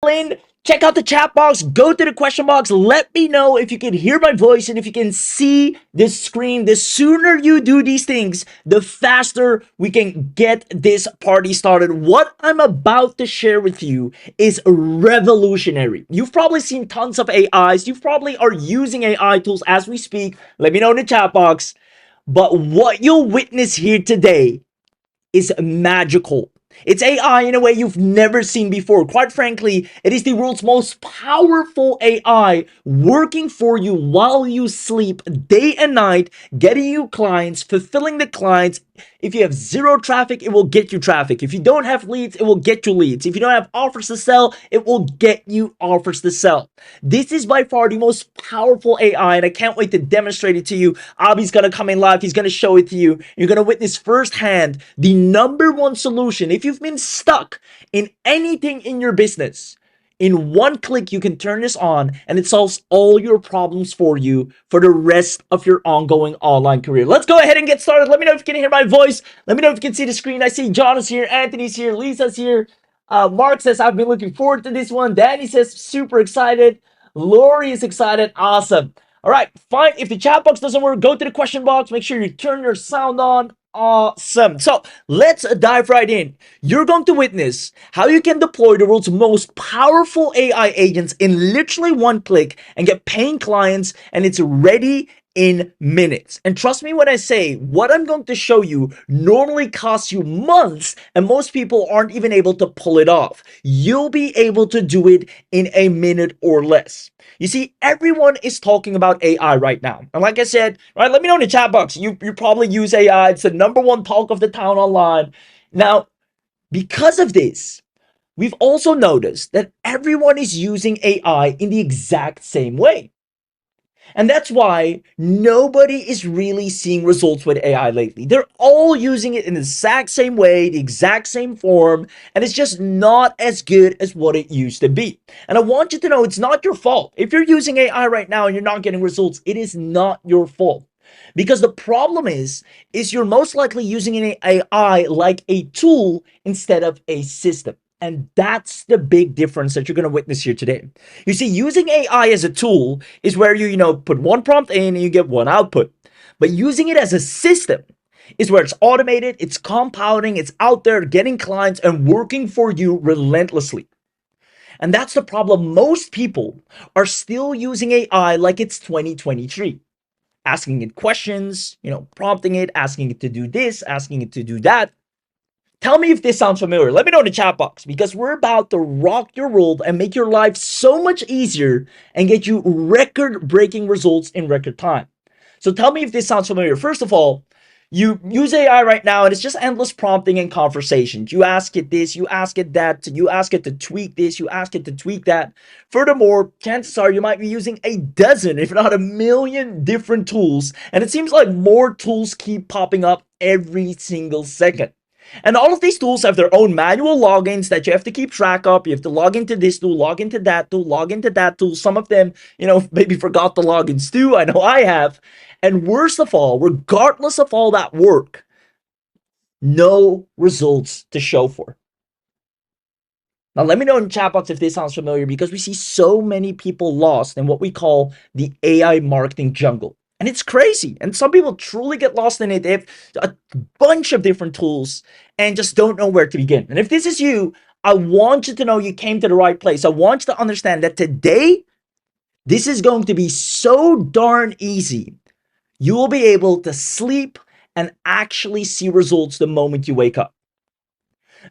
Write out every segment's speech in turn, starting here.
in, check out the chat box, go to the question box, let me know if you can hear my voice and if you can see this screen. The sooner you do these things, the faster we can get this party started. What I'm about to share with you is revolutionary. You've probably seen tons of AIs. You probably are using AI tools as we speak. Let me know in the chat box. But what you'll witness here today is magical. It's AI in a way you've never seen before. Quite frankly, it is the world's most powerful AI working for you while you sleep day and night, getting you clients, fulfilling the clients. If you have zero traffic, it will get you traffic. If you don't have leads, it will get you leads. If you don't have offers to sell, it will get you offers to sell. This is by far the most powerful AI, and I can't wait to demonstrate it to you. Abhi's gonna come in live. He's gonna show it to you. You're gonna witness firsthand the number one solution. If you've been stuck in anything in your business, in one click, you can turn this on and it solves all your problems for you for the rest of your ongoing online career. Let's go ahead and get started. Let me know if you can hear my voice. Let me know if you can see the screen. I see John is here, Anthony's here, Lisa's here. Mark says, I've been looking forward to this one. Danny says, super excited. Lori is excited. Awesome. All right, fine. If the chat box doesn't work, go to the question box. Make sure you turn your sound on. Awesome. So let's dive right in. You're going to witness how you can deploy the world's most powerful AI agents in literally one click and get paying clients, and it's ready in minutes. And trust me when I say what I'm going to show you normally costs you months, and most people aren't even able to pull it off. You'll be able to do it in a minute or less. You see, everyone is talking about AI right now. And like I said, right, let me know in the chat box. You probably use AI. It's the number one talk of the town online. Now, because of this, we've also noticed that everyone is using AI in the exact same way. And that's why nobody is really seeing results with AI lately. They're all using it in the exact same way, the exact same form, and it's just not as good as what it used to be. And I want you to know it's not your fault. If you're using AI right now and you're not getting results, it is not your fault. Because the problem is you're most likely using an AI like a tool instead of a system. And that's the big difference that you're going to witness here today. You see, using AI as a tool is where you put one prompt in and you get one output. But using it as a system is where it's automated, it's compounding, it's out there getting clients and working for you relentlessly. And that's the problem. Most people are still using AI like it's 2023. Asking it questions, prompting it, asking it to do this, asking it to do that. Tell me if this sounds familiar. Let me know in the chat box, because we're about to rock your world and make your life so much easier and get you record-breaking results in record time. So tell me if this sounds familiar. First of all, you use AI right now and it's just endless prompting and conversations. You ask it this, you ask it that, you ask it to tweak this, you ask it to tweak that. Furthermore, chances are you might be using a dozen, if not a million different tools. And it seems like more tools keep popping up every single second. And all of these tools have their own manual logins that you have to keep track of. You have to log into this tool, log into that tool, log into that tool. Some of them, maybe forgot the logins too. I know I have. And worst of all, regardless of all that work, no results to show for. Now, let me know in the chat box if this sounds familiar, because we see so many people lost in what we call the AI marketing jungle. And it's crazy. And some people truly get lost in it. They have a bunch of different tools and just don't know where to begin. And if this is you, I want you to know you came to the right place. I want you to understand that today, this is going to be so darn easy. You will be able to sleep and actually see results the moment you wake up.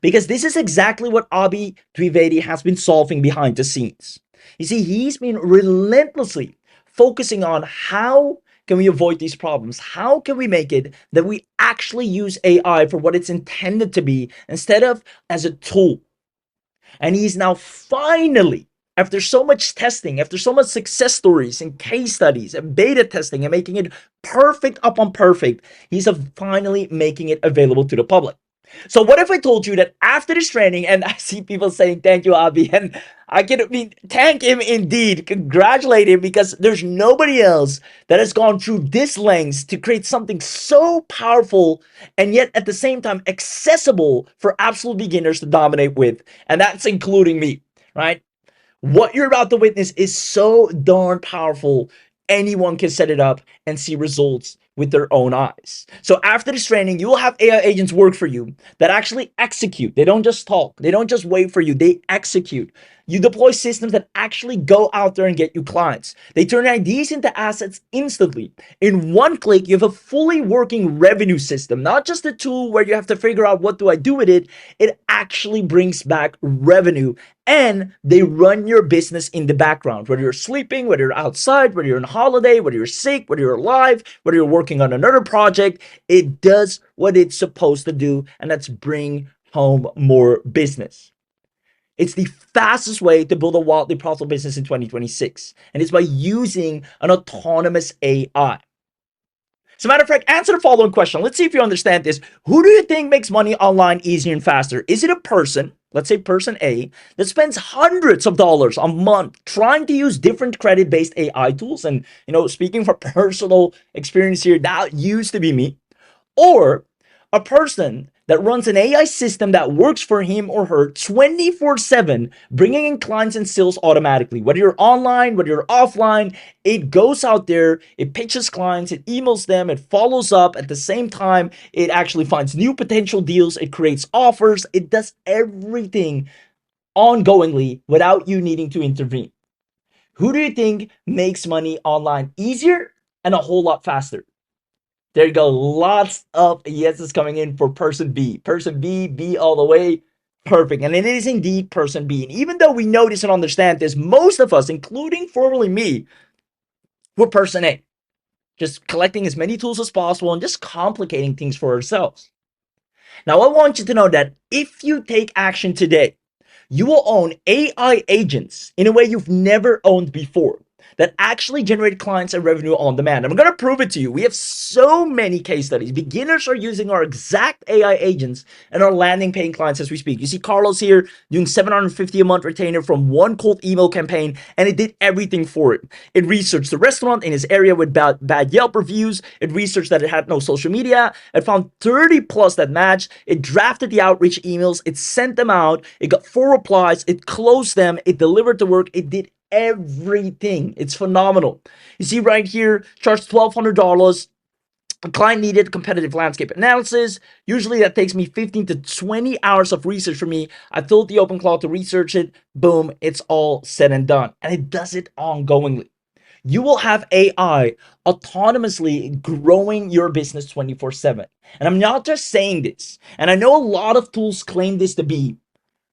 Because this is exactly what Abhi Dwivedi has been solving behind the scenes. You see, he's been relentlessly focusing on how can we avoid these problems? How can we make it that we actually use AI for what it's intended to be instead of as a tool? And he's now finally, after so much testing, after so much success stories and case studies and beta testing and making it perfect upon perfect, he's finally making it available to the public. So what if I told you that after this training, and I see people saying, thank you, Abhi, and thank him indeed, congratulate him, because there's nobody else that has gone through this lengths to create something so powerful and yet at the same time accessible for absolute beginners to dominate with. And that's including me, right? What you're about to witness is so darn powerful. Anyone can set it up and see results with their own eyes. So after this training, you will have AI agents work for you that actually execute. They don't just talk. They don't just wait for you. They execute. You deploy systems that actually go out there and get you clients. They turn ideas into assets instantly. In one click, you have a fully working revenue system, not just a tool where you have to figure out what do I do with it. It actually brings back revenue, and they run your business in the background. Whether you're sleeping, whether you're outside, whether you're on holiday, whether you're sick, whether you're alive, whether you're working on another project, it does what it's supposed to do, and that's bring home more business. It's the fastest way to build a wildly profitable business in 2026, and it's by using an autonomous AI. As a matter of fact, answer the following question. Let's see if you understand this. Who do you think makes money online easier and faster? Is it a person, let's say person A, that spends hundreds of dollars a month trying to use different credit-based AI tools? And, speaking from personal experience here, that used to be me. Or a person that runs an AI system that works for him or her 24/7, bringing in clients and sales automatically. Whether you're online, whether you're offline, it goes out there, it pitches clients, it emails them, it follows up. At the same time, it actually finds new potential deals, it creates offers, it does everything ongoingly without you needing to intervene. Who do you think makes money online easier and a whole lot faster? There you go. Lots of yeses coming in for person B. Person B, B all the way. Perfect. And it is indeed person B. And even though we notice and understand this, most of us, including formerly me, were person A. Just collecting as many tools as possible and just complicating things for ourselves. Now, I want you to know that if you take action today, you will own AI agents in a way you've never owned before that actually generate clients and revenue on demand. I'm going to prove it to you. We have so many case studies. Beginners are using our exact AI agents and are landing paying clients as we speak. You see Carlos here doing $750 a month retainer from one cold email campaign, and it did everything for it. It researched the restaurant in his area with bad Yelp reviews. It researched that it had no social media. It found 30 plus that matched. It drafted the outreach emails. It sent them out. It got 4 replies. It closed them. It delivered the work. It did everything. It's phenomenal. You see right here, charged $1,200. A client needed competitive landscape analysis. Usually that takes me 15 to 20 hours of research for me. I filled the OpenClaw to research it. Boom, it's all said and done. And it does it ongoingly. You will have AI autonomously growing your business 24/7. And I'm not just saying this. And I know a lot of tools claim this to be,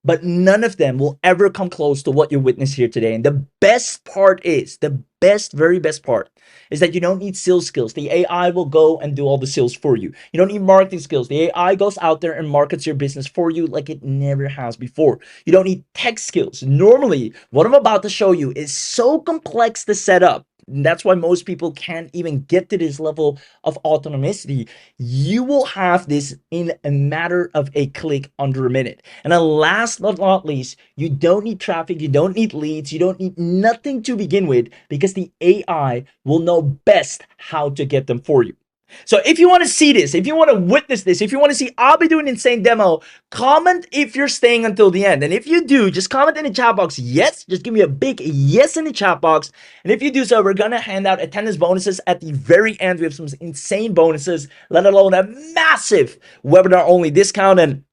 but none of them will ever come close to what you witness here today. And the best part is, the best, very best part is that you don't need sales skills. The AI will go and do all the sales for you. You don't need marketing skills. The AI goes out there and markets your business for you like it never has before. You don't need tech skills. Normally, what I'm about to show you is so complex to set up. And that's why most people can't even get to this level of autonomicity. You will have this in a matter of a click, under a minute. And then last but not least, you don't need traffic, you don't need leads, you don't need nothing to begin with, because the AI will know best how to get them for you. So if you want to see this, if you want to witness this, if you want to see Abhi do an insane demo, comment if you're staying until the end. And if you do, just comment in the chat box yes. Just give me a big yes in the chat box. And if you do so, we're going to hand out attendance bonuses at the very end. We have some insane bonuses, let alone a massive webinar only discount. And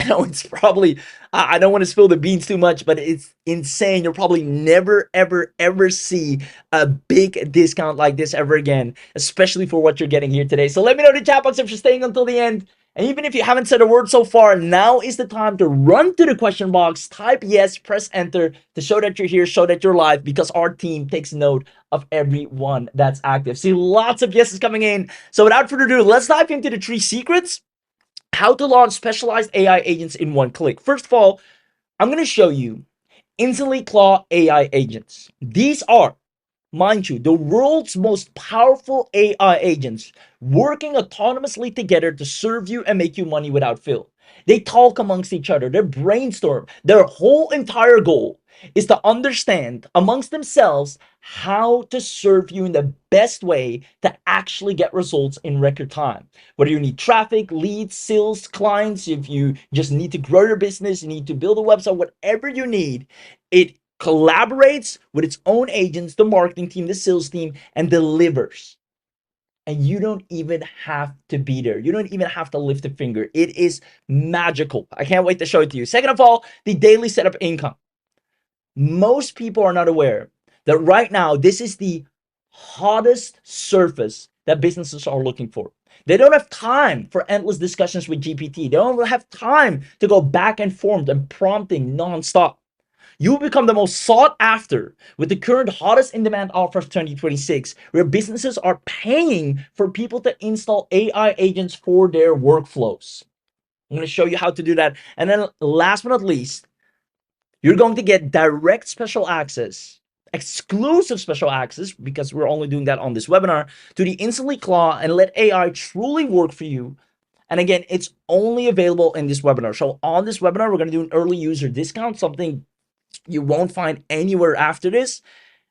I know it's probably, I don't want to spill the beans too much, but it's insane. You'll probably never, ever, ever see a big discount like this ever again, especially for what you're getting here today. So let me know in the chat box if you're staying until the end. And even if you haven't said a word so far, now is the time to run to the question box, type yes, press enter to show that you're here, show that you're live, because our team takes note of everyone that's active. See, lots of yeses coming in. So without further ado, let's dive into the 3 secrets how to launch specialized AI agents in one click. First of all, I'm going to show you InstantlyClaw AI agents. These are, mind you, the world's most powerful AI agents working autonomously together to serve you and make you money without fail. They talk amongst each other, they brainstorm. Their whole entire goal is to understand amongst themselves how to serve you in the best way to actually get results in record time. Whether you need traffic, leads, sales, clients, if you just need to grow your business, you need to build a website, whatever you need, it collaborates with its own agents, the marketing team, the sales team, and delivers. And you don't even have to be there. You don't even have to lift a finger. It is magical. I can't wait to show it to you. Second of all, the daily setup income. Most people are not aware that right now, this is the hottest surface that businesses are looking for. They don't have time for endless discussions with GPT. They don't have time to go back and forth and prompting nonstop. You will become the most sought after with the current hottest in demand offer of 2026, where businesses are paying for people to install AI agents for their workflows. I'm going to show you how to do that. And then last but not least, you're going to get direct special access, exclusive special access, because we're only doing that on this webinar, to the InstantlyClaw and let AI truly work for you. And again, it's only available in this webinar. So on this webinar, we're going to do an early user discount, something you won't find anywhere after this.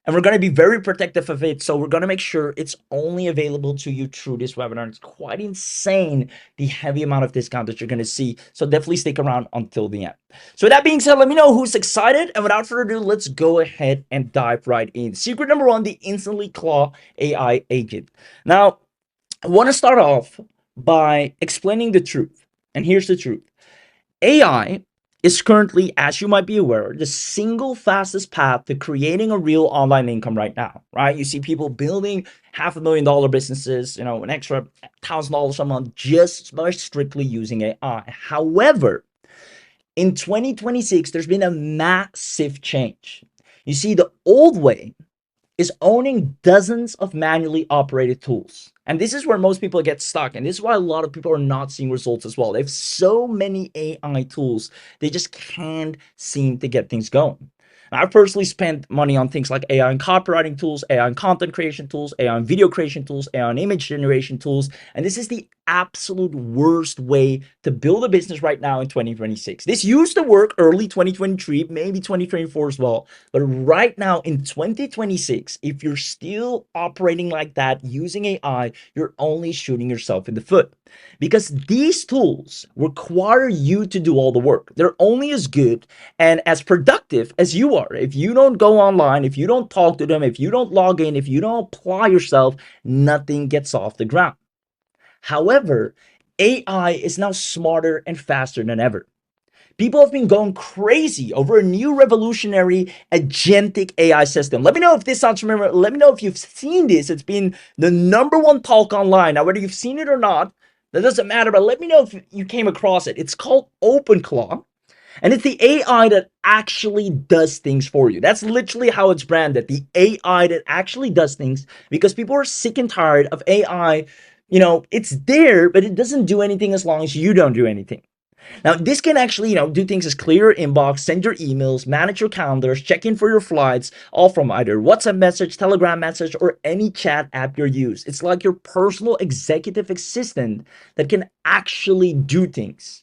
And we're going to be very protective of it. So we're going to make sure it's only available to you through this webinar. It's quite insane, the heavy amount of discount that you're going to see. So definitely stick around until the end. So with that being said, let me know who's excited. And without further ado, let's go ahead and dive right in. Secret number one, the InstantlyClaw AI agent. Now, I want to start off by explaining the truth. And here's the truth. AI is currently, as you might be aware, the single fastest path to creating a real online income right now, right? You see people building $500,000 businesses, an extra $1,000 a month just by strictly using AI. However, in 2026, there's been a massive change. You see, the old way is owning dozens of manually operated tools. And this is where most people get stuck. And this is why a lot of people are not seeing results as well. They have so many AI tools, they just can't seem to get things going. I've personally spent money on things like AI and copywriting tools, AI and content creation tools, AI and video creation tools, AI and image generation tools. And this is the absolute worst way to build a business right now in 2026. This used to work early 2023, maybe 2024 as well. But right now in 2026, if you're still operating like that using AI, you're only shooting yourself in the foot. Because these tools require you to do all the work. They're only as good and as productive as you are. If you don't go online, if you don't talk to them, if you don't log in, if you don't apply yourself, nothing gets off the ground. However, AI is now smarter and faster than ever. People have been going crazy over a new revolutionary agentic AI system. Let me know if this sounds familiar. Let me know if you've seen this. It's been the number one talk online. Now, whether you've seen it or not, that doesn't matter, but let me know if you came across it. It's called OpenClaw, and it's the AI that actually does things for you. That's literally how it's branded, the AI that actually does things, because people are sick and tired of AI. It's there, but it doesn't do anything as long as you don't do anything. Now, this can actually, do things as clear your inbox, send your emails, manage your calendars, check in for your flights, all from either WhatsApp message, Telegram message, or any chat app you use. It's like your personal executive assistant that can actually do things.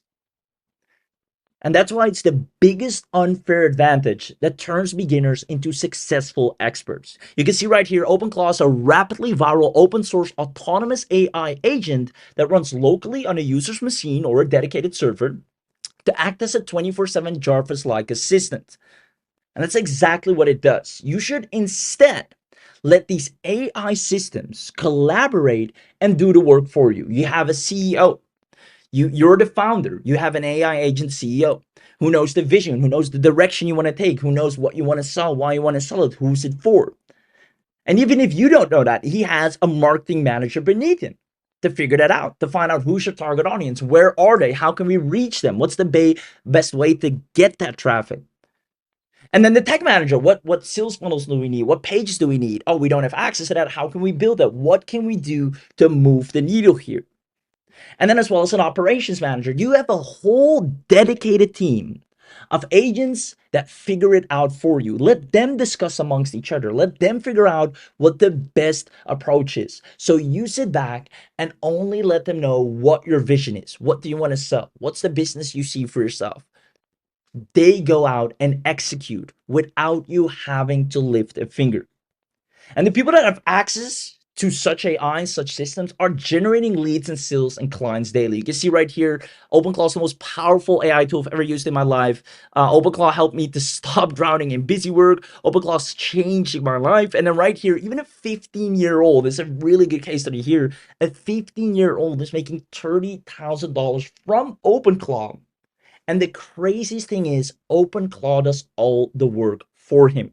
And that's why it's the biggest unfair advantage that turns beginners into successful experts. You can see right here, OpenClaw is a rapidly viral open source autonomous AI agent that runs locally on a user's machine or a dedicated server to act as a 24/7 Jarvis-like assistant. And that's exactly what it does. You should instead let these AI systems collaborate and do the work for you. You have a CEO. You're the founder. You have an AI agent CEO who knows the vision, who knows the direction you want to take, who knows what you want to sell, why you want to sell it, who's it for. And even if you don't know that, he has a marketing manager beneath him to figure that out, to find out who's your target audience, where are they, how can we reach them, what's the best way to get that traffic. And then the tech manager, what sales funnels do we need? What pages do we need? Oh, we don't have access to that. How can we build that? What can we do to move the needle here? And then, as well as an operations manager, you have a whole dedicated team of agents that figure it out for you. Let them discuss amongst each other. Let them figure out what the best approach is. So you sit back and only let them know what your vision is. What do you want to sell? What's the business you see for yourself? They go out and execute without you having to lift a finger. And the people that have access to such AI, such systems are generating leads and sales and clients daily. You can see right here, OpenClaw is the most powerful AI tool I've ever used in my life. OpenClaw helped me to stop drowning in busy work. OpenClaw is changing my life. And then right here, even a 15-year-old, this is a really good case study here. A 15-year-old is making $30,000 from OpenClaw. And the craziest thing is, OpenClaw does all the work for him.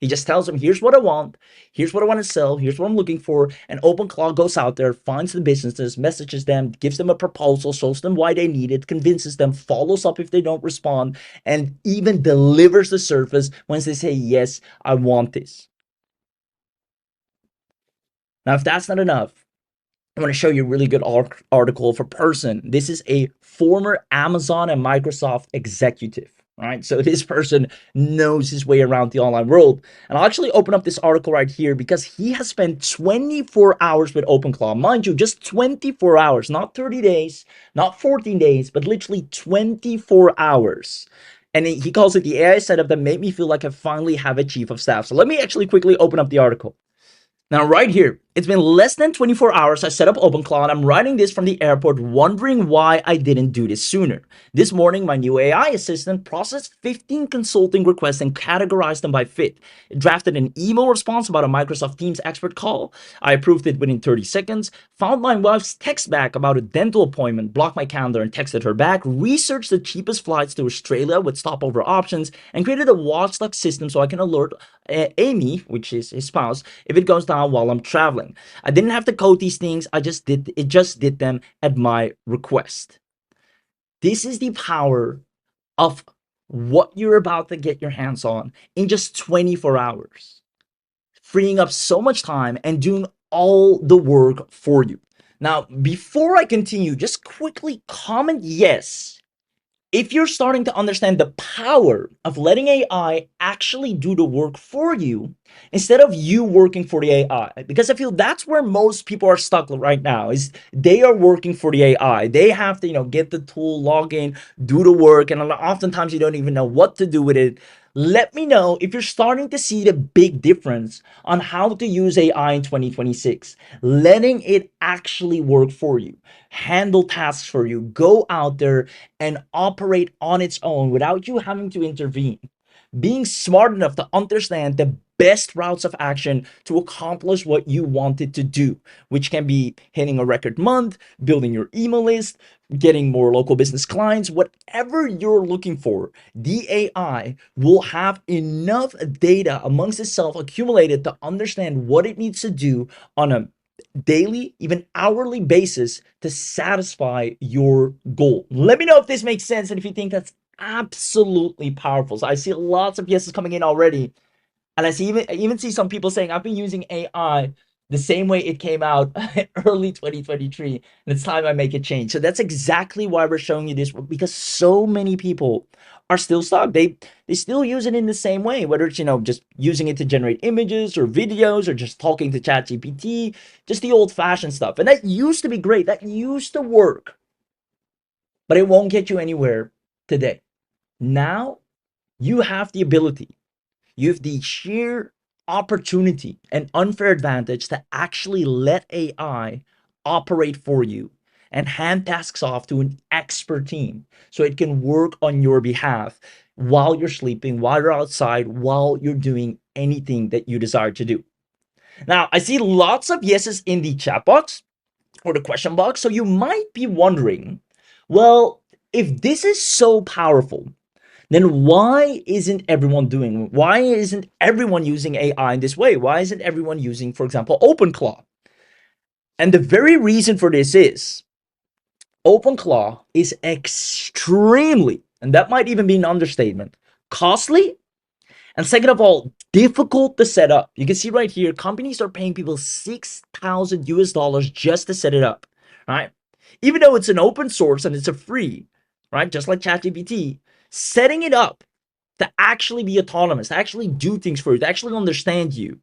He just tells them, here's what I want, here's what I want to sell, here's what I'm looking for. And OpenClaw goes out there, finds the businesses, messages them, gives them a proposal, shows them why they need it, convinces them, follows up if they don't respond, and even delivers the service once they say, yes, I want this. Now, if that's not enough, I want to show you a really good article of a person. This is a former Amazon and Microsoft executive, right? So this person knows his way around the online world. And I'll actually open up this article right here because he has spent 24 hours with OpenClaw. Mind you, just 24 hours, not 30 days, not 14 days, but literally 24 hours. And he calls it the AI setup that made me feel like I finally have a chief of staff. So let me actually quickly open up the article. Now, right here, it's been less than 24 hours I set up OpenClaw, and I'm writing this from the airport wondering why I didn't do this sooner. This morning, my new AI assistant processed 15 consulting requests and categorized them by fit. It drafted an email response about a Microsoft Teams expert call. I approved it within 30 seconds, found my wife's text back about a dental appointment, blocked my calendar and texted her back, researched the cheapest flights to Australia with stopover options, and created a watchdog system so I can alert Amy, which is his spouse, if it goes down while I'm traveling. I didn't have to code these things. I just did them at my request. This is the power of what you're about to get your hands on in just 24 hours, freeing up so much time and doing all the work for you. Now, before I continue, just quickly comment yes if you're starting to understand the power of letting AI actually do the work for you instead of you working for the AI. Because I feel that's where most people are stuck right now, is they are working for the AI. They have to, get the tool, log in, do the work, and oftentimes you don't even know what to do with it. Let me know if you're starting to see the big difference on how to use AI in 2026, letting it actually work for you, handle tasks for you, go out there and operate on its own without you having to intervene. Being smart enough to understand the best routes of action to accomplish what you wanted to do, which can be hitting a record month, building your email list, getting more local business clients, whatever you're looking for. The AI will have enough data amongst itself accumulated to understand what it needs to do on a daily, even hourly basis to satisfy your goal. Let me know if this makes sense and if you think that's absolutely powerful. So I see lots of yeses coming in already. And I even see some people saying, I've been using AI the same way it came out early 2023, and it's time I make a change. So that's exactly why we're showing you this, because so many people are still stuck. They still use it in the same way, whether it's, just using it to generate images or videos or just talking to ChatGPT, just the old-fashioned stuff. And that used to be great. That used to work, but it won't get you anywhere today. Now you have the ability, you have the sheer opportunity and unfair advantage to actually let AI operate for you and hand tasks off to an expert team so it can work on your behalf while you're sleeping, while you're outside, while you're doing anything that you desire to do. Now, I see lots of yeses in the chat box or the question box, so you might be wondering, well, if this is so powerful, then why isn't everyone using AI in this way? Why isn't everyone using, for example, OpenClaw? And the very reason for this is OpenClaw is extremely, and that might even be an understatement, costly, and second of all, difficult to set up. You can see right here, companies are paying people 6,000 US dollars just to set it up, right? Even though it's an open source and it's a free, right? Just like ChatGPT, setting it up to actually be autonomous, to actually do things for you, to actually understand you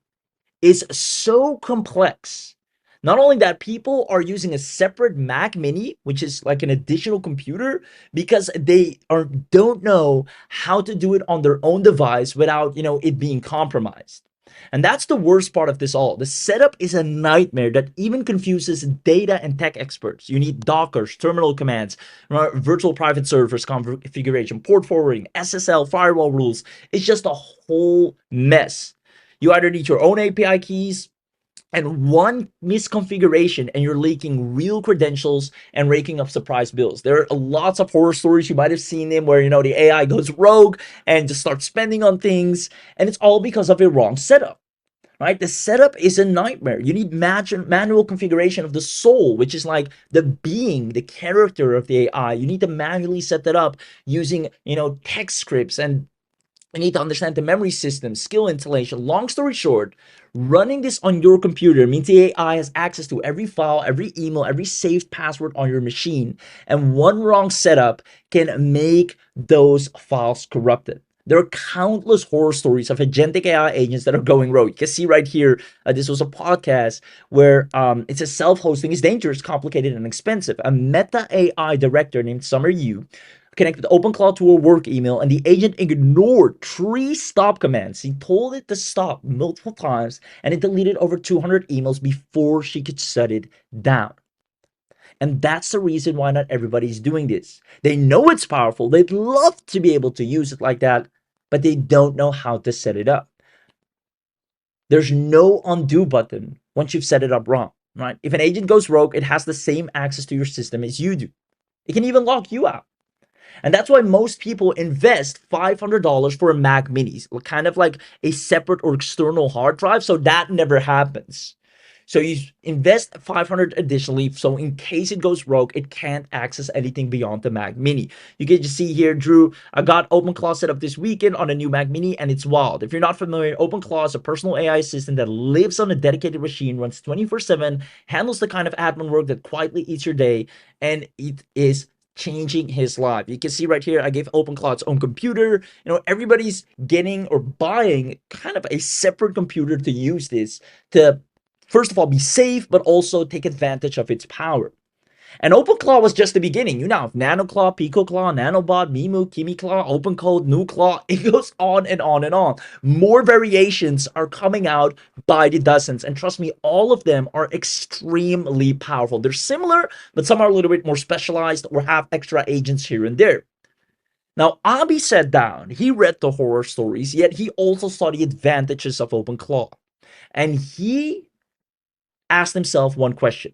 is so complex. Not only that, people are using a separate Mac Mini, which is like an additional computer, because they don't know how to do it on their own device without, it being compromised. And that's the worst part of this all. The setup is a nightmare that even confuses data and tech experts. You need Dockers, terminal commands, virtual private servers configuration, port forwarding, SSL, firewall rules. It's just a whole mess. You either need your own API keys, and one misconfiguration and you're leaking real credentials and raking up surprise bills. There are lots of horror stories. You might have seen them where, the AI goes rogue and just starts spending on things, and it's all because of a wrong setup. Right? The setup is a nightmare. You need manual configuration of the soul, which is like the being, the character of the AI. You need to manually set that up using, text scripts, and you need to understand the memory system, skill installation. Long story short, running this on your computer means the AI has access to every file, every email, every saved password on your machine. And one wrong setup can make those files corrupted. There are countless horror stories of agentic AI agents that are going rogue. You can see right here, this was a podcast where it says self-hosting is dangerous, complicated, and expensive. A Meta AI director named Summer Yu connected OpenClaw to a work email, and the agent ignored 3 stop commands. He told it to stop multiple times, and it deleted over 200 emails before she could shut it down. And that's the reason why not everybody's doing this. They know it's powerful. They'd love to be able to use it like that, but they don't know how to set it up. There's no undo button once you've set it up wrong, right? If an agent goes rogue, it has the same access to your system as you do. It can even lock you out. And that's why most people invest $500 for a Mac Mini, kind of like a separate or external hard drive. So that never happens. So you invest $500 additionally, so in case it goes rogue, it can't access anything beyond the Mac Mini. You can just see here, Drew, I got OpenClaw set up this weekend on a new Mac Mini, and it's wild. If you're not familiar, OpenClaw is a personal AI assistant that lives on a dedicated machine, runs 24/7, handles the kind of admin work that quietly eats your day, and it is changing his life. You can see right here, I gave OpenClaw its own computer. Everybody's getting or buying kind of a separate computer to use this to, first of all, be safe, but also take advantage of its power. And OpenClaw was just the beginning. You now have NanoClaw, PicoClaw, NanoBot, Mimu, KimiClaw, OpenCode, NuClaw. It goes on and on and on. More variations are coming out by the dozens. And trust me, all of them are extremely powerful. They're similar, but some are a little bit more specialized or have extra agents here and there. Now, Abhi sat down. He read the horror stories, yet he also saw the advantages of OpenClaw. And he asked himself one question: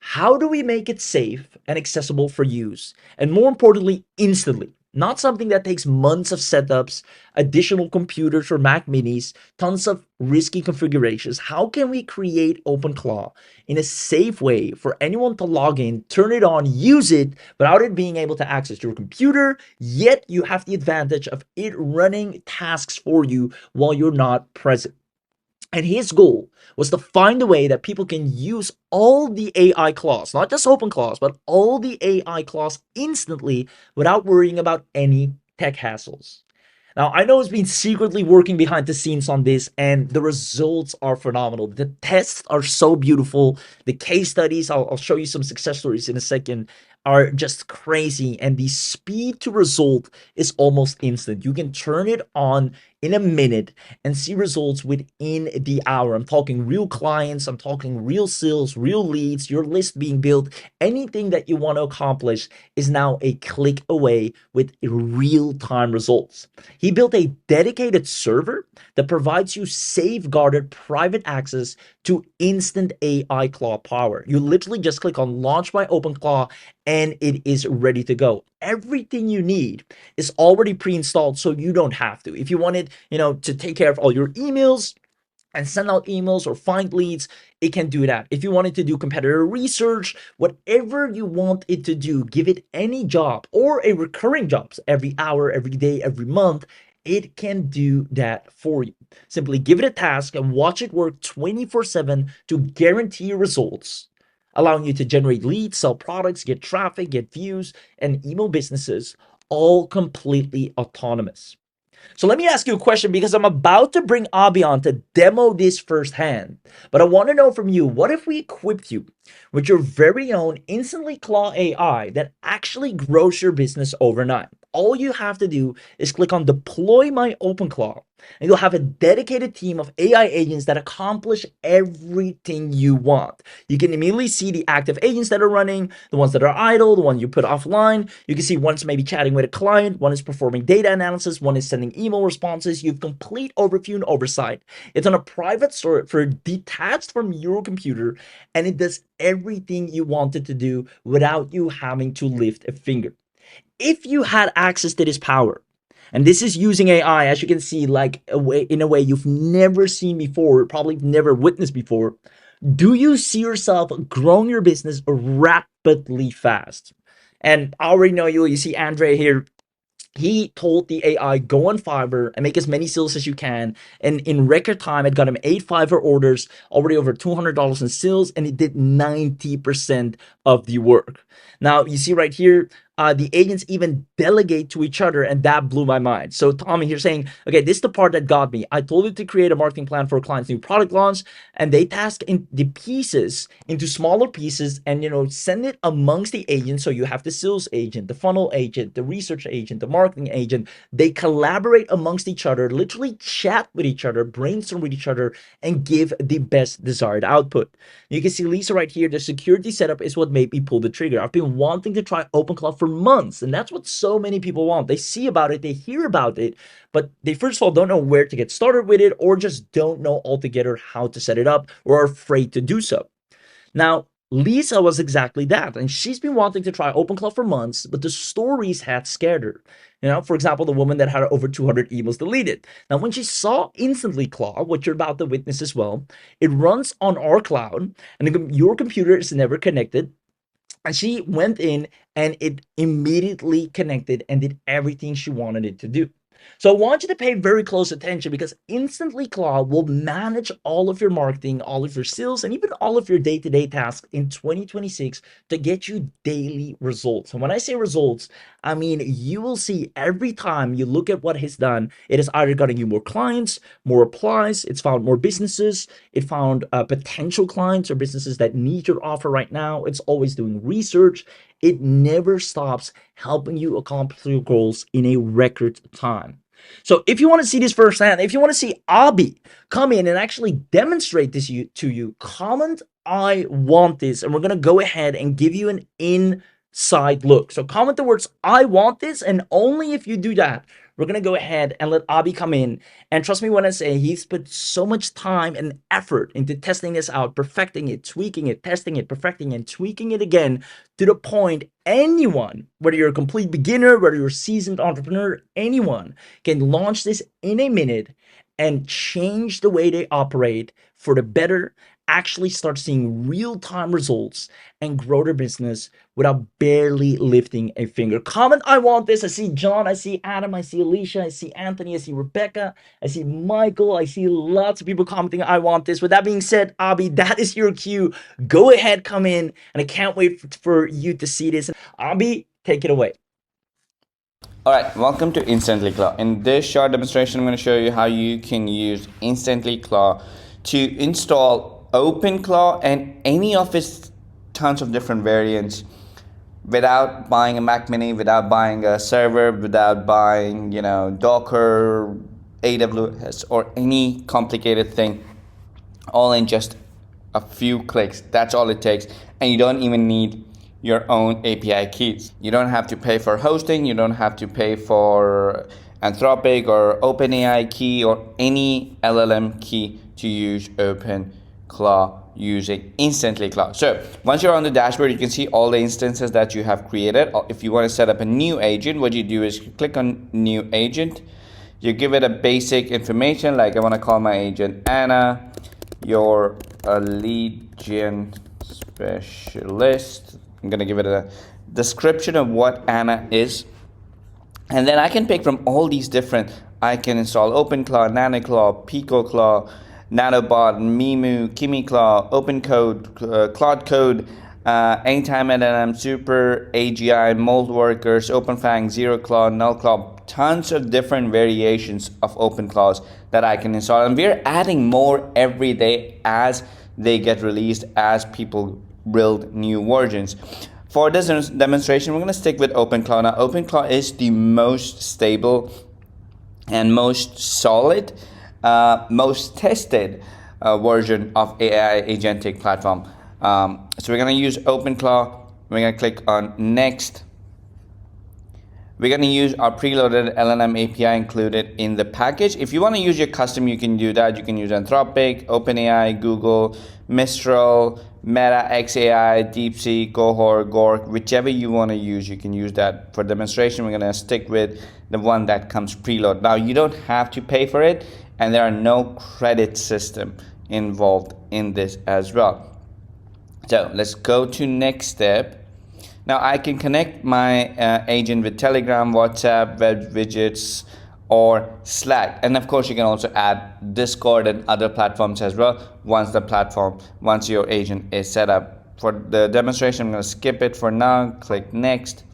how do we make it safe and accessible for use? And more importantly, instantly. Not something that takes months of setups, additional computers for Mac Minis, tons of risky configurations. How can we create OpenClaw in a safe way for anyone to log in, turn it on, use it without it being able to access your computer, yet you have the advantage of it running tasks for you while you're not present? And his goal was to find a way that people can use all the AI claws, not just open claws, but all the AI claws instantly without worrying about any tech hassles. Now, I know it's been secretly working behind the scenes on this, and the results are phenomenal. The tests are so beautiful. The case studies, I'll show you some success stories in a second, are just crazy. And the speed to result is almost instant. You can turn it on in a minute and see results within the hour. I'm talking real clients, I'm talking real sales, real leads, your list being built. Anything that you want to accomplish is now a click away with real-time results. He built a dedicated server that provides you safeguarded private access to instant AI Claw power. You literally just click on Launch by OpenClaw and it is ready to go. Everything you need is already pre-installed, so you don't have to. If you wanted, to take care of all your emails and send out emails or find leads, it can do that. If you wanted to do competitor research, whatever you want it to do, give it any job or a recurring job every hour, every day, every month, it can do that for you. Simply give it a task and watch it work 24/7 to guarantee results, allowing you to generate leads, sell products, get traffic, get views, and email businesses, all completely autonomous. So let me ask you a question, because I'm about to bring Abhi on to demo this firsthand. But I want to know from you, what if we equipped you with your very own InstantlyClaw AI that actually grows your business overnight? all you have to do is click on deploy my OpenClaw, and you'll have a dedicated team of AI agents that accomplish everything you want. You can immediately see the active agents that are running, the ones that are idle, the ones you put offline. You can see one's maybe chatting with a client, one is performing data analysis, one is sending email responses. You have complete overview and oversight. It's on a private server detached from your computer, and it does everything you want it to do without you having to lift a finger. If you had access to this power, and this is using AI, as you can see, like in a way you've never seen before, probably never witnessed before, do you see yourself growing your business rapidly fast? And I already know you see Andre here. He told the AI, go on Fiverr and make as many sales as you can. And in record time, it got him 8 Fiverr orders, already over $200 in sales, and it did 90% of the work. Now, you see right here, the agents even delegate to each other, and that blew my mind. So Tommy here saying, okay, this is the part that got me. I told it to create a marketing plan for a client's new product launch, and they task in the pieces into smaller pieces and, send it amongst the agents. So you have the sales agent, the funnel agent, the research agent, the marketing agent. They collaborate amongst each other, literally chat with each other, brainstorm with each other, and give the best desired output. You can see Lisa right here. The security setup is what made me pull the trigger. I've been wanting to try OpenClaw for months, and that's what so many people want. They see about it, they hear about it, but they first of all don't know where to get started with it, or just don't know altogether how to set it up, or are afraid to do so. Now, Lisa was exactly that, and she's been wanting to try OpenClaw for months, but the stories had scared her. For example, the woman that had over 200 emails deleted. Now, when she saw InstantlyClaw, what you're about to witness as well, it runs on our cloud, and your computer is never connected. And she went in and it immediately connected and did everything she wanted it to do. So I want you to pay very close attention, because InstantlyClaw will manage all of your marketing, all of your sales, and even all of your day-to-day tasks in 2026 to get you daily results. And when I say results, I mean you will see every time you look at what it's done, it has either gotten you more clients, more applies, it's found more businesses, it found potential clients or businesses that need your offer right now. It's always doing research. It never stops helping you accomplish your goals in a record time. So if you want to see this firsthand, if you want to see Abhi come in and actually demonstrate this to you, comment I want this, and we're going to go ahead and give you an inside look. So comment the words I want this, and only if you do that, we're going to go ahead and let Abhi come in. And trust me when I say he's put so much time and effort into testing this out, perfecting it, tweaking it, testing it, perfecting it, tweaking it again, to the point anyone, whether you're a complete beginner, whether you're a seasoned entrepreneur, anyone can launch this in a minute and change the way they operate for the better, actually start seeing real-time results, and grow their business without barely lifting a finger. Comment I want this. I see John, I see Adam, I see Alicia, I see Anthony, I see Rebecca, I see Michael, I see lots of people commenting I want this. With that being said, Abhi, that is your cue. Go ahead, come in, and I can't wait for you to see this. Abhi, take it away. Alright, welcome to InstantlyClaw. In this short demonstration, I'm going to show you how you can use InstantlyClaw to install OpenClaw and any of its tons of different variants without buying a Mac Mini, without buying a server, without buying, Docker, AWS, or any complicated thing, all in just a few clicks. That's all it takes. And you don't even need your own API keys. You don't have to pay for hosting. You don't have to pay for Anthropic or OpenAI key or any LLM key to use OpenClaw using InstantlyClaw. So once you're on the dashboard, you can see all the instances that you have created. If you want to set up a new agent, what you do is you click on new agent. You give it a basic information, like I want to call my agent Anna. You're a lead gen specialist. I'm going to give it a description of what Anna is. And then I can pick from all these different, I can install OpenClaw, NanoClaw, PicoClaw, Nanobot, Mimu, KimiClaw, OpenCode, Claude Code, Anytime LLM, Super, AGI, Mold Workers, OpenFang, ZeroClaw, NullClaw, tons of different variations of OpenClaws that I can install. And we're adding more every day as they get released, as people build new versions. For this demonstration, we're going to stick with OpenClaw. Now, OpenClaw is the most stable and most solid, most tested version of AI agentic platform. So we're going to use OpenClaw. We're going to click on Next. We're going to use our preloaded LLM API included in the package. If you want to use your custom, you can do that. You can use Anthropic, OpenAI, Google, Mistral, Meta, XAI, DeepSeek, Cohort, Gork, whichever you want to use, you can use that. For demonstration, we're going to stick with the one that comes preloaded. Now, you don't have to pay for it, and there are no credit system involved in this as well. So let's go to next step. Now I can connect my agent with Telegram, WhatsApp, web widgets, or Slack. And of course, you can also add Discord and other platforms as well once your agent is set up. For the demonstration, I'm going to skip it for now. Click Next.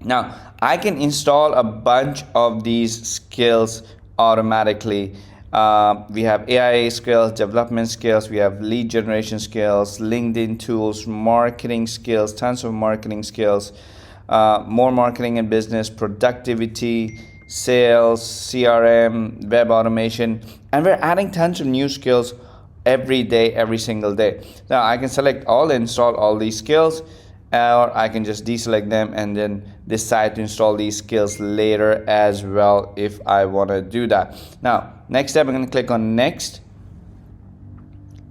Now, I can install a bunch of these skills automatically. We have AI skills, development skills, we have lead generation skills, LinkedIn tools, marketing skills, tons of marketing skills, more marketing and business, productivity, sales, CRM, web automation, and we're adding tons of new skills every day, every single day. Now I can select all, install all these skills, or I can just deselect them and then decide to install these skills later as well if I want to do that. Now, next step, I'm going to click on Next,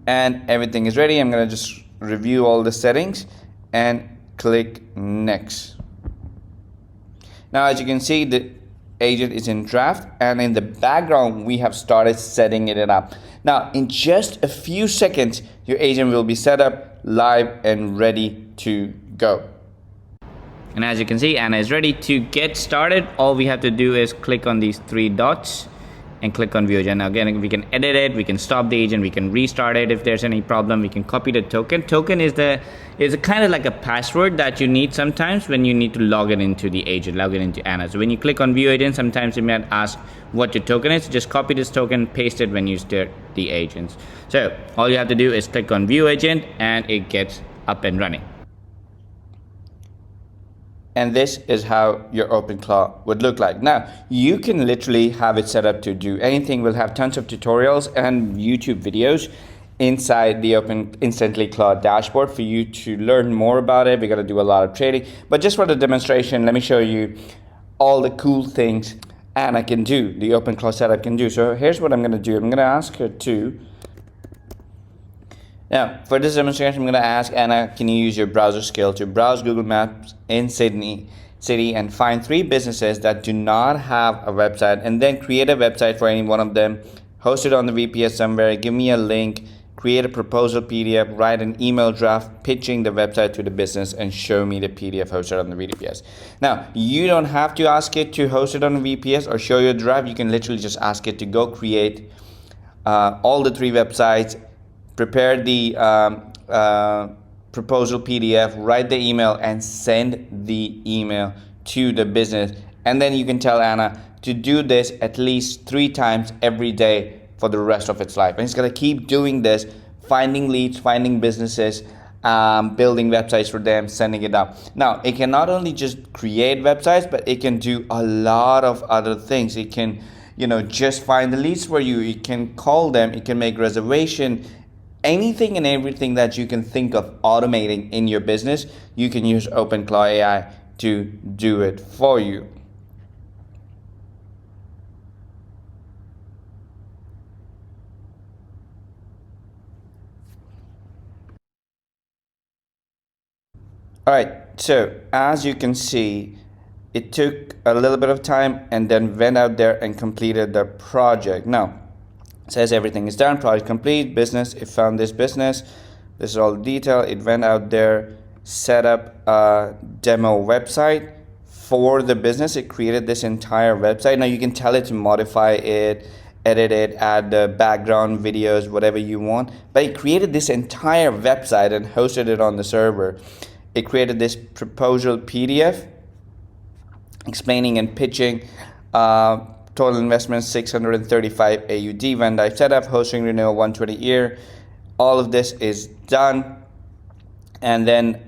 and everything is ready. I'm going to just review all the settings and click Next. Now, as you can see, the agent is in draft, and in the background, we have started setting it up. Now, in just a few seconds, your agent will be set up, live, and ready to go. And as you can see, Anna is ready to get started. All we have to do is click on these three dots and click on view agent. Now again, we can edit it, we can stop the agent, we can restart it if there's any problem, we can copy the token. Token is a kind of like a password that you need sometimes when you need to log it into the agent, log it into Anna. So when you click on view agent, sometimes it might ask what your token is. Just copy this token, paste it when you start the agents. So all you have to do is click on view agent and it gets up and running. And this is how your OpenClaw would look like. Now, you can literally have it set up to do anything. We'll have tons of tutorials and YouTube videos inside the InstantlyClaw dashboard for you to learn more about it. We're going to do a lot of trading. But just for the demonstration, let me show you all the cool things Anna can do, the OpenClaw setup can do. So here's what I'm going to do. I'm going to ask her to... Now, for this demonstration, I'm going to ask Anna, can you use your browser skill to browse Google Maps in Sydney City and find 3 businesses that do not have a website, and then create a website for any one of them, host it on the VPS somewhere, give me a link, create a proposal PDF, write an email draft pitching the website to the business, and show me the PDF hosted on the VPS. Now, you don't have to ask it to host it on the VPS or show you a draft. You can literally just ask it to go create all the 3 websites, prepare the proposal PDF, write the email, and send the email to the business. And then you can tell Anna to do this at least 3 times every day for the rest of its life. And it's going to keep doing this, finding leads, finding businesses, building websites for them, sending it out. Now, it can not only just create websites, but it can do a lot of other things. It can, just find the leads for you. It can call them. It can make reservation. Anything and everything that you can think of automating in your business, you can use OpenClaw AI to do it for you. All right, so as you can see, it took a little bit of time and then went out there and completed the project. Now, says everything is done, project complete, business, it found this business, this is all the detail, it went out there, set up a demo website for the business, it created this entire website. Now you can tell it to modify it, edit it, add the background videos, whatever you want, but it created this entire website and hosted it on the server. It created this proposal PDF explaining and pitching total investment 635 AUD, Van Dyke setup, hosting renewal 120 year. All of this is done. And then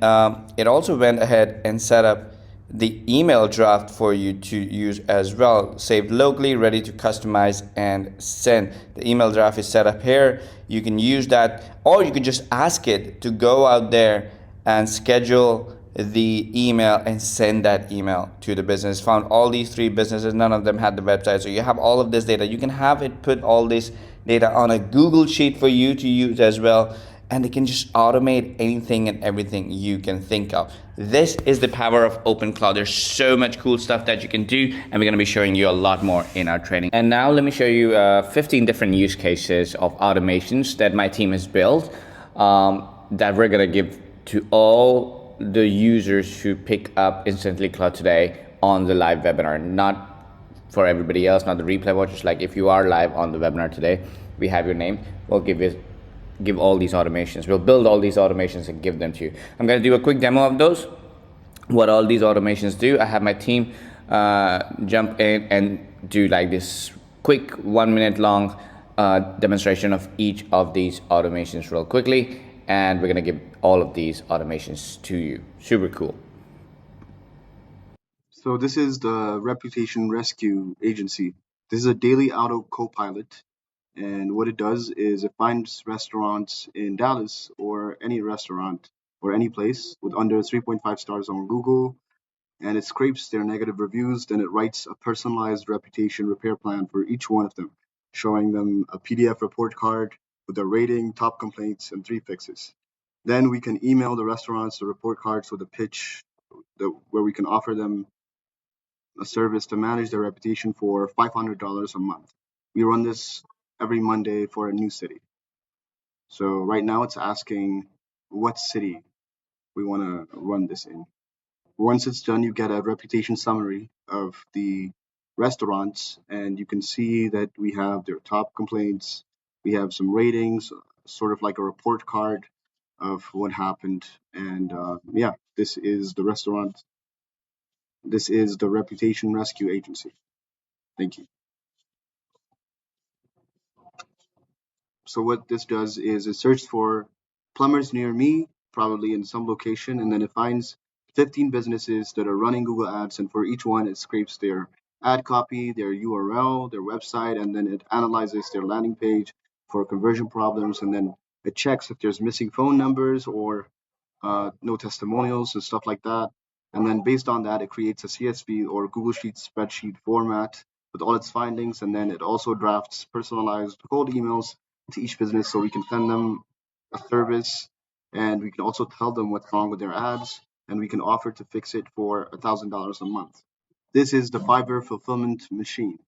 it also went ahead and set up the email draft for you to use as well, saved locally, ready to customize and send. The email draft is set up here. You can use that, or you can just ask it to go out there and schedule the email and send that email to the business. Found all these three businesses, none of them had the website, so you have all of this data. You can have it put all this data on a Google sheet for you to use as well, and it can just automate anything and everything you can think of. This is the power of OpenClaw. There's so much cool stuff that you can do, and we're going to be showing you a lot more in our training. And now let me show you 15 different use cases of automations that my team has built, that we're going to give to all the users who pick up InstantlyClaw today on the live webinar, not for everybody else, not the replay watchers. Like if you are live on the webinar today, we have your name, we'll give all these automations. We'll build all these automations and give them to you. I'm going to do a quick demo of those, what all these automations do. I have my team jump in and do like this quick 1 minute long demonstration of each of these automations real quickly, and we're going to give all of these automations to you. Super cool. So this is the Reputation Rescue Agency. This is a daily auto co-pilot, and what it does is it finds restaurants in Dallas or any restaurant or any place with under 3.5 stars on Google, and it scrapes their negative reviews. Then it writes a personalized reputation repair plan for each one of them, showing them a PDF report card with their rating, top complaints, and 3 fixes. Then we can email the restaurants the report cards with a pitch where we can offer them a service to manage their reputation for $500 a month. We run this every Monday for a new city. So right now it's asking what city we want to run this in. Once it's done, you get a reputation summary of the restaurants, and you can see that we have their top complaints. We have some ratings, sort of like a report card of what happened. And yeah, this is the restaurant. This is the Reputation Rescue Agency. Thank you. So what this does is it searches for plumbers near me, probably in some location, and then it finds 15 businesses that are running Google Ads, and for each one, it scrapes their ad copy, their URL, their website, and then it analyzes their landing page for conversion problems, and then it checks if there's missing phone numbers or no testimonials and stuff like that. And then based on that, it creates a CSV or Google Sheets spreadsheet format with all its findings. And then it also drafts personalized cold emails to each business so we can send them a service, and we can also tell them what's wrong with their ads, and we can offer to fix it for $1,000 a month. This is the Fiverr fulfillment machine.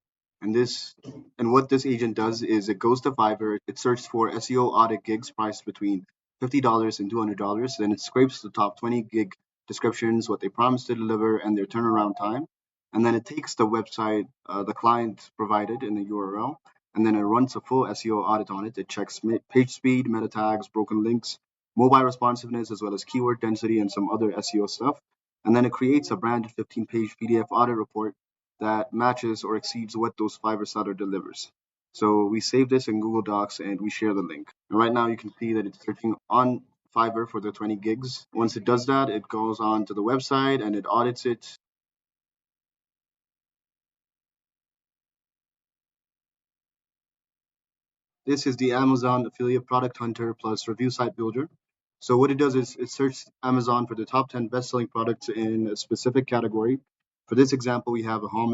And what this agent does is it goes to Fiverr, it searches for SEO audit gigs priced between $50 and $200, then it scrapes the top 20 gig descriptions, what they promised to deliver, and their turnaround time. And then it takes the website the client provided in the URL, and then it runs a full SEO audit on it. It checks page speed, meta tags, broken links, mobile responsiveness, as well as keyword density and some other SEO stuff. And then it creates a branded 15-page PDF audit report that matches or exceeds what those Fiverr seller delivers. So we save this in Google Docs and we share the link. And right now you can see that it's searching on Fiverr for the 20 gigs. Once it does that, it goes on to the website and it audits it. This is the Amazon Affiliate Product Hunter plus Review Site Builder. So what it does is it searches Amazon for the top 10 best-selling products in a specific category. For this example, we have a home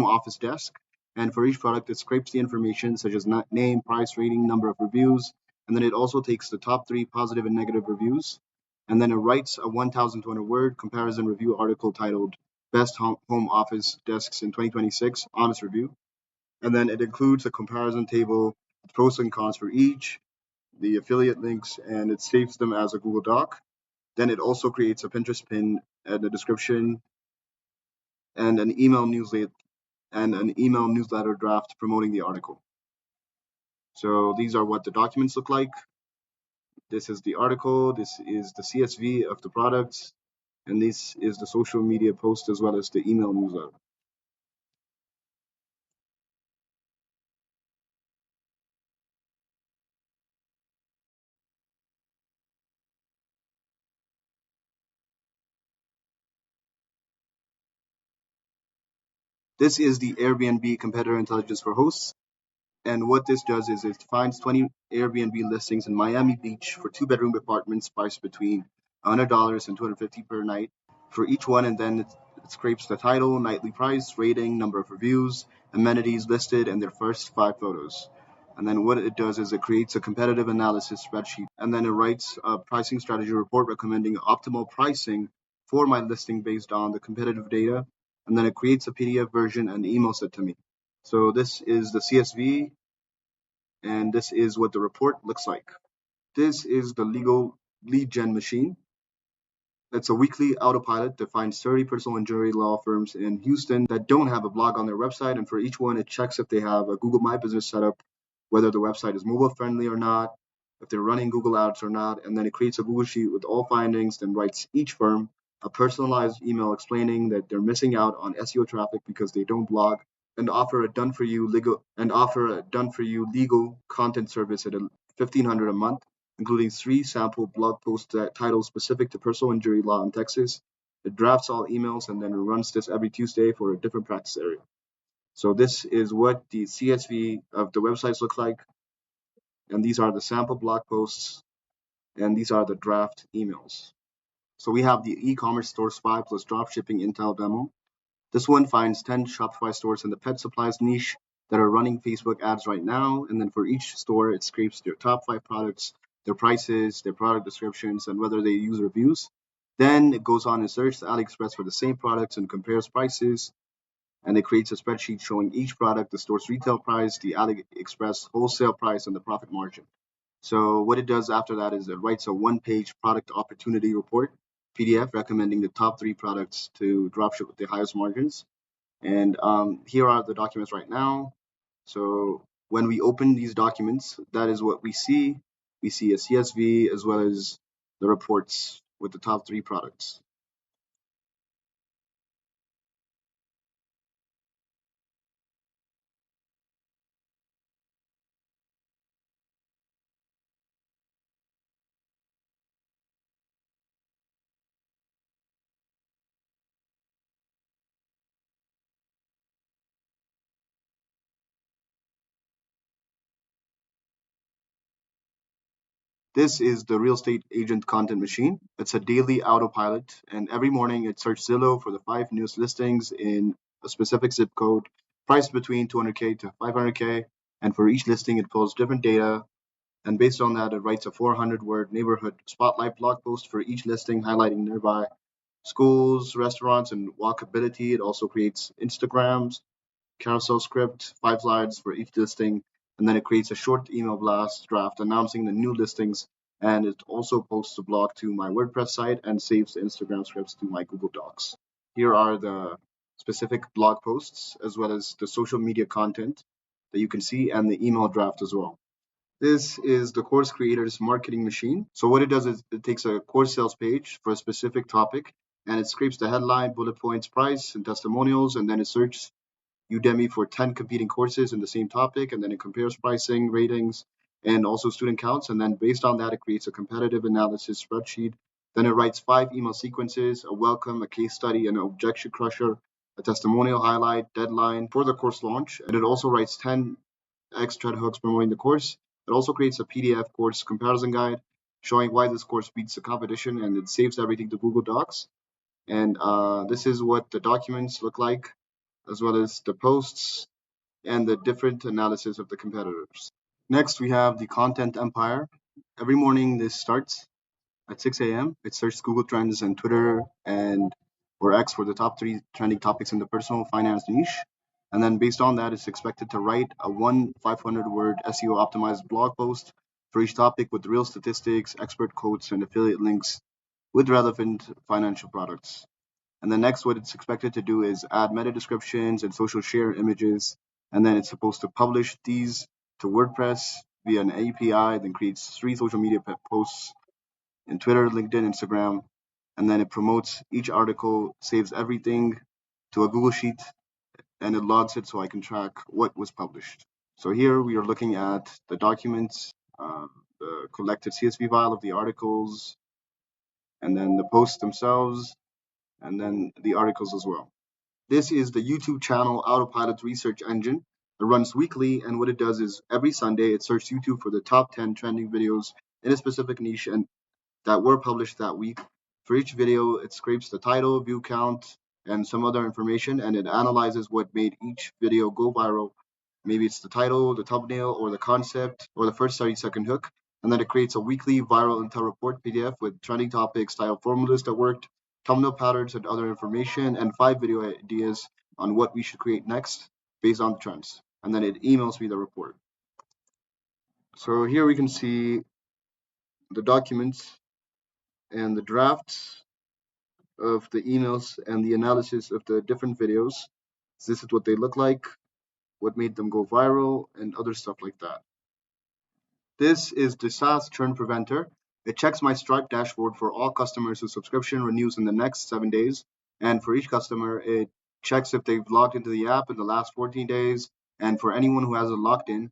office desk, and for each product, it scrapes the information such as name, price, rating, number of reviews, and then it also takes the top 3 positive and negative reviews, and then it writes a 1,200-word comparison review article titled "Best Home Office Desks in 2026: Honest Review." And then it includes a comparison table, pros and cons for each, the affiliate links, and it saves them as a Google Doc. Then it also creates a Pinterest pin and a description and an email newsletter draft promoting the article. So these are what the documents look like. This is the article, this is the CSV of the products, and this is the social media post as well as the email newsletter. This is the Airbnb competitor intelligence for hosts. And what this does is it finds 20 Airbnb listings in Miami Beach for two-bedroom apartments priced between $100 and $250 per night for each one, and then it scrapes the title, nightly price, rating, number of reviews, amenities listed, and their first 5 photos. And then what it does is it creates a competitive analysis spreadsheet, and then it writes a pricing strategy report recommending optimal pricing for my listing based on the competitive data, and then it creates a PDF version and emails it to me. So this is the CSV, and this is what the report looks like. This is the legal lead gen machine. It's a weekly autopilot that finds 30 personal injury law firms in Houston that don't have a blog on their website, and for each one, it checks if they have a Google My Business set up, whether the website is mobile friendly or not, if they're running Google Ads or not, and then it creates a Google Sheet with all findings, then writes each firm a personalized email explaining that they're missing out on SEO traffic because they don't blog, and offer a done for you legal content service at $1,500 a month, including 3 sample blog post titles specific to personal injury law in Texas. It drafts all emails and then runs this every Tuesday for a different practice area. So this is what the CSV of the websites look like, and these are the sample blog posts, and these are the draft emails. So we have the e-commerce store spy plus dropshipping intel demo. This one finds 10 Shopify stores in the pet supplies niche that are running Facebook ads right now. And then for each store, it scrapes their top 5 products, their prices, their product descriptions, and whether they use reviews. Then it goes on and searches AliExpress for the same products and compares prices. And it creates a spreadsheet showing each product, the store's retail price, the AliExpress wholesale price, and the profit margin. So what it does after that is it writes a one-page product opportunity report, PDF, recommending the top 3 products to dropship with the highest margins. And here are the documents right now. So when we open these documents, that is what we see. We see a CSV as well as the reports with the top 3 products. This is the real estate agent content machine. It's a daily autopilot, and every morning it searches Zillow for the 5 newest listings in a specific zip code, priced between 200K to 500K. And for each listing, it pulls different data. And based on that, it writes a 400-word neighborhood spotlight blog post for each listing, highlighting nearby schools, restaurants, and walkability. It also creates Instagrams, carousel script, 5 slides for each listing, and then it creates a short email blast draft announcing the new listings. And it also posts a blog to my WordPress site and saves the Instagram scripts to my Google Docs. Here are the specific blog posts as well as the social media content that you can see and the email draft as well. This is the course creator's marketing machine. So what it does is it takes a course sales page for a specific topic and it scrapes the headline, bullet points, price, and testimonials, and then it searches Udemy for 10 competing courses in the same topic, and then it compares pricing, ratings, and also student counts. And then based on that, it creates a competitive analysis spreadsheet. Then it writes 5 email sequences, a welcome, a case study, an objection crusher, a testimonial highlight, deadline for the course launch. And it also writes 10 extra hooks promoting the course. It also creates a PDF course comparison guide showing why this course beats the competition, and it saves everything to Google Docs. And this is what the documents look like, as well as the posts and the different analysis of the competitors. Next, we have the content empire. Every morning, this starts at 6 a.m. It searches Google Trends and Twitter and or X for the top 3 trending topics in the personal finance niche. And then based on that, it's expected to write a 500-word SEO optimized blog post for each topic with real statistics, expert quotes, and affiliate links with relevant financial products. And then next, what it's expected to do is add meta descriptions and social share images. And then it's supposed to publish these to WordPress via an API, then creates 3 social media posts in Twitter, LinkedIn, Instagram. And then it promotes each article, saves everything to a Google Sheet, and it logs it so I can track what was published. So here we are looking at the documents, the collected CSV file of the articles, and then the posts themselves, and then the articles as well. This is the YouTube channel Autopilot's research engine. It runs weekly, and what it does is every Sunday it searches YouTube for the top 10 trending videos in a specific niche and that were published that week. For each video, it scrapes the title, view count, and some other information, and it analyzes what made each video go viral. Maybe it's the title, the thumbnail, or the concept, or the first 30-second hook. And then it creates a weekly viral intel report PDF with trending topics, style formulas that worked, thumbnail patterns, and other information, and 5 video ideas on what we should create next based on the trends. And then it emails me the report. So here we can see the documents and the drafts of the emails and the analysis of the different videos. So this is what they look like, what made them go viral, and other stuff like that. This is the SaaS churn preventer. It checks my Stripe dashboard for all customers whose subscription renews in the next 7 days. And for each customer, it checks if they've logged into the app in the last 14 days. And for anyone who hasn't logged in,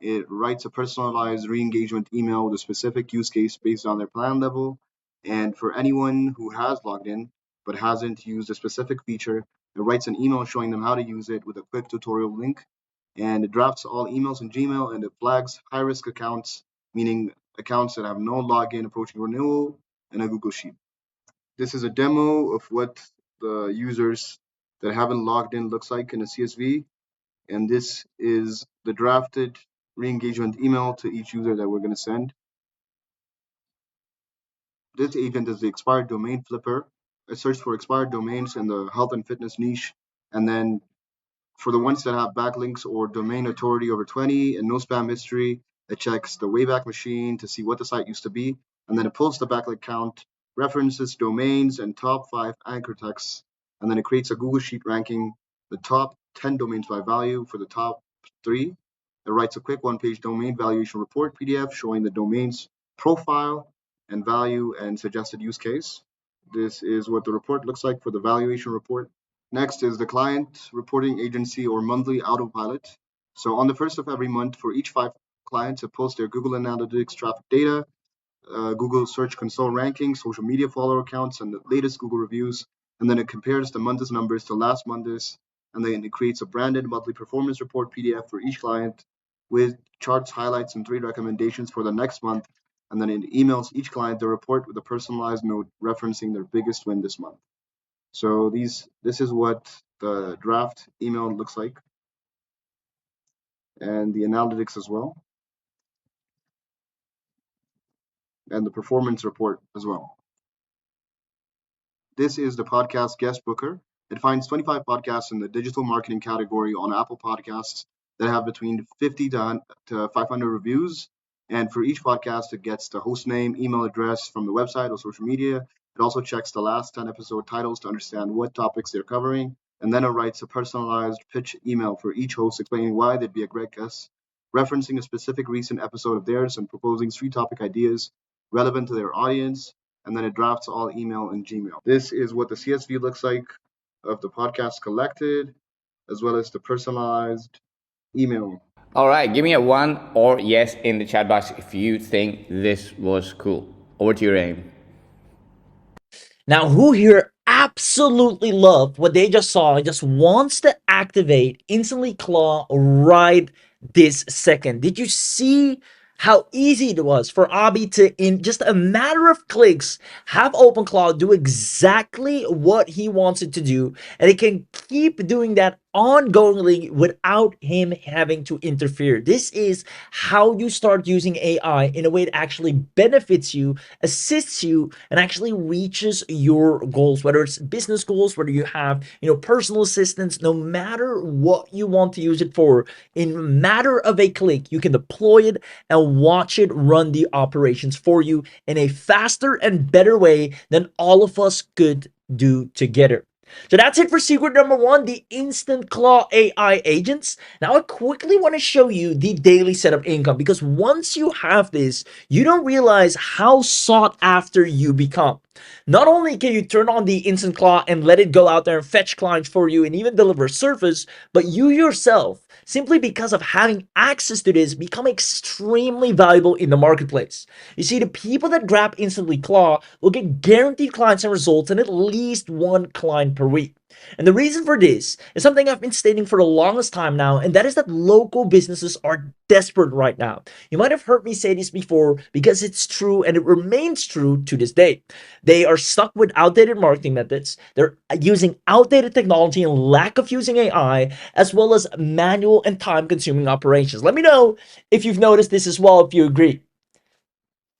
it writes a personalized re-engagement email with a specific use case based on their plan level. And for anyone who has logged in but hasn't used a specific feature, it writes an email showing them how to use it with a quick tutorial link. And it drafts all emails in Gmail and it flags high-risk accounts, meaning accounts that have no login approaching renewal, in a Google Sheet. This is a demo of what the users that haven't logged in looks like in a CSV. And this is the drafted re-engagement email to each user that we're going to send. This agent is the expired domain flipper. It searches for expired domains in the health and fitness niche. And then for the ones that have backlinks or domain authority over 20 and no spam history, it checks the Wayback Machine to see what the site used to be. And then it pulls the backlink count, references domains and top 5 anchor texts. And then it creates a Google Sheet ranking the top 10 domains by value for the top 3. It writes a quick one-page domain valuation report PDF showing the domain's profile and value and suggested use case. This is what the report looks like for the valuation report. Next is the client reporting agency or monthly autopilot. So on the first of every month for each 5 clients, it pulls their Google Analytics traffic data, Google Search Console rankings, social media follower counts, and the latest Google reviews. And then it compares the month's numbers to last month's. And then it creates a branded monthly performance report PDF for each client with charts, highlights, and 3 recommendations for the next month. And then it emails each client the report with a personalized note referencing their biggest win this month. So this is what the draft email looks like, and the analytics as well, and the performance report as well. This is the podcast guest booker. It finds 25 podcasts in the digital marketing category on Apple Podcasts that have between 50 to 500 reviews. And for each podcast, it gets the host name, email address from the website or social media. It also checks the last 10 episode titles to understand what topics they're covering. And then it writes a personalized pitch email for each host explaining why they'd be a great guest, referencing a specific recent episode of theirs and proposing 3 topic ideas relevant to their audience. And then it drafts all email in Gmail. This is what the CSV looks like of the podcast collected, as well as the personalized email. All right, give me a 1 or yes in the chat box if you think this was cool. Over to your aim. Now, who here absolutely loved what they just saw and just wants to activate InstantlyClaw right this second? Did you see how easy it was for Abhi to, in just a matter of clicks, have OpenClaw do exactly what he wants it to do, and it can keep doing that ongoingly without him having to interfere? This is how you start using AI in a way that actually benefits you, assists you, and actually reaches your goals, whether it's business goals, whether you have, personal assistants. No matter what you want to use it for, in a matter of a click, you can deploy it and watch it run the operations for you in a faster and better way than all of us could do together. So that's it for secret number 1, the InstantlyClaw AI agents. Now I quickly want to show you the daily setup income, because once you have this, you don't realize how sought after you become. Not only can you turn on the InstantlyClaw and let it go out there and fetch clients for you and even deliver service, but you yourself, simply because of having access to this, become extremely valuable in the marketplace. You see, the people that grab InstantlyClaw will get guaranteed clients and results and at least 1 client per week. And the reason for this is something I've been stating for the longest time now, and that is that local businesses are desperate right now. You might have heard me say this before because it's true and it remains true to this day. They are stuck with outdated marketing methods, they're using outdated technology and lack of using AI, as well as manual and time consuming operations. Let me know if you've noticed this as well, if you agree.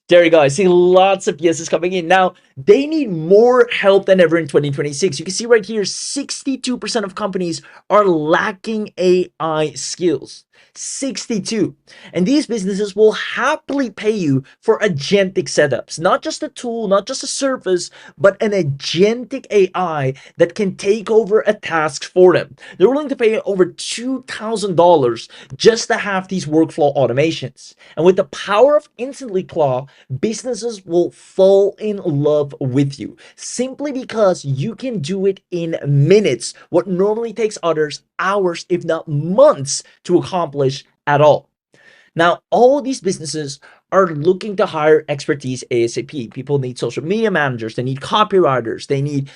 There you go. I see lots of yeses coming in. Now, they need more help than ever in 2026. You can see right here 62% of companies are lacking AI skills. 62. And these businesses will happily pay you for agentic setups. Not just a tool, not just a service, but an agentic AI that can take over a task for them. They're willing to pay over $2,000 just to have these workflow automations. And with the power of InstantlyClaw, businesses will fall in love with you simply because you can do it in minutes, what normally takes others hours, if not months, to accomplish at all. Now, all these businesses are looking to hire expertise ASAP. People need social media managers, they need copywriters, they need,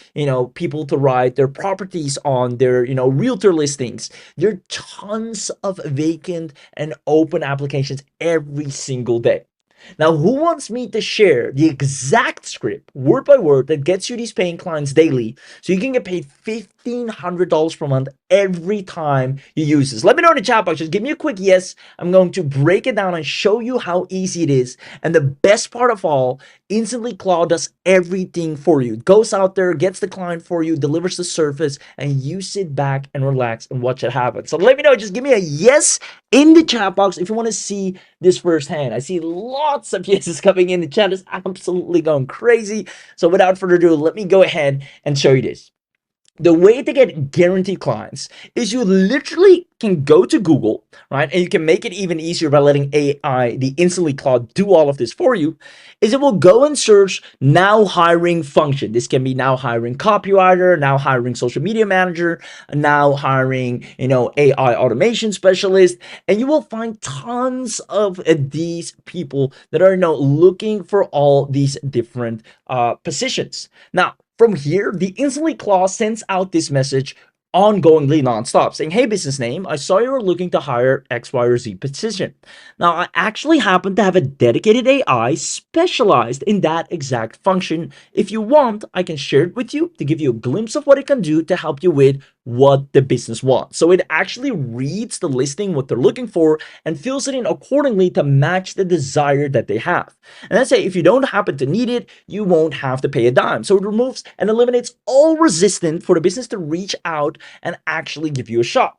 people to write their properties on their, realtor listings. There are tons of vacant and open applications every single day. Now, who wants me to share the exact script, word by word, that gets you these paying clients daily so you can get paid $1,500 per month every time you use this? Let me know in the chat box. Just give me a quick yes. I'm going to break it down and show you how easy it is. And the best part of all, InstantlyClaw does everything for you. It goes out there, gets the client for you, delivers the service, and you sit back and relax and watch it happen. So let me know. Just give me a yes in the chat box if you want to see this firsthand. I see lots of yeses coming in. The chat is absolutely going crazy. So without further ado, let me go ahead and show you this. The way to get guaranteed clients is you literally can go to Google, right? And you can make it even easier by letting AI, the InstantlyClaw, do all of this for you, is it will go and search now hiring function. This can be now hiring copywriter, now hiring social media manager, now hiring, AI automation specialist, and you will find tons of these people that are now looking for all these different positions. Now, from here, the InstantlyClaw sends out this message ongoingly nonstop saying, hey, business name, I saw you were looking to hire X, Y, or Z position. Now, I actually happen to have a dedicated AI specialized in that exact function. If you want, I can share it with you to give you a glimpse of what it can do to help you with what the business wants. So it actually reads the listing, what they're looking for, and fills it in accordingly to match the desire that they have. And let's say if you don't happen to need it, you won't have to pay a dime. So it removes and eliminates all resistance for the business to reach out and actually give you a shot.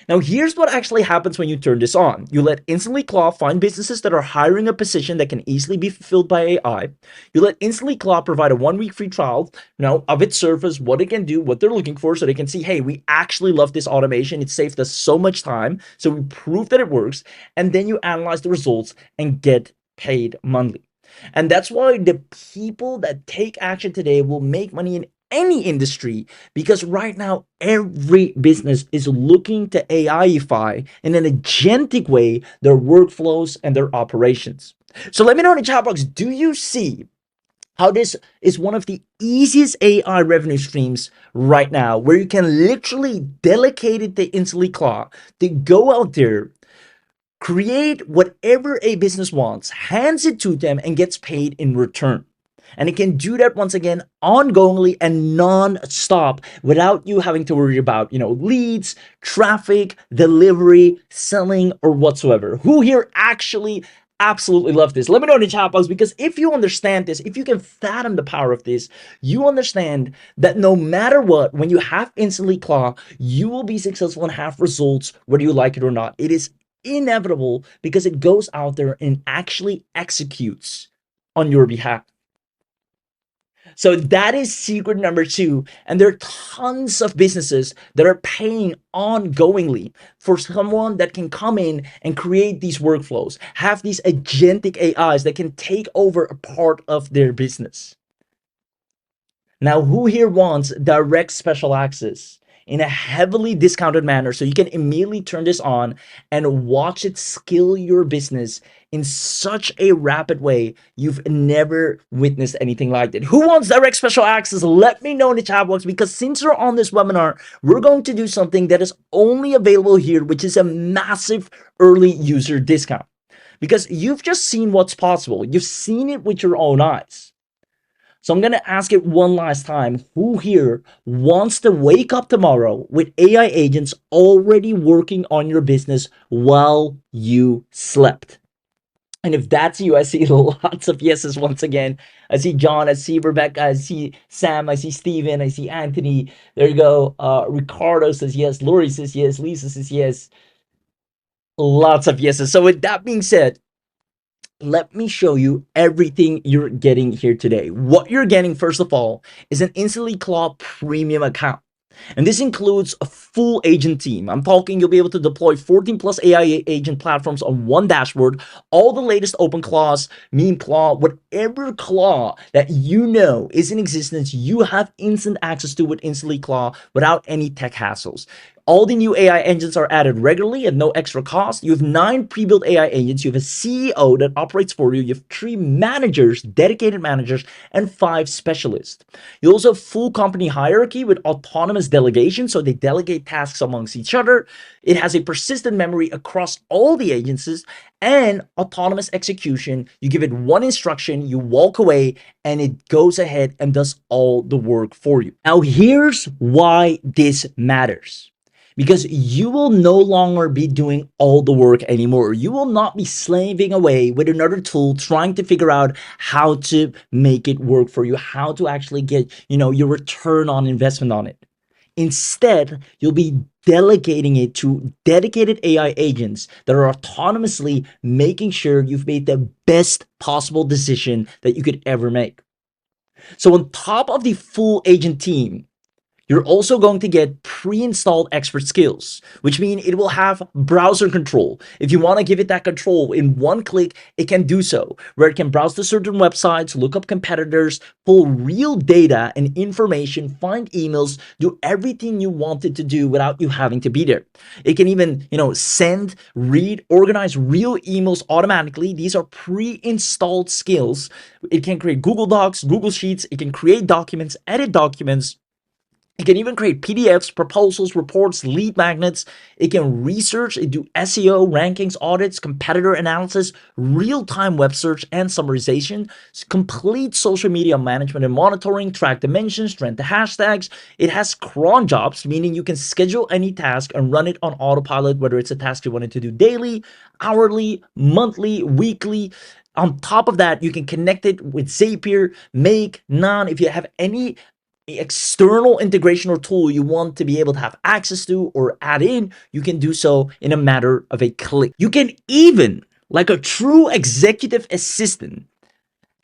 Now, here's what actually happens when you turn this on. You let InstantlyClaw find businesses that are hiring a position that can easily be fulfilled by AI. You let InstantlyClaw provide a 1-week free trial, of its service, what it can do, what they're looking for, so they can see, hey, we actually love this automation. It saved us so much time. So we prove that it works. And then you analyze the results and get paid monthly. And that's why the people that take action today will make money in any industry, because right now every business is looking to AIify in an agentic way their workflows and their operations. So let me know in the chat box, do you see how this is one of the easiest AI revenue streams right now, where you can literally delegate it to InstantlyClaw to go out there, create whatever a business wants, hands it to them, and gets paid in return? And it can do that once again ongoingly and non-stop without you having to worry about, leads, traffic, delivery, selling, or whatsoever. Who here actually absolutely love this? Let me know in the chat box, because if you understand this, if you can fathom the power of this, you understand that no matter what, when you have InstantlyClaw, you will be successful and have results whether you like it or not. It is inevitable because it goes out there and actually executes on your behalf. So that is secret number 2. And there are tons of businesses that are paying ongoingly for someone that can come in and create these workflows, have these agentic AIs that can take over a part of their business. Now, who here wants direct special access in a heavily discounted manner so you can immediately turn this on and watch it scale your business in such a rapid way you've never witnessed anything like it. Who wants direct special access? Let me know in the chat box, because since you're on this webinar, we're going to do something that is only available here, which is a massive early user discount. Because you've just seen what's possible. You've seen it with your own eyes. So I'm going to ask it one last time. Who here wants to wake up tomorrow with AI agents already working on your business while you slept? And if that's you, I see lots of yeses once again. I see John, I see Rebecca, I see Sam, I see Steven, I see Anthony. There you go. Ricardo says yes. Lori says yes. Lisa says yes. Lots of yeses. So with that being said, let me show you everything you're getting here today. What you're getting, first of all, is an InstantlyClaw premium account. And this includes a full agent team. I'm talking you'll be able to deploy 14 plus AI agent platforms on one dashboard, all the latest OpenClaws, MemeClaw, whatever claw that you know is in existence, you have instant access to with InstantlyClaw without any tech hassles. All the new AI engines are added regularly at no extra cost. You have 9 pre-built AI agents. You have a CEO that operates for you. You have 3 managers, dedicated managers, and 5 specialists. You also have full company hierarchy with autonomous delegation, so they delegate tasks amongst each other. It has a persistent memory across all the agencies and autonomous execution. You give it one instruction, you walk away, and it goes ahead and does all the work for you. Now, here's why this matters. Because you will no longer be doing all the work anymore. You will not be slaving away with another tool trying to figure out how to make it work for you, how to actually get, your return on investment on it. Instead, you'll be delegating it to dedicated AI agents that are autonomously making sure you've made the best possible decision that you could ever make. So on top of the full agent team, you're also going to get pre-installed expert skills, which means it will have browser control. If you want to give it that control in one click, it can do so, where it can browse to certain websites, look up competitors, pull real data and information, find emails, do everything you want it to do without you having to be there. It can even, send, read, organize real emails automatically. These are pre-installed skills. It can create Google Docs, Google Sheets. It can create documents, edit documents. It can even create PDFs, proposals, reports, lead magnets. It can research, it do SEO, rankings, audits, competitor analysis, real-time web search and summarization, complete social media management and monitoring, track dimensions, trend the hashtags. It has cron jobs, meaning you can schedule any task and run it on autopilot, whether it's a task you wanted to do daily, hourly, monthly, weekly. On top of that, you can connect it with Zapier, Make, Nan. If you have any external integration or tool you want to be able to have access to or add in, you can do so in a matter of a click. You can even, like a true executive assistant,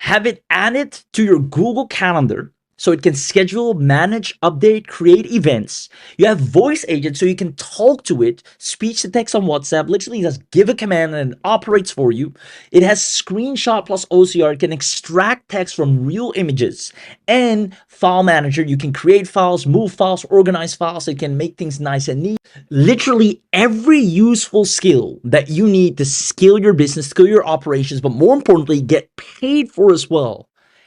have it added to your Google Calendar so it can schedule, manage, update, create events. You have voice agents so you can talk to it, speech to text on WhatsApp, literally just give a command and it operates for you. It has screenshot plus OCR. It can extract text from real images. And file manager, you can create files, move files, organize files. It can make things nice and neat. Literally every useful skill that you need to scale your business, scale your operations, but more importantly, get paid for as well,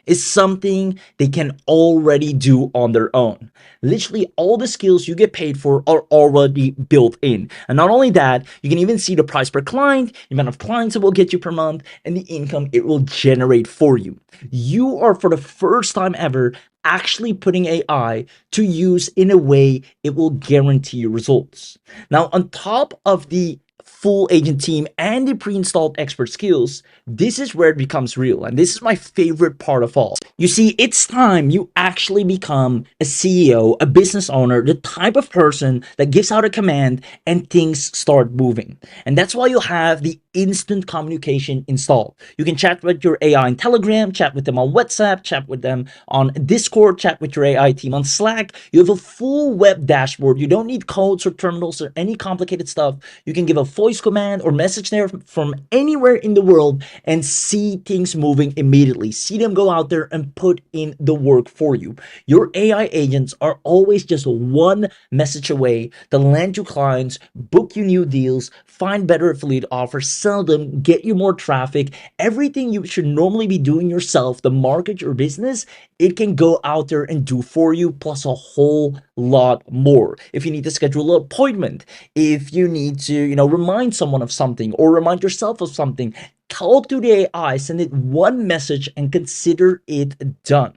is something they can already do on their own. Literally all the skills you get paid for are already built in. And not only that, you can even see the price per client, the amount of clients it will get you per month, and the income it will generate for you. You are, for the first time ever, actually putting AI to use in a way it will guarantee you results. Now, on top of the full agent team and the pre-installed expert skills, this is where it becomes real. And this is my favorite part of all. You see, it's time you actually become a CEO, a business owner, the type of person that gives out a command and things start moving. And that's why you'll have the instant communication installed. You can chat with your AI on Telegram, chat with them on WhatsApp, chat with them on Discord, chat with your AI team on Slack. You have a full web dashboard. You don't need codes or terminals or any complicated stuff. You can give a voice command or message there from anywhere in the world and see things moving immediately. See them go out there and put in the work for you. Your AI agents are always just one message away to land you clients, book you new deals, find better affiliate offers, sell them, get you more traffic. Everything you should normally be doing yourself to market your business, it can go out there and do for you, plus a whole lot more. If you need to schedule an appointment, if you need to, remind someone of something or remind yourself of something, talk to the AI, send it one message and consider it done.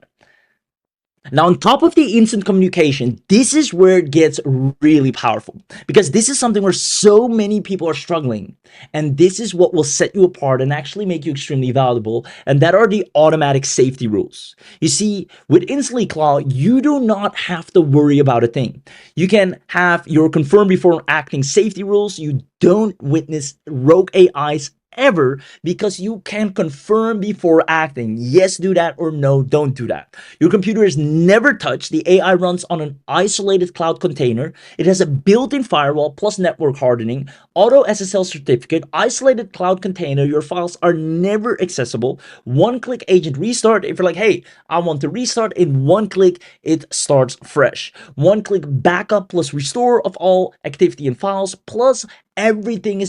Now, on top of the instant communication, this is where it gets really powerful because this is something where so many people are struggling. And this is what will set you apart and actually make you extremely valuable. And that are the automatic safety rules. You see, with InstantlyClaw, you do not have to worry about a thing. You can have your confirm before acting safety rules. You don't witness rogue AIs ever because you can confirm before acting. Yes, do that, or no, don't do that. Your computer is never touched. The AI runs on an isolated cloud container. It has a built-in firewall plus network hardening, auto SSL certificate, isolated cloud container. Your files are never accessible. One-click agent restart. If you're like, hey, I want to restart, in one click, it starts fresh. One-click backup plus restore of all activity and files, plus everything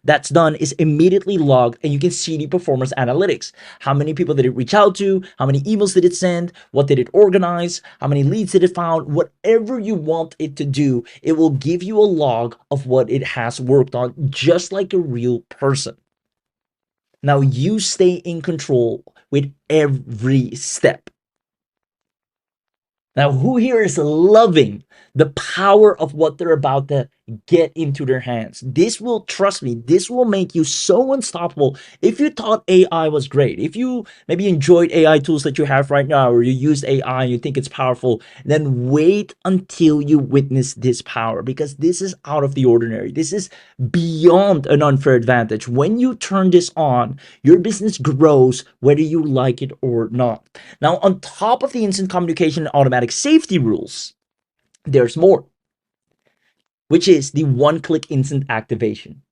that's done is immediately logged, and you can see the performance analytics. How many people did it reach out to? How many emails did it send? What did it organize? How many leads did it found? Whatever you want it to do, it will give you a log of what it has worked on, just like a real person. Now you stay in control with every step. Now, who here is loving the power of what they're about to get into their hands? This will, trust me, this will make you so unstoppable. If you thought AI was great, if you maybe enjoyed AI tools that you have right now, or you use AI and you think it's powerful, then wait until you witness this power, because this is out of the ordinary. This is beyond an unfair advantage. When you turn this on, your business grows whether you like it or not. Now, on top of the instant communication and automatic safety rules, there's more, which is the one-click instant activation.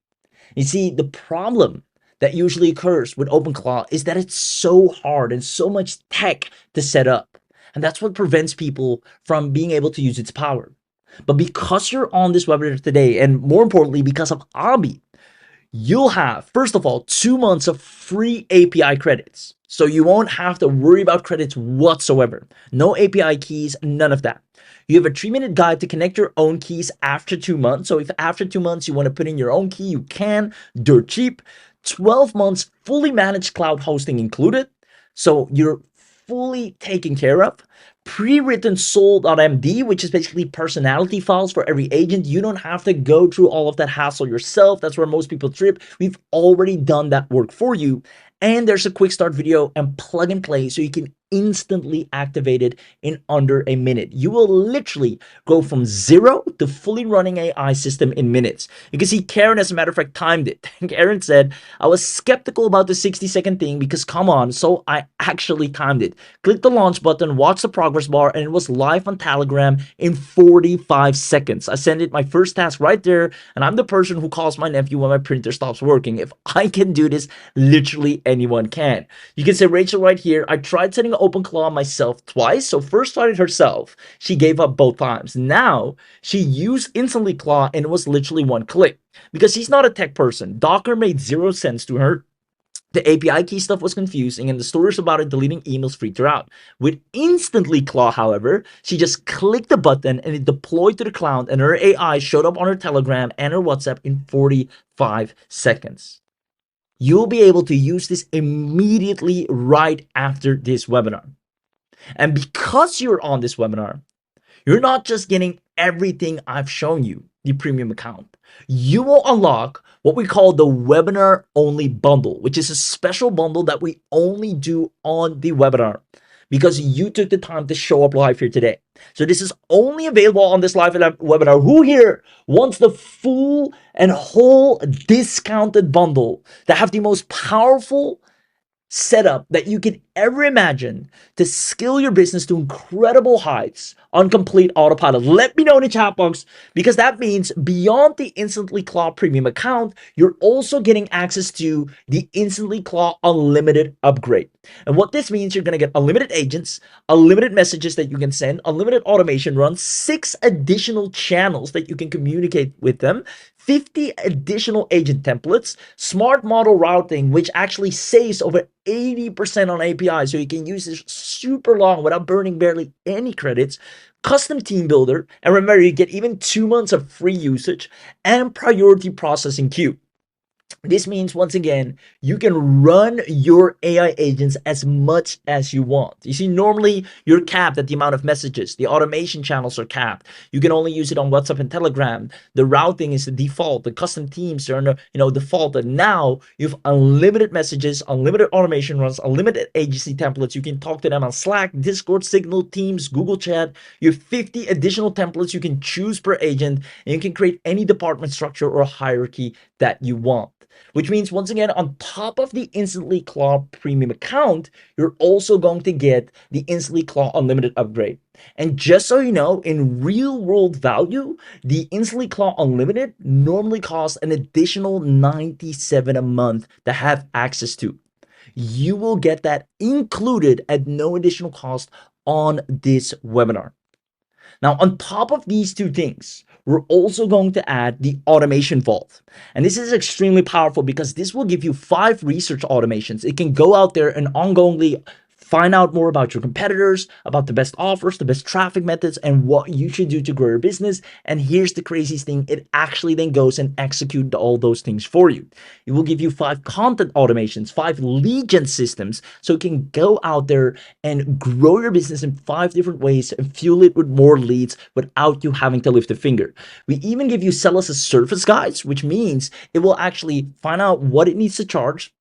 You see, the problem that usually occurs with OpenClaw is that it's so hard and so much tech to set up. And that's what prevents people from being able to use its power. But because you're on this webinar today, and more importantly, because of Abhi, you'll have, first of all, 2 months of free API credits. So you won't have to worry about credits whatsoever. No API keys, none of that. You have a 3-minute guide to connect your own keys after 2 months. So if after 2 months you want to put in your own key, you can, dirt cheap. 12 months fully managed cloud hosting included. So you're fully taken care of. Pre-written soul.md, which is basically personality files for every agent. You don't have to go through all of that hassle yourself. That's where most people trip. We've already done that work for you. And there's a quick start video and plug and play so you can instantly activate it in under a minute. You will literally go from 0 to fully running AI system in minutes. You can see Karen, as a matter of fact, timed it. Karen said, I was skeptical about the 60-second thing because come on, so I actually timed it. Click the launch button, watch the progress bar, and it was live on Telegram in 45 seconds. I sent it my first task right there, and I'm the person who calls my nephew when my printer stops working. If I can do this, literally anyone can. You can say Rachel right here, I tried setting OpenClaw myself twice. So first tried it herself. She gave up both times. Now she used InstantlyClaw and it was literally one click. Because she's not a tech person. Docker made 0 sense to her. The API key stuff was confusing, and the stories about it deleting emails freaked her out. With InstantlyClaw, however, she just clicked the button and it deployed to the cloud, and her AI showed up on her Telegram and her WhatsApp in 45 seconds. You'll be able to use this immediately right after this webinar. And because you're on this webinar, you're not just getting everything I've shown you, the premium account. You will unlock what we call the webinar only bundle, which is a special bundle that we only do on the webinar. because you took the time to show up live here today. So this is only available on this live webinar. Who here wants the full and whole discounted bundle that have the most powerful setup that you could ever imagine to scale your business to incredible heights on complete autopilot? Let me know in the chat box, because that means beyond the InstantlyClaw premium account, you're also getting access to the InstantlyClaw unlimited upgrade. And what this means, you're going to get unlimited agents, unlimited messages that you can send, unlimited automation runs, 6 additional channels that you can communicate with them, 50 additional agent templates, smart model routing, which actually saves over 80% on API, so you can use this super long without burning barely any credits, custom team builder, and remember, you get even 2 months of free usage, and priority processing queue. This means, once again, you can run your AI agents as much as you want. You see, normally you're capped at the amount of messages. The automation channels are capped. You can only use it on WhatsApp and Telegram. The routing is the default. The custom teams are default. And now you have unlimited messages, unlimited automation runs, unlimited agency templates. You can talk to them on Slack, Discord, Signal, Teams, Google Chat. You have 50 additional templates you can choose per agent, and you can create any department structure or hierarchy that you want. Which means, once again, on top of the InstantlyClaw premium account, you're also going to get the InstantlyClaw unlimited upgrade. And just so you know, in real world value, the InstantlyClaw unlimited normally costs an additional $97 a month to have access to. You will get that included at no additional cost on this webinar. Now, on top of these two things, we're also going to add the automation vault. And this is extremely powerful because this will give you 5 research automations. It can go out there and ongoingly find out more about your competitors, about the best offers, the best traffic methods, and what you should do to grow your business. And here's the craziest thing, it actually then goes and executes all those things for you. It will give you 5 content automations, 5 lead gen systems, so it can go out there and grow your business in 5 different ways and fuel it with more leads without you having to lift a finger. We even give you sell as a service guides, which means it will actually find out what it needs to charge.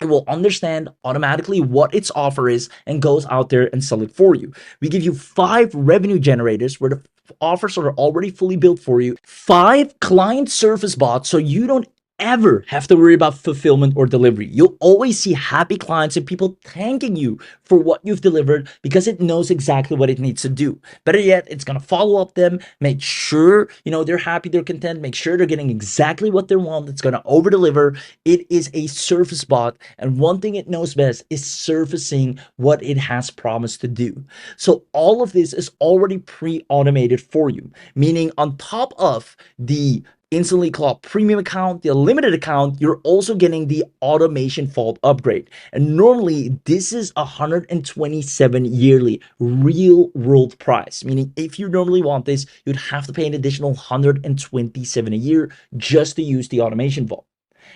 It will understand automatically what its offer is and goes out there and sell it for you. We give you 5 revenue generators where the offers are already fully built for you, 5 client service bots so you don't ever have to worry about fulfillment or delivery. You'll always see happy clients and people thanking you for what you've delivered because it knows exactly what it needs to do. Better yet, it's going to follow up them, make sure they're happy, they're content, make sure they're getting exactly what they want. It's going to over deliver. It is a service bot, and one thing it knows best is surfacing what it has promised to do. So all of this is already pre-automated for you, meaning on top of the InstantlyClaw premium account, the unlimited account, you're also getting the automation vault upgrade. And normally this is $127 yearly real world price, meaning if you normally want this, you'd have to pay an additional $127 a year just to use the automation vault.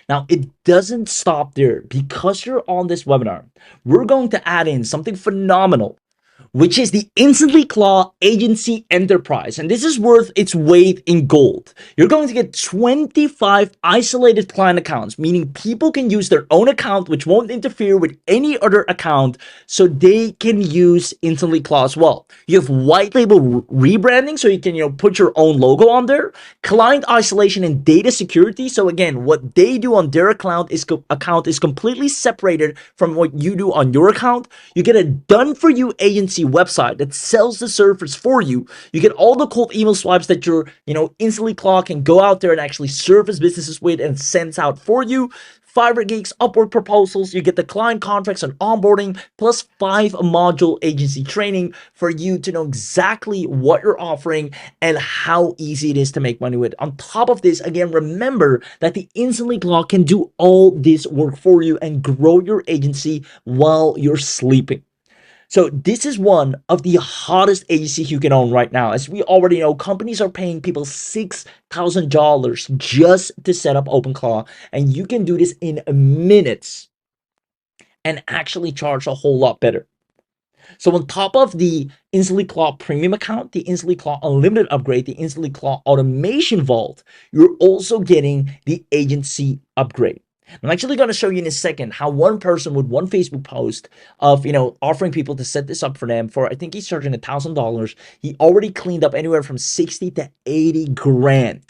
Now, it doesn't stop there. Because you're on this webinar, we're going to add in something phenomenal, which is the InstantlyClaw Agency Enterprise. And this is worth its weight in gold. You're going to get 25 isolated client accounts, meaning people can use their own account, which won't interfere with any other account, so they can use InstantlyClaw as well. You have white label rebranding, so you can put your own logo on there, client isolation and data security. So again, what they do on their account is completely separated from what you do on your account. You get a done-for-you agency website that sells the service for you. You get all the cold email swipes that your InstantlyClaw can go out there and actually service businesses with and sends out for you. Fiverr gigs, Upwork proposals, you get the client contracts and onboarding, plus 5 module agency training for you to know exactly what you're offering and how easy it is to make money with. On top of this, again, remember that the InstantlyClaw can do all this work for you and grow your agency while you're sleeping. So this is one of the hottest agencies you can own right now. As we already know, companies are paying people $6,000 just to set up OpenClaw, and you can do this in minutes and actually charge a whole lot better. So on top of the InstantlyClaw premium account, the InstantlyClaw unlimited upgrade, the InstantlyClaw automation vault, you're also getting the agency upgrade. I'm actually going to show you in a second how one person with one Facebook post of, offering people to set this up for them for, I think he's charging $1,000. He already cleaned up anywhere from 60 to 80 grand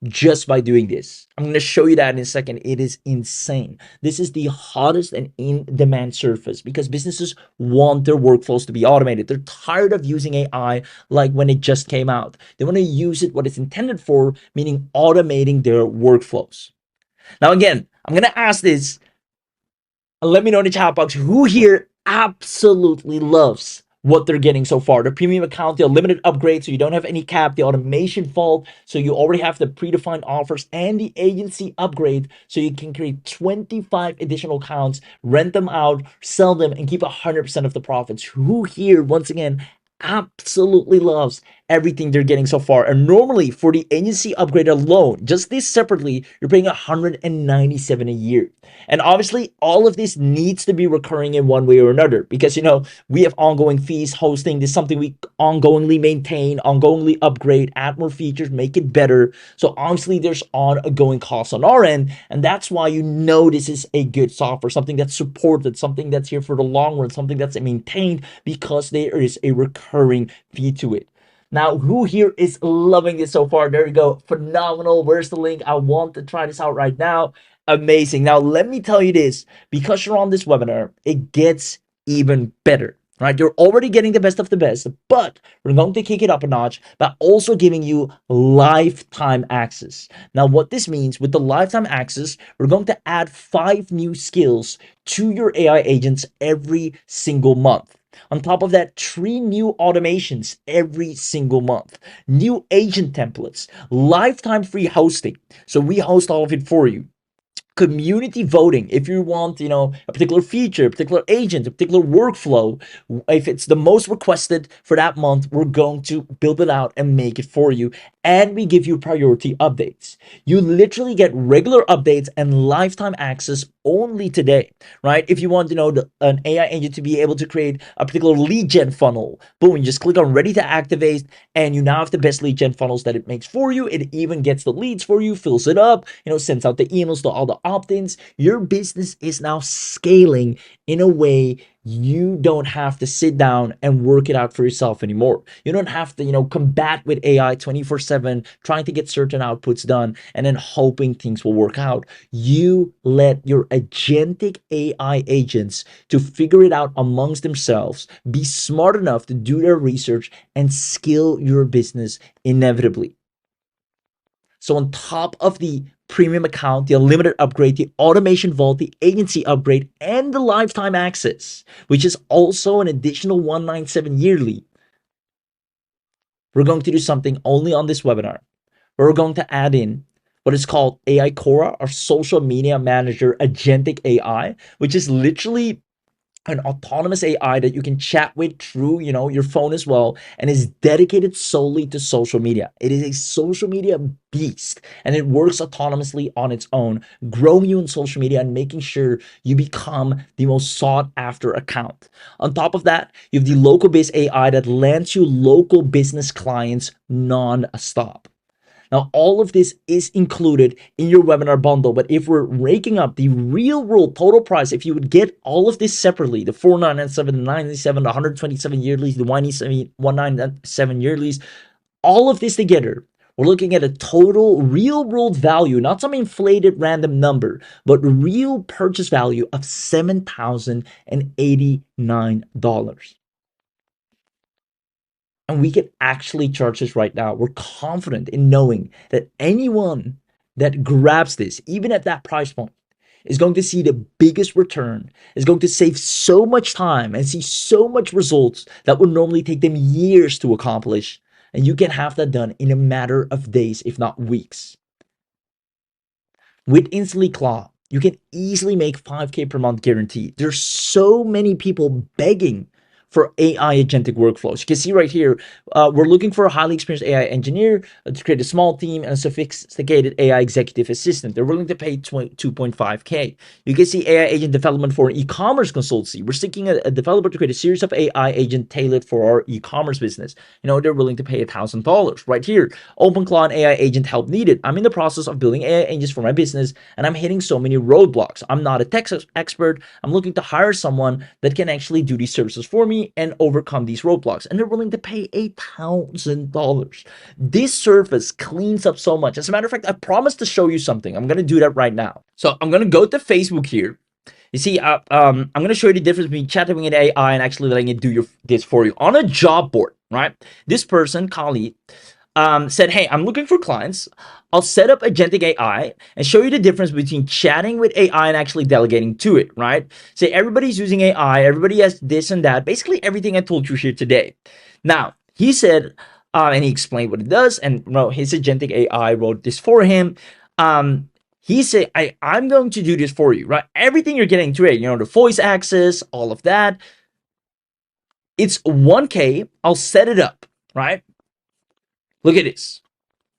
just by doing this. I'm going to show you that in a second. It is insane. This is the hottest and in demand surface because businesses want their workflows to be automated. They're tired of using AI like when it just came out. They want to use it what it's intended for, meaning automating their workflows. Now, again, I'm going to ask this and let me know in the chat box who here absolutely loves what they're getting so far. The premium account, the unlimited upgrade, so you don't have any cap, the automation vault, so you already have the predefined offers, and the agency upgrade, so you can create 25 additional accounts, rent them out, sell them, and keep 100% of the profits. Who here, once again, absolutely loves everything they're getting so far? And normally for the agency upgrade alone, just this separately, you're paying 197 a year. And obviously all of this needs to be recurring in one way or another because we have ongoing fees. Hosting this is something we ongoingly maintain, ongoingly upgrade, add more features, make it better. So obviously there's ongoing costs on our end, and that's why this is a good software, something that's supported, something that's here for the long run, something that's maintained because there is a recurring fee to it. Now, who here is loving this so far? There you go. Phenomenal. Where's the link? I want to try this out right now. Amazing. Now, let me tell you this. Because you're on this webinar, it gets even better, right? You're already getting the best of the best, but we're going to kick it up a notch by also giving you lifetime access. Now, what this means with the lifetime access, we're going to add 5 new skills to your AI agents every single month. On top of that, 3 new automations every single month, new agent templates, lifetime free hosting. So we host all of it for you. Community voting. If you want, a particular feature, a particular agent, a particular workflow, if it's the most requested for that month, we're going to build it out and make it for you. And we give you priority updates. You literally get regular updates and lifetime access only today, right? If you want, an AI agent to be able to create a particular lead gen funnel, boom, you just click on ready to activate, and you now have the best lead gen funnels that it makes for you. It even gets the leads for you, fills it up, sends out the emails to all the opt-ins. Your business is now scaling in a way you don't have to sit down and work it out for yourself anymore. You don't have to, combat with AI 24/7, trying to get certain outputs done and then hoping things will work out. You let your agentic AI agents to figure it out amongst themselves, be smart enough to do their research and scale your business inevitably. So on top of the premium account, the unlimited upgrade, the automation vault, the agency upgrade, and the lifetime access, which is also an additional 197 yearly, we're going to do something only on this webinar. We're going to add in what is called AI Cora, our social media manager agentic AI, which is literally an autonomous AI that you can chat with through, your phone as well, and is dedicated solely to social media. It is a social media beast, and it works autonomously on its own, growing you in social media and making sure you become the most sought after account. On top of that, you have the local based AI that lands you local business clients non-stop. Now, all of this is included in your webinar bundle, but if we're raking up the real world total price, if you would get all of this separately, the 497, the 97, the 127 yearlies, the 197 yearlies, all of this together, we're looking at a total real world value, not some inflated random number, but real purchase value of $7,089. And we can actually charge this right now. We're confident in knowing that anyone that grabs this, even at that price point, is going to see the biggest return, is going to save so much time and see so much results that would normally take them years to accomplish. And you can have that done in a matter of days, if not weeks. With InstantlyClaw, you can easily make 5K per month guaranteed. There's so many people begging for AI agentic workflows. You can see right here, we're looking for a highly experienced AI engineer to create a small team and a sophisticated AI executive assistant. They're willing to pay 2.5K. You can see AI agent development for an e-commerce consultancy. We're seeking a developer to create a series of AI agent tailored for our e-commerce business. They're willing to pay $1,000. Right here, OpenClaw and AI agent help needed. I'm in the process of building AI agents for my business, and I'm hitting so many roadblocks. I'm not a tech expert. I'm looking to hire someone that can actually do these services for me and overcome these roadblocks. And they're willing to pay $1,000. This service cleans up so much. As a matter of fact, I promised to show you something. I'm going to do that right now. So I'm going to go to Facebook here. You see, I'm going to show you the difference between chatting with AI and actually letting it do this for you on a job board, right? This person, Kali, said, hey, I'm looking for clients. I'll set up agentic AI and show you the difference between chatting with AI and actually delegating to it, right? Say everybody's using AI, everybody has this and that, basically everything I told you here today. Now, he said, and he explained what it does, and his agentic AI wrote this for him. He said, I'm going to do this for you, right? Everything you're getting to it, the voice access, all of that. It's 1K. I'll set it up, right? Look at this.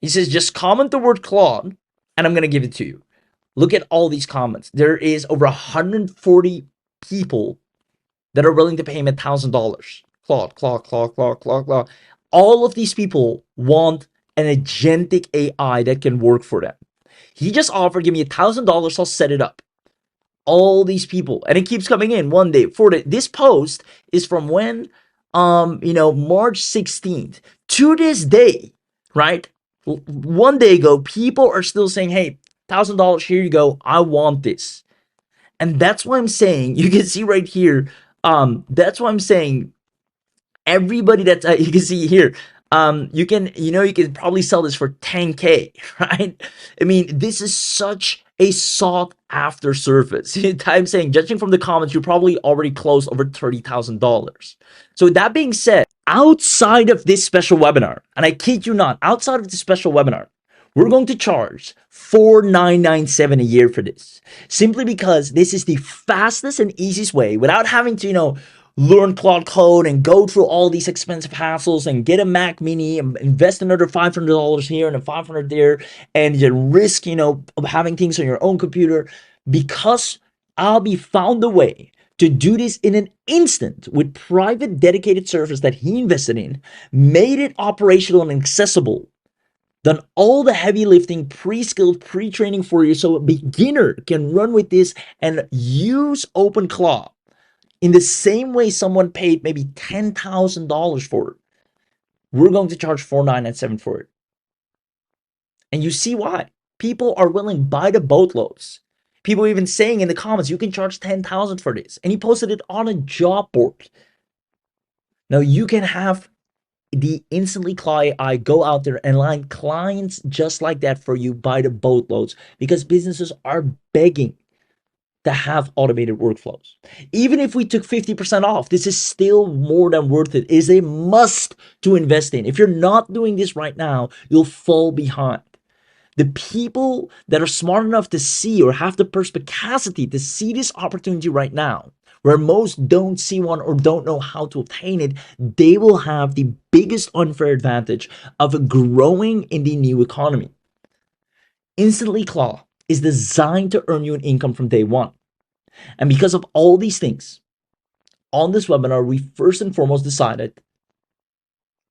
He says, just comment the word Claude, and I'm going to give it to you. Look at all these comments. There is over 140 people that are willing to pay him $1,000. Claude. All of these people want an agentic AI that can work for them. He just offered, give me $1,000, I'll set it up. All these people, and it keeps coming in 1 day, 4 days. This post is from when? March 16th. To this day, right? 1 day ago, people are still saying, hey, $1,000, here you go. I want this. And that's why I'm saying, you can see right here, that's why I'm saying everybody that's, you can see here, you can probably sell this for 10K, right? I mean, this is such a sought after service. I'm saying, judging from the comments, you probably already closed over $30,000. So with that being said, outside of this special webinar, and I kid you not, outside of this special webinar, we're going to charge $4,997 a year for this, simply because this is the fastest and easiest way without having to, learn Claude Code and go through all these expensive hassles and get a Mac Mini and invest another $500 here and a $500 there and the risk, of having things on your own computer. Because Abhi found a way to do this in an instant with private dedicated servers that he invested in, made it operational and accessible, done all the heavy lifting, pre-skilled, pre-training for you so a beginner can run with this and use OpenClaw in the same way someone paid maybe $10,000 for it. We're going to charge $4,997 for it. And you see why. People are willing by the boatloads. People even saying in the comments, you can charge $10,000 for this. And he posted it on a job board. Now you can have the InstantlyClaw AI go out there and line clients just like that for you by the boatloads, because businesses are begging to have automated workflows. Even if we took 50% off, this is still more than worth it. It is a must to invest in. If you're not doing this right now, you'll fall behind. The people that are smart enough to see or have the perspicacity to see this opportunity right now, where most don't see one or don't know how to obtain it, they will have the biggest unfair advantage of growing in the new economy. InstantlyClaw is designed to earn you an income from day one. And because of all these things, on this webinar, we first and foremost decided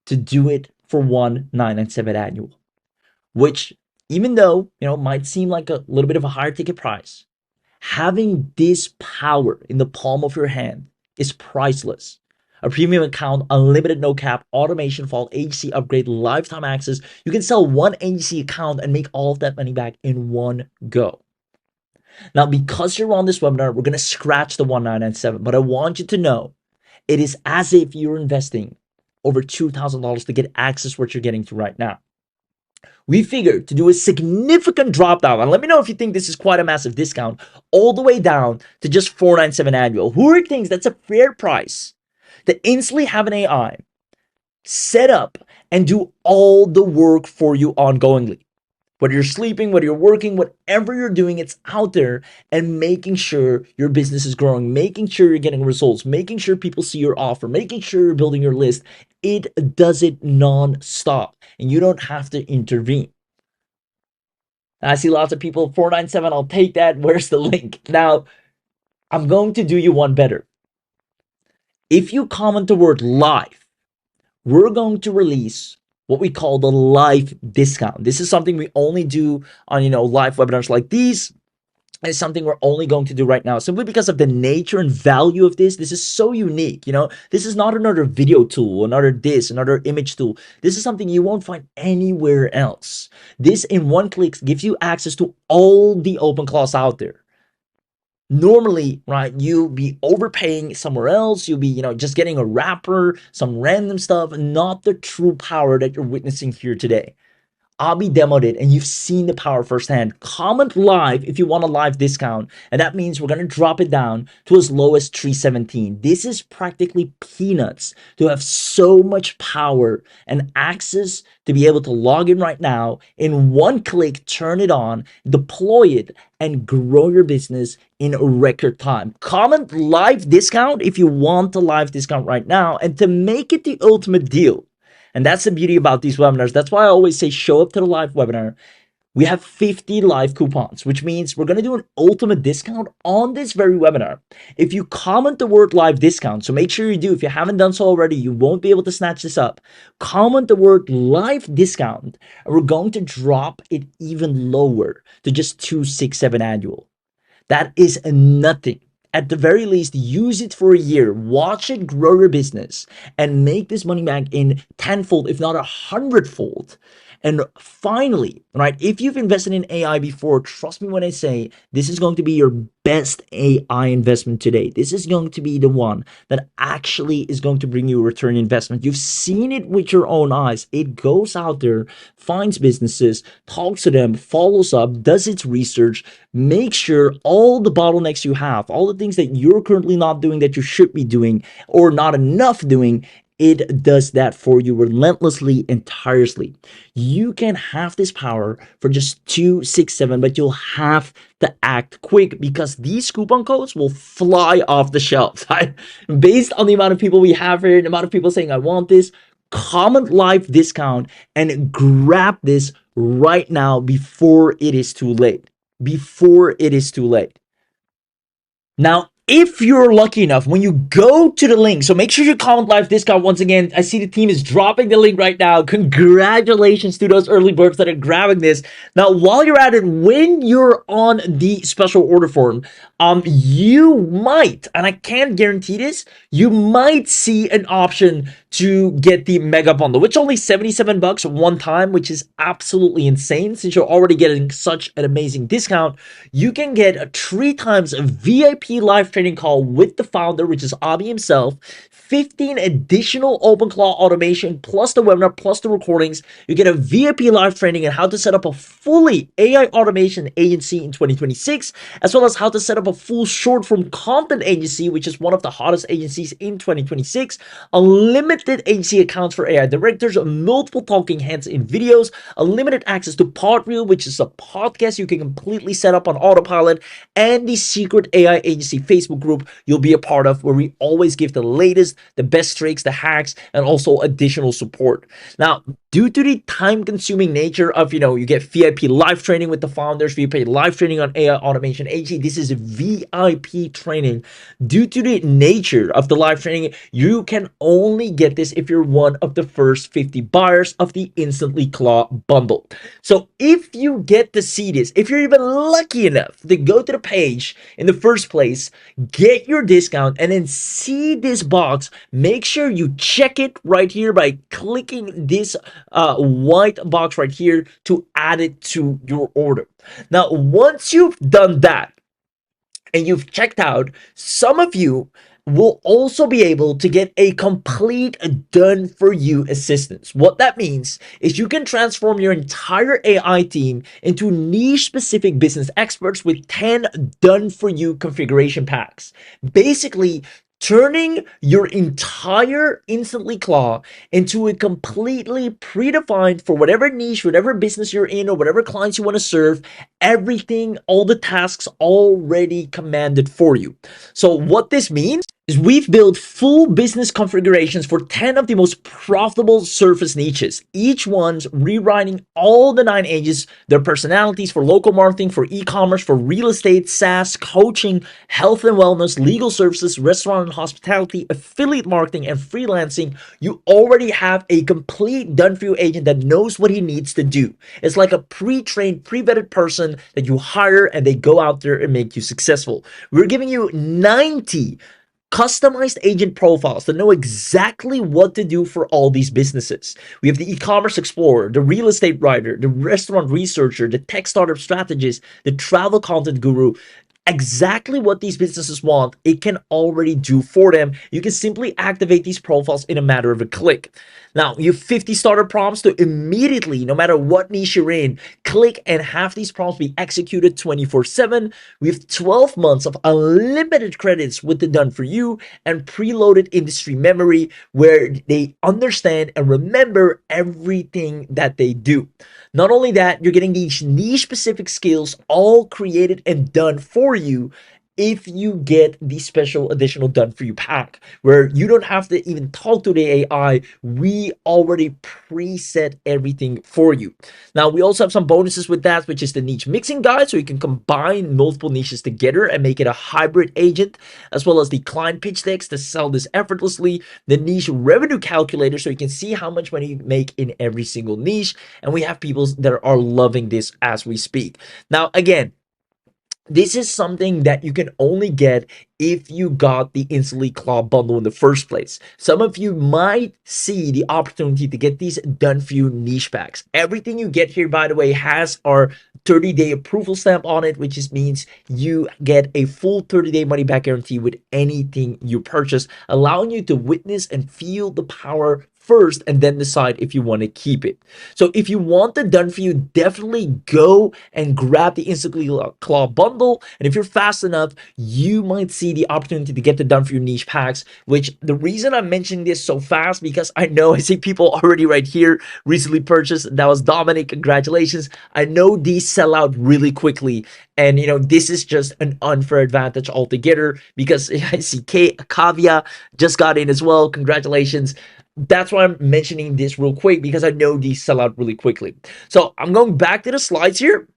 to do it for $1,997 annual, which, even though, might seem like a little bit of a higher ticket price, having this power in the palm of your hand is priceless. A premium account, unlimited no cap, automation for all agency upgrade, lifetime access. You can sell one agency account and make all of that money back in one go. Now, because you're on this webinar, we're going to scratch the $1,997, but I want you to know it is as if you're investing over $2,000 to get access to what you're getting to right now. We figured to do a significant drop down, and let me know if you think this is quite a massive discount, all the way down to just $497 annual. Who thinks that's a fair price to instantly have an AI set up and do all the work for you ongoingly? Whether you're sleeping, whether you're working, whatever you're doing, it's out there, and making sure your business is growing, making sure you're getting results, making sure people see your offer, making sure you're building your list. It does it non-stop, and you don't have to intervene. I see lots of people, 497, I'll take that. Where's the link? Now, I'm going to do you one better. If you comment the word live, we're going to release what we call the live discount. This is something we only do on, live webinars like these. It's something we're only going to do right now, simply because of the nature and value of this. This is so unique. This is not another video tool, another image tool. This is something you won't find anywhere else. This, in one click, gives you access to all the OpenClaws out there. Normally, right, you'll be overpaying somewhere else. You'll be, just getting a wrapper, some random stuff, not the true power that you're witnessing here today. Abhi demoed it, and you've seen the power firsthand. Comment live if you want a live discount, and that means we're going to drop it down to as low as 317. This is practically peanuts to have so much power and access to be able to log in right now, in one click, turn it on, deploy it, and grow your business in record time. Comment live discount if you want the live discount right now, and to make it the ultimate deal. And that's the beauty about these webinars. That's why I always say show up to the live webinar. We have 50 live coupons, which means we're going to do an ultimate discount on this very webinar. If you comment the word live discount, so make sure you do. If you haven't done so already, you won't be able to snatch this up. Comment the word live discount, and we're going to drop it even lower to just 267 annual. That is nothing. At the very least, use it for a year, watch it grow your business, and make this money back in tenfold, if not 100-fold. And finally, right, if you've invested in AI before, trust me when I say this is going to be your best AI investment today. This is going to be the one that actually is going to bring you a return investment. You've seen it with your own eyes. It goes out there, finds businesses, talks to them, follows up, does its research, makes sure all the bottlenecks you have, all the things that you're currently not doing that you should be doing or not enough doing, it does that for you relentlessly and tirelessly. You can have this power for just 267, but you'll have to act quick, because these coupon codes will fly off the shelves. Based on the amount of people we have here, the amount of people saying, I want this, comment live discount and grab this right now before it is too late. Before it is too late. Now, if you're lucky enough, when you go to the link, so make sure you comment live discount. Once again, I see the team is dropping the link right now. Congratulations to those early birds that are grabbing this. Now, while you're at it, when you're on the special order form, you might, and I can't guarantee this, you might see an option to get the mega bundle, which only $77 one time, which is absolutely insane. Since you're already getting such an amazing discount, you can get a 3 times VIP live training call with the founder, which is Abhi himself, 15 additional OpenClaw automation, plus the webinar, plus the recordings. You get a VIP live training on how to set up a fully AI automation agency in 2026, as well as how to set up a full short form content agency, which is one of the hottest agencies in 2026, unlimited agency accounts for AI directors, multiple talking heads in videos, unlimited access to Podreel, which is a podcast you can completely set up on autopilot, and the secret AI agency Facebook group you'll be a part of, where we always give the latest, the best tricks, the hacks, and also additional support. Now, due to the time-consuming nature of, you get VIP live training with the founders, VIP live training on AI automation agency, this is a VIP training. Due to the nature of the live training, you can only get this if you're one of the first 50 buyers of the InstantlyClaw bundle. So if you get to see this, if you're even lucky enough to go to the page in the first place, get your discount, and then see this box, make sure you check it right here by clicking this white box right here to add it to your order. Now, once you've done that and you've checked out, some of you will also be able to get a complete done for you assistance. What that means is you can transform your entire AI team into niche specific business experts with 10 done for you configuration packs. Basically, turning your entire InstantlyClaw into a completely predefined for whatever niche, whatever business you're in, or whatever clients you want to serve, everything, all the tasks already commanded for you. So what this means is we've built full business configurations for 10 of the most profitable surface niches. Each one's rewriting all the 9 H's, their personalities for local marketing, for e-commerce, for real estate, SaaS, coaching, health and wellness, legal services, restaurant and hospitality, affiliate marketing, and freelancing. You already have a complete done-for-you agent that knows what he needs to do. It's like a pre-trained, pre-vetted person that you hire and they go out there and make you successful. We're giving you 90 customized agent profiles that know exactly what to do for all these businesses. We have the e-commerce explorer, the real estate writer, the restaurant researcher, the tech startup strategist, the travel content guru. Exactly what these businesses want, it can already do for them. You can simply activate these profiles in a matter of a click. Now, you have 50 starter prompts to immediately, no matter what niche you're in, click and have these prompts be executed 24/7. We have 12 months of unlimited credits with the done for you and preloaded industry memory where they understand and remember everything that they do. Not only that, you're getting these niche specific skills all created and done for you if you get the special additional done for you pack where you don't have to even talk to the AI. We already preset everything for you. Now, we also have some bonuses with that, which is the niche mixing guide, so you can combine multiple niches together and make it a hybrid agent, as well as the client pitch decks to sell this effortlessly, the niche revenue calculator, so you can see how much money you make in every single niche. And we have people that are loving this as we speak. Now, again, this is something that you can only get if you got the InstantlyClaw bundle in the first place. Some of you might see the opportunity to get these done for you niche packs. Everything you get here, by the way, has our 30-day approval stamp on it, which just means you get a full 30-day money back guarantee with anything you purchase, allowing you to witness and feel the power first and then decide if you want to keep it. So if you want the done for you, definitely go and grab the InstantlyClaw bundle. And if you're fast enough, you might see the opportunity to get the done for you niche packs, which the reason I'm mentioning this so fast, because I know I see people already right here recently purchased. That was Dominic. Congratulations. I know these sell out really quickly. And, this is just an unfair advantage altogether because I see Kavia just got in as well. Congratulations. That's why I'm mentioning this real quick because I know these sell out really quickly. So I'm going back to the slides here.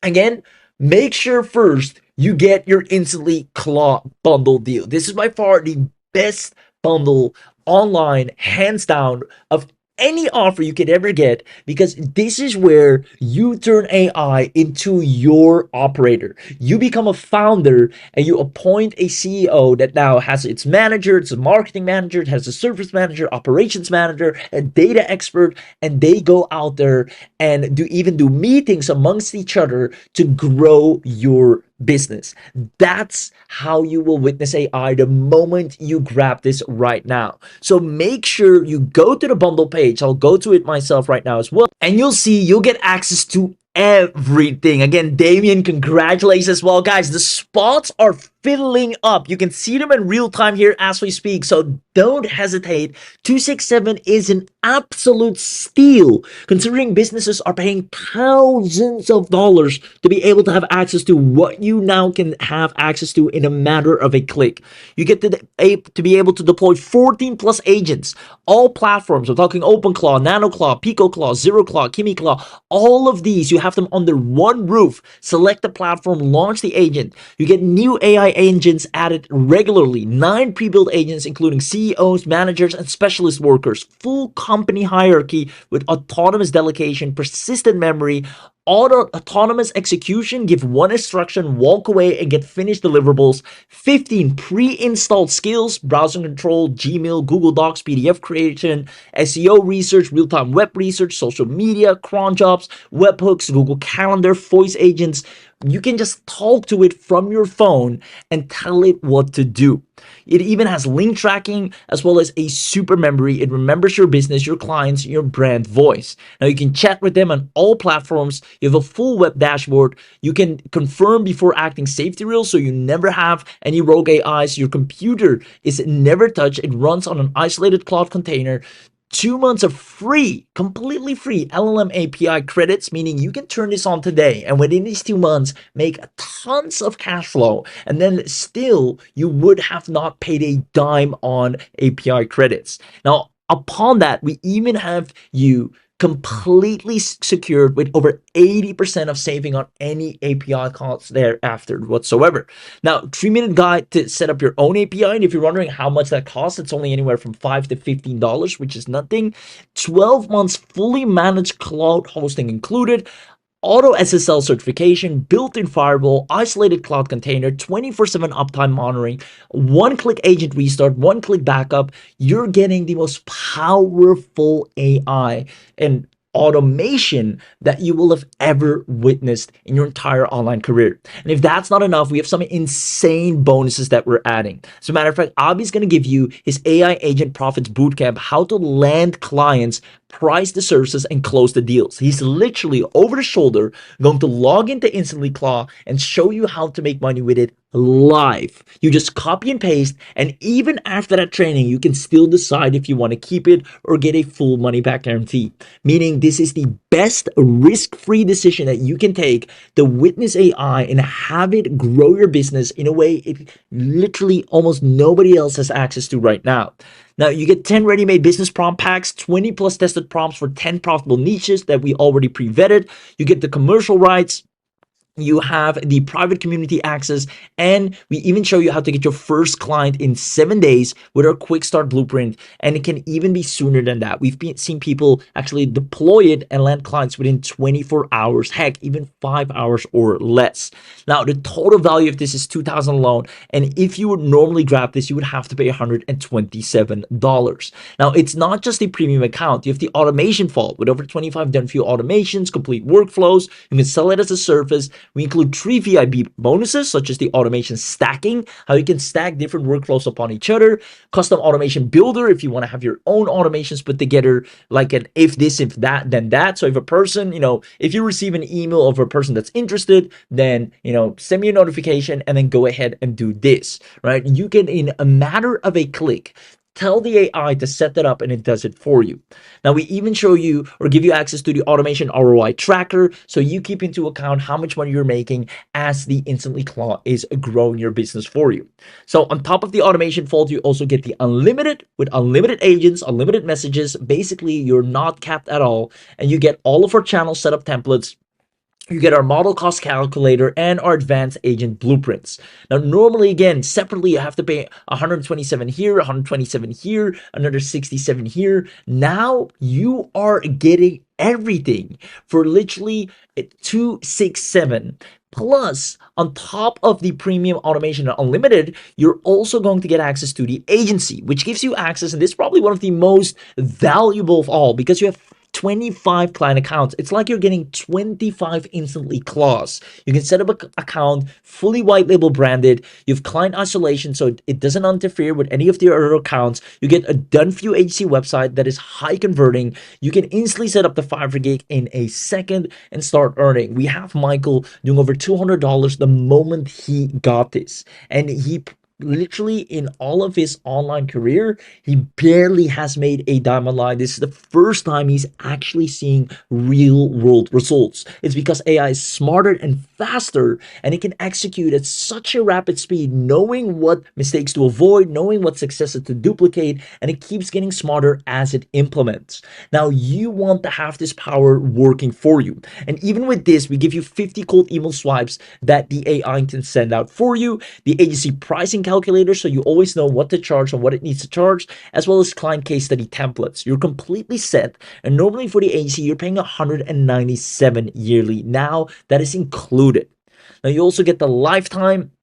Again, make sure first you get your InstantlyClaw bundle deal. This is by far the best bundle online, hands down, of any offer you could ever get, because this is where you turn AI into your operator. You become a founder and you appoint a CEO that now has its manager, it's a marketing manager, it has a service manager, operations manager, a data expert, and they go out there and do meetings amongst each other to grow your business. That's how you will witness AI the moment you grab this right now. So make sure you go to the bundle page. I'll go to it myself right now as well. And you'll see you'll get access to everything. Again, Damien, congratulations as well. Guys, the spots are filling up. You can see them in real time here as we speak. So don't hesitate. 267 is an absolute steal, considering businesses are paying thousands of dollars to be able to have access to what you now can have access to in a matter of a click. You get to be able to deploy 14 plus agents, all platforms. We're talking OpenClaw, NanoClaw, PicoClaw, ZeroClaw, KimiClaw. All of these, you have them under one roof. Select the platform, launch the agent. You get new AI agents added regularly, 9 pre-built agents including CEOs, managers, and specialist workers, full company hierarchy with autonomous delegation, persistent memory, autonomous execution, give one instruction, walk away and get finished deliverables, 15 pre-installed skills, browser control, Gmail, Google Docs, PDF creation, SEO research, real-time web research, social media, cron jobs, webhooks, Google Calendar, voice agents, You can just talk to it from your phone and tell it what to do. It even has link tracking as well as a super memory. It remembers your business, your clients, your brand voice. Now you can chat with them on all platforms. You have a full web dashboard. You can confirm before acting safety rules so you never have any rogue AIs. Your computer is never touched. It runs on an isolated cloud container. 2 months of free, completely free LLM API credits, meaning you can turn this on today and within these 2 months make tons of cash flow. And then still, you would have not paid a dime on API credits. Now, upon that, we even have you completely secured with over 80% of saving on any API costs thereafter whatsoever. Now, 3-minute guide to set up your own API. And if you're wondering how much that costs, it's only anywhere from $5 to $15, which is nothing. 12 months fully managed cloud hosting included. Auto SSL certification, built-in firewall, isolated cloud container, 24/7 uptime monitoring, one-click agent restart, one-click backup. You're getting the most powerful AI and automation that you will have ever witnessed in your entire online career. And if that's not enough, we have some insane bonuses that we're adding. As a matter of fact, Abhi's going to give you his AI Agent Profits Bootcamp, how to land clients, price the services, and close the deals. He's literally over the shoulder going to log into InstantlyClaw and show you how to make money with it live. You just copy and paste, and even after that training, you can still decide if you want to keep it or get a full money back guarantee. Meaning, this is the best risk-free decision that you can take to witness AI and have it grow your business in a way it literally almost nobody else has access to right now. Now, you get 10 ready-made business prompt packs, 20 plus tested prompts for 10 profitable niches that we already pre-vetted. You get the commercial rights. You have the private community access, and we even show you how to get your first client in 7 days with our quick start blueprint. And it can even be sooner than that. We've seen people actually deploy it and land clients within 24 hours, heck, even 5 hours or less. Now, the total value of this is $2,000 alone. And if you would normally grab this, you would have to pay $127. Now, it's not just a premium account. You have the automation vault with over 25 done for you automations, complete workflows. You can sell it as a service. We include 3 VIP bonuses, such as the automation stacking, how you can stack different workflows upon each other, custom automation builder, if you want to have your own automations put together, like an if this, if that, then that. So if a person, if you receive an email of a person that's interested, then, send me a notification and then go ahead and do this, right? You can, in a matter of a click, tell the AI to set that up and it does it for you. Now, we even show you or give you access to the automation ROI tracker so you keep into account how much money you're making as the InstantlyClaw is growing your business for you. So on top of the automation fold, you also get the unlimited with unlimited agents, unlimited messages. Basically, you're not capped at all, and you get all of our channel setup templates. You get our model cost calculator and our advanced agent blueprints. Now, normally, again, separately, you have to pay 127 here, 127 here, another 67 here. Now, you are getting everything for literally 267. Plus, on top of the premium automation and unlimited, you're also going to get access to the agency, which gives you access, and this is probably one of the most valuable of all, because you have 25 client accounts. It's like you're getting 25 InstantlyClaws. You can set up an account, fully white label branded. You have client isolation, so it doesn't interfere with any of the other accounts. You get a done for you agency website that is high converting. You can instantly set up the Fiverr gig in a second and start earning. We have Michael doing over $200 the moment he got this, and he literally in all of his online career, he barely has made a dime online. This is the first time he's actually seeing real world results. It's because AI is smarter and faster, and it can execute at such a rapid speed, knowing what mistakes to avoid, knowing what successes to duplicate, and it keeps getting smarter as it implements. Now, you want to have this power working for you. And even with this, we give you 50 cold email swipes that the AI can send out for you, the agency pricing calculator, so you always know what to charge and what it needs to charge, as well as client case study templates. You're completely set, and normally for the agency, you're paying $197 yearly. Now, that is included. Now, you also get the lifetime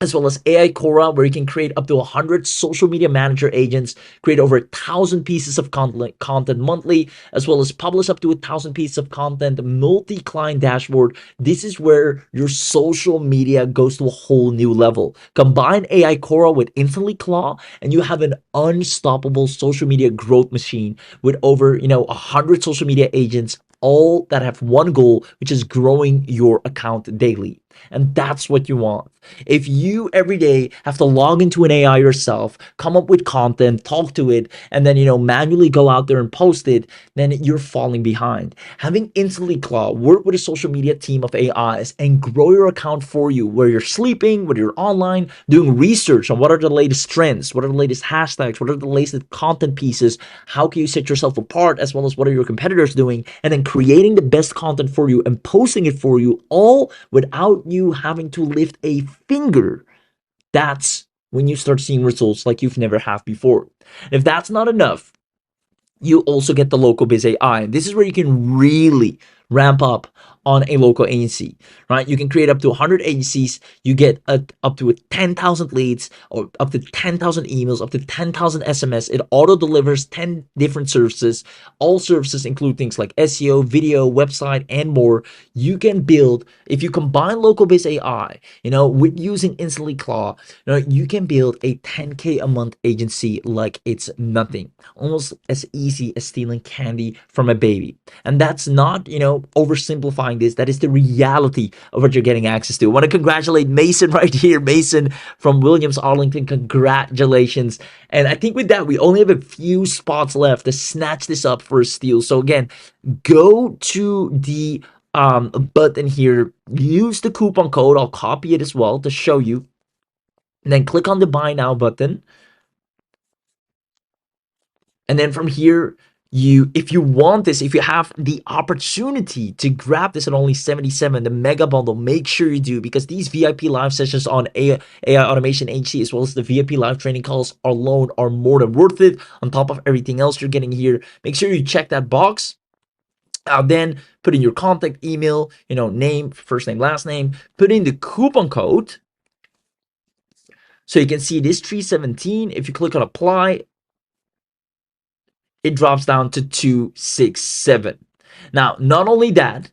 as well as AI Cora, where you can create up to 100 social media manager agents, create over 1,000 pieces of content monthly, as well as publish up to 1,000 pieces of content, multi-client dashboard. This is where your social media goes to a whole new level. Combine AI Cora with InstantlyClaw, and you have an unstoppable social media growth machine with over 100 social media agents, all that have one goal, which is growing your account daily. And that's what you want. If you every day have to log into an AI yourself, come up with content, talk to it, and then manually go out there and post it, then you're falling behind. Having Instantly Claw work with a social media team of AIs and grow your account for you, where you're sleeping, where you're online, doing research on what are the latest trends, what are the latest hashtags, what are the latest content pieces, how can you set yourself apart, as well as what are your competitors doing, and then creating the best content for you and posting it for you, all without you having to lift a finger. That's when you start seeing results like you've never had before. If that's not enough, you also get the local biz AI. This is where you can really ramp up on a local agency, right? You can create up to 100 agencies. You get up to 10,000 leads, or up to 10,000 emails, up to 10,000 SMS. It auto delivers 10 different services. All services include things like SEO, video, website, and more. You can build, if you combine local biz AI, with using Instantly Claw, you can build a 10K a month agency like it's nothing, almost as easy as stealing candy from a baby. And that's not, oversimplifying this. That is the reality of what you're getting access to. I want to congratulate Mason right here. Mason from Williams Arlington. Congratulations. And I think with that, we only have a few spots left to snatch this up for a steal. So again, go to the button here, use the coupon code. I'll copy it as well to show you. And then click on the buy now button. And then from here, if you want this, if you have the opportunity to grab this at only 77, the mega bundle, make sure you do, because these VIP live sessions on AI Automation HC, as well as the VIP live training calls alone, are more than worth it. On top of everything else you're getting here, make sure you check that box. Then put in your contact email, name, first name, last name, put in the coupon code. So you can see this 317. If you click on apply, it drops down to 267. Now, not only that,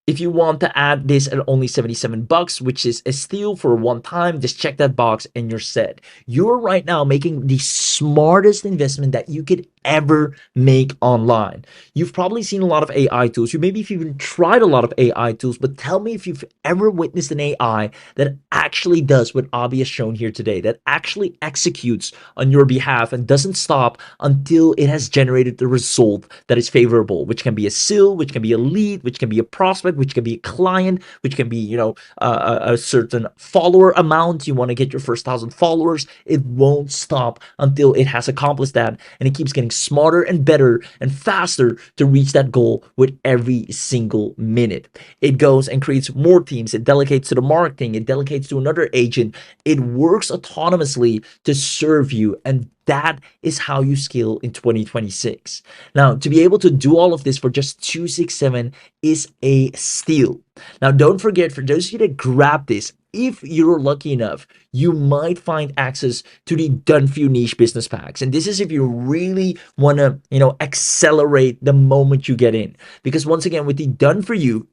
if you want to add this at only $77, which is a steal for one time, just check that box and you're set. You're right now making the smartest investment that you could ever make online. You've probably seen a lot of AI tools. You maybe even tried a lot of AI tools, but tell me if you've ever witnessed an AI that actually does what Abhi has shown here today, that actually executes on your behalf and doesn't stop until it has generated the result that is favorable, which can be a sale, which can be a lead, which can be a prospect, which can be a client, which can be, a certain follower amount. You want to get your first 1,000 followers. It won't stop until it has accomplished that, and it keeps getting smarter and better and faster to reach that goal with every single minute. It goes and creates more teams. It delegates to the marketing. It delegates to another agent. It works autonomously to serve you, and that is how you scale in 2026. Now, to be able to do all of this for just 267 is a steal. Now, don't forget, for those of you that grab this, if you're lucky enough, you might find access to the done for you niche business packs. And this is if you really want to, accelerate the moment you get in. Because once again, with the done for you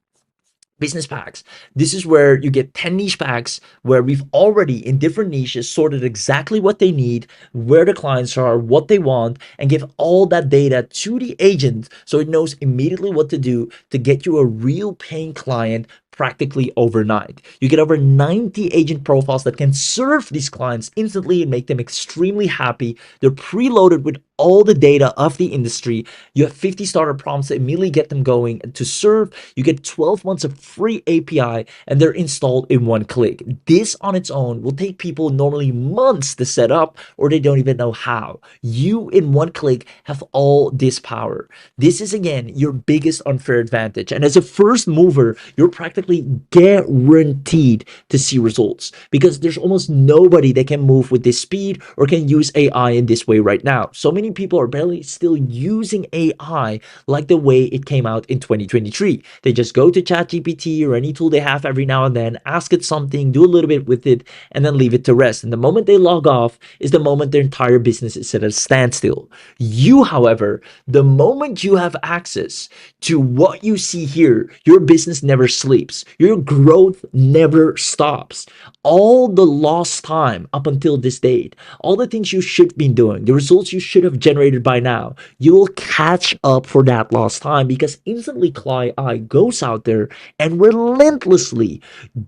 business packs, this is where you get 10 niche packs where we've already in different niches sorted exactly what they need, where the clients are, what they want, and give all that data to the agent so it knows immediately what to do to get you a real paying client practically overnight. You get over 90 agent profiles that can serve these clients instantly and make them extremely happy. They're preloaded with all the data of the industry. You have 50 starter prompts to immediately get them going to serve. You get 12 months of free API, and they're installed in one click. This on its own will take people normally months to set up, or they don't even know how. You in one click have all this power. This is again your biggest unfair advantage. And as a first mover, you're practically guaranteed to see results, because there's almost nobody that can move with this speed or can use AI in this way right now. So many many people are barely still using AI like the way it came out in 2023. They just go to ChatGPT or any tool they have every now and then, ask it something, do a little bit with it, and then leave it to rest. And the moment they log off is the moment their entire business is at a standstill. You, however, the moment you have access to what you see here, your business never sleeps. Your growth never stops. All the lost time up until this date, all the things you should be doing, the results you should have generated by now, you will catch up for that lost time because InstantlyClaw AI goes out there and relentlessly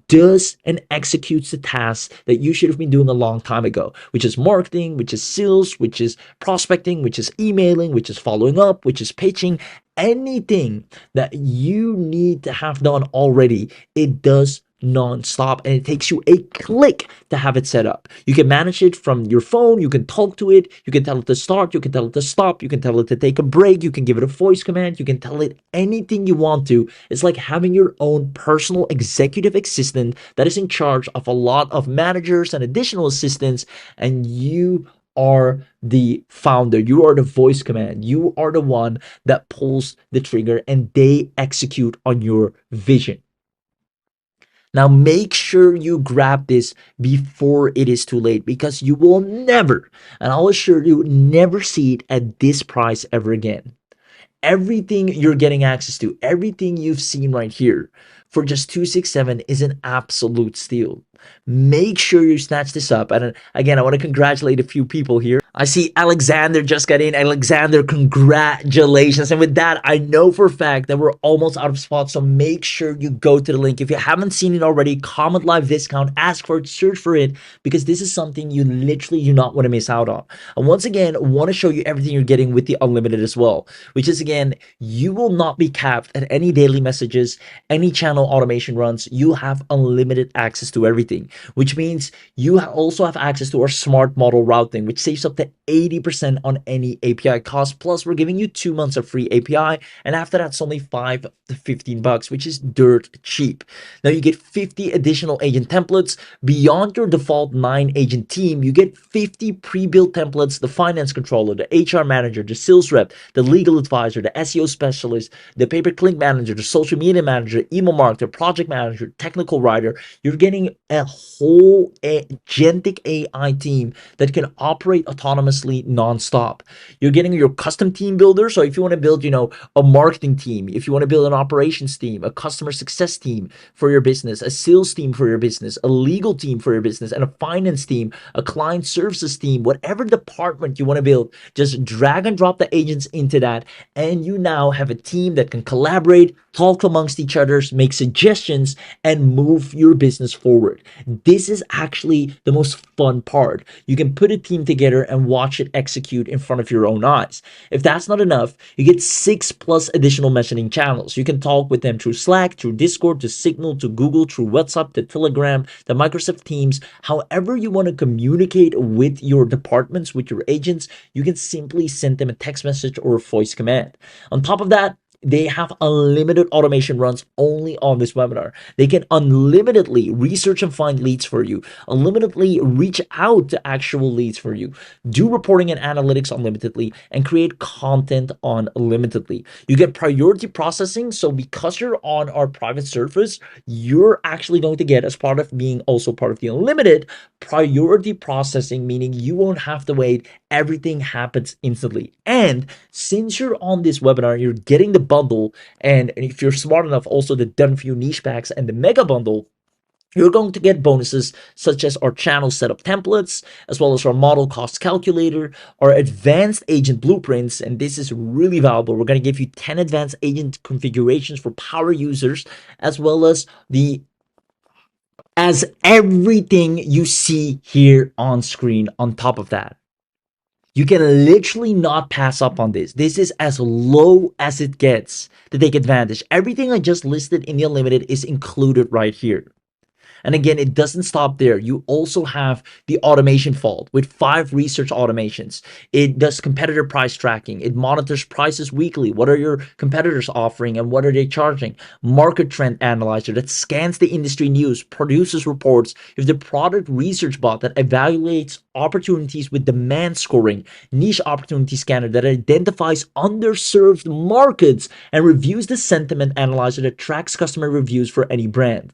does and executes the tasks that you should have been doing a long time ago, which is marketing, which is sales, which is prospecting, which is emailing, which is following up, which is pitching. Anything that you need to have done already, it does non-stop, and it takes you a click to have it set up. You can manage it from your phone, you can talk to it, you can tell it to start, you can tell it to stop, you can tell it to take a break, you can give it a voice command, you can tell it anything you want to. It's like having your own personal executive assistant that is in charge of a lot of managers and additional assistants, and you are the founder. You are the voice command. You are the one that pulls the trigger and they execute on your vision. Now, make sure you grab this before it is too late because you will never, and I'll assure you, never see it at this price ever again. Everything you're getting access to, everything you've seen right here for just 267 is an absolute steal. Make sure you snatch this up. And again, I want to congratulate a few people here. I see Alexander just got in. Alexander, congratulations. And with that, I know for a fact that we're almost out of spots. So make sure you go to the link. If you haven't seen it already, comment live discount, ask for it, search for it, because this is something you literally do not want to miss out on. And once again, I want to show you everything you're getting with the unlimited as well, which is again, you will not be capped at any daily messages, any channel automation runs. You have unlimited access to everything, which means you also have access to our smart model routing, which saves up to 80% on any API cost. Plus, we're giving you 2 months of free API, and after that, it's only $5 to $15, which is dirt cheap. Now you get 50 additional agent templates beyond your default 9-agent team. You get 50 pre-built templates: the finance controller, the HR manager, the sales rep, the legal advisor, the SEO specialist, the pay-per-click manager, the social media manager, email marketer, project manager, technical writer. You're getting a whole agentic AI team that can operate autonomously non-stop. You're getting your custom team builder. So if you want to build, a marketing team, if you want to build an operations team, a customer success team for your business, a sales team for your business, a legal team for your business, and a finance team, a client services team, whatever department you want to build, just drag and drop the agents into that, and you now have a team that can collaborate, talk amongst each other, make suggestions, and move your business forward. This is actually the most fun part. You can put a team together and watch it execute in front of your own eyes. If that's not enough, you get 6+ additional messaging channels. You can talk with them through Slack, through Discord, to Signal, to Google, through WhatsApp, to Telegram, to Microsoft Teams. However you want to communicate with your departments, with your agents, you can simply send them a text message or a voice command. On top of that, they have unlimited automation runs only on this webinar. They can unlimitedly research and find leads for you, unlimitedly reach out to actual leads for you, do reporting and analytics unlimitedly, and create content unlimitedly. You get priority processing. So because you're on our private service, you're actually going to get, as part of being also part of the unlimited, priority processing, meaning you won't have to wait. Everything happens instantly. And since you're on this webinar, you're getting the bundle, and if you're smart enough, also the done for you niche packs and the mega bundle. You're going to get bonuses such as our channel setup templates, as well as our model cost calculator, our advanced agent blueprints, and this is really valuable. We're going to give you 10 advanced agent configurations for power users, as well as everything you see here on screen on top of that. You can literally not pass up on this. This is as low as it gets to take advantage. Everything I just listed in the unlimited is included right here. And again, it doesn't stop there. You also have the automation vault with 5 research automations. It does competitor price tracking. It monitors prices weekly. What are your competitors offering and what are they charging? Market trend analyzer that scans the industry news, produces reports. If the product research bot that evaluates opportunities with demand scoring, niche opportunity scanner that identifies underserved markets and reviews the sentiment analyzer that tracks customer reviews for any brand.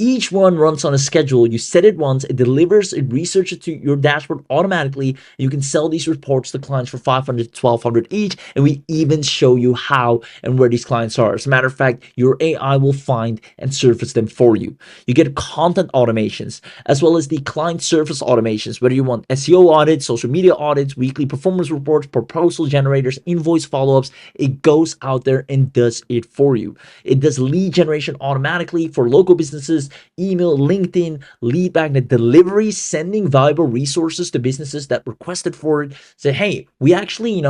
Each one runs on a schedule. You set it once, it delivers, it researches to your dashboard automatically. You can sell these reports to clients for 500 to 1200 each, and we even show you how and where these clients are. As a matter of fact, your AI will find and surface them for you. You get content automations as well as the client service automations, whether you want SEO audits, social media audits, weekly performance reports, proposal generators, invoice follow-ups. It goes out there and does it for you. It does lead generation automatically for local businesses, email, LinkedIn, lead magnet delivery, sending valuable resources to businesses that requested for it. Say, hey, we actually,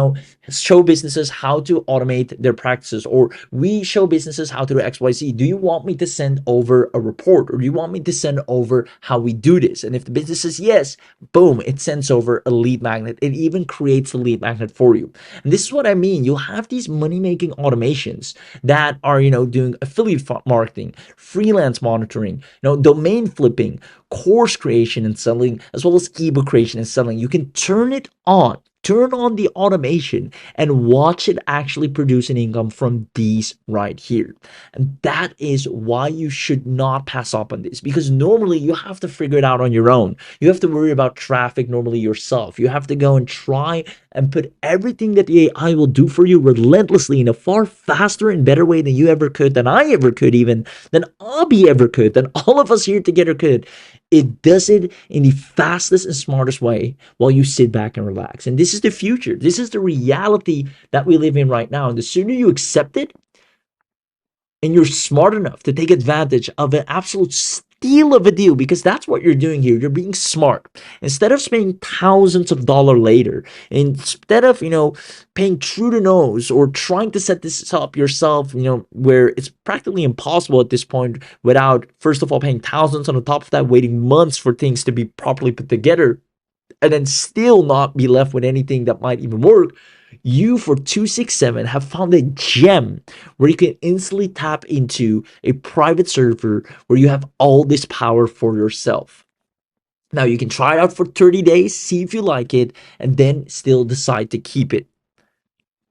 show businesses how to automate their practices, or we show businesses how to do XYZ. Do you want me to send over a report, or do you want me to send over how we do this? And if the business says yes, boom, it sends over a lead magnet. It even creates a lead magnet for you. And this is what I mean. You'll have these money-making automations that are, doing affiliate marketing, freelance monitoring, domain flipping, course creation and selling, as well as ebook creation and selling. You can turn it on. Turn on the automation and watch it actually produce an income from these right here. And that is why you should not pass up on this, because normally you have to figure it out on your own. You have to worry about traffic normally yourself. You have to go and try and put everything that the AI will do for you relentlessly in a far faster and better way than you ever could, than I ever could, even than Abhi ever could, than all of us here together could. It does it in the fastest and smartest way while you sit back and relax. And this is the future. This is the reality that we live in right now. And the sooner you accept it, and you're smart enough to take advantage of an absolute steal of a deal, because that's what you're doing here. You're being smart. Instead of spending thousands of dollars later, instead of, paying through the nose or trying to set this up yourself, where it's practically impossible at this point without, first of all, paying thousands, on the top of that, waiting months for things to be properly put together, and then still not be left with anything that might even work. You, for 267, have found a gem where you can instantly tap into a private server where you have all this power for yourself. Now, you can try it out for 30 days, see if you like it, and then still decide to keep it.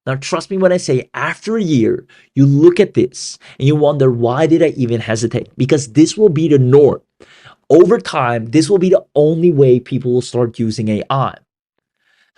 Now, trust me when I say, after a year, you look at this and you wonder, why did I even hesitate? Because this will be the norm. Over time, this will be the only way people will start using AI.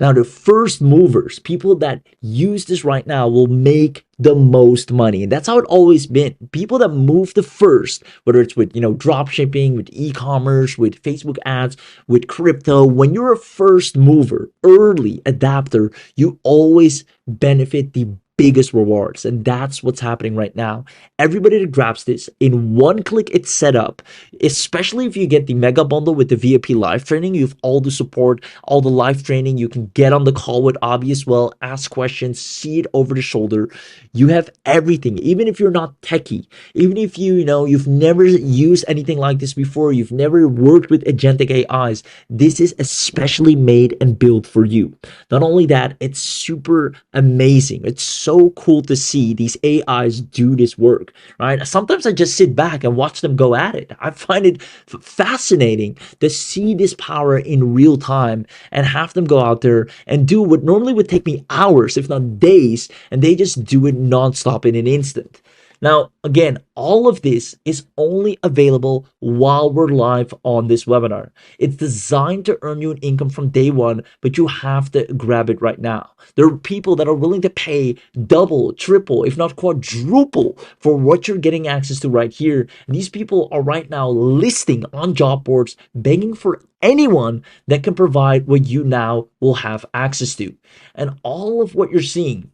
Now, the first movers, people that use this right now, will make the most money. And that's how it always been. People that move the first, whether it's with, drop shipping, with e-commerce, with Facebook ads, with crypto, when you're a first mover, early adapter, you always benefit the biggest rewards. And that's what's happening right now. Everybody that grabs this, in one click, it's set up. Especially if you get the mega bundle with the VIP live training, you have all the support, all the live training. You can get on the call with Abhi as well, ask questions, see it over the shoulder. You have everything. Even if you're not techie, even if you've never used anything like this before, you've never worked with agentic AIs, this is especially made and built for you. Not only that, it's super amazing. It's so cool to see these AIs do this work, right? Sometimes I just sit back and watch them go at it. I find it fascinating to see this power in real time and have them go out there and do what normally would take me hours, if not days, and they just do it nonstop in an instant. Now, again, all of this is only available while we're live on this webinar. It's designed to earn you an income from day one, but you have to grab it right now. There are people that are willing to pay double, triple, if not quadruple for what you're getting access to right here. And these people are right now listing on job boards, begging for anyone that can provide what you now will have access to. And all of what you're seeing,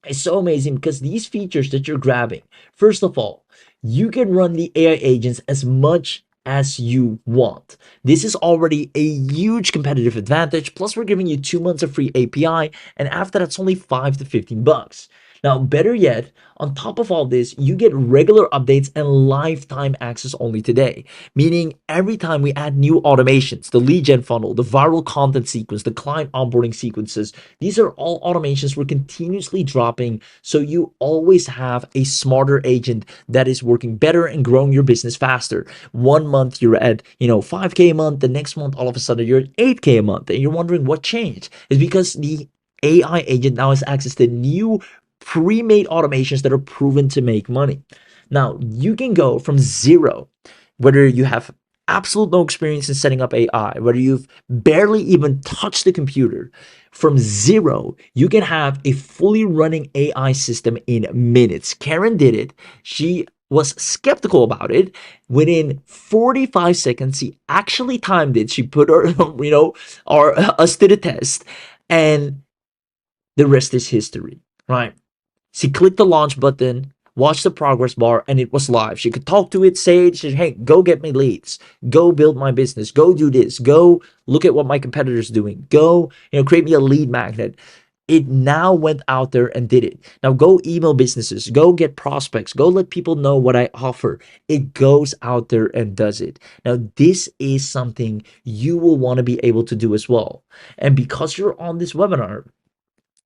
it's so amazing because these features that you're grabbing, first of all, you can run the AI agents as much as you want. This is already a huge competitive advantage. Plus, we're giving you 2 months of free API, and after that's only $5 to $15. Now, better yet, on top of all this, you get regular updates and lifetime access only today. Meaning, every time we add new automations, the lead gen funnel, the viral content sequence, the client onboarding sequences, these are all automations we're continuously dropping. So you always have a smarter agent that is working better and growing your business faster. 1 month you're at, 5K a month. The next month, all of a sudden, you're at 8K a month. And you're wondering what changed. It's because the AI agent now has access to new pre-made automations that are proven to make money. Now, you can go from zero, whether you have absolute no experience in setting up AI, whether you've barely even touched the computer, from zero, you can have a fully running AI system in minutes. Karen did it. She was skeptical about it. Within 45 seconds, she actually timed it. She put her, us to the test, and the rest is history, right? She clicked the launch button, watched the progress bar, and it was live. She could talk to it, say it, she, hey, go get me leads, go build my business, go do this, go look at what my competitor's doing, go, create me a lead magnet. It now went out there and did it. Now go email businesses, go get prospects, go let people know what I offer. It goes out there and does it. Now, this is something you will want to be able to do as well. And because you're on this webinar,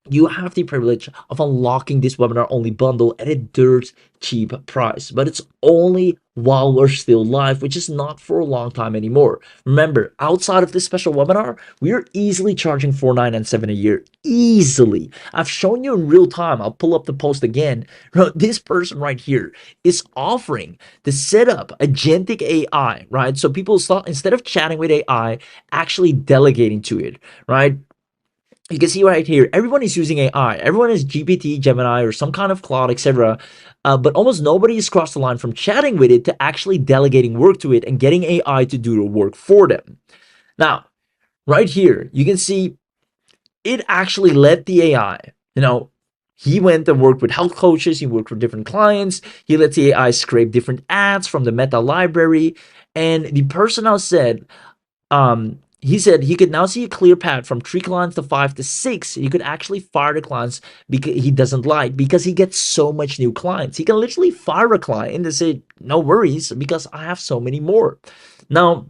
you have the privilege of unlocking this webinar only bundle at a dirt cheap price, but it's only while we're still live, which is not for a long time anymore. Remember, outside of this special webinar, we are easily charging $4,997 a year. Easily. I've shown you in real time. I'll pull up the post again. This person right here is offering to set up agentic AI, right? So people start, instead of chatting with AI, actually delegating to it, right? You can see right here, everyone is using AI. Everyone is GPT, Gemini, or some kind of Claude, etc. But almost nobody has crossed the line from chatting with it to actually delegating work to it and getting AI to do the work for them. Now, right here, you can see it actually let the AI, he went and worked with health coaches. He worked with different clients. He let the AI scrape different ads from the meta library. And the person now said, he said he could now see a clear path from 3 clients to 5 to 6. He could actually fire the clients because he doesn't like, because he gets so much new clients. He can literally fire a client and say, no worries, because I have so many more. Now,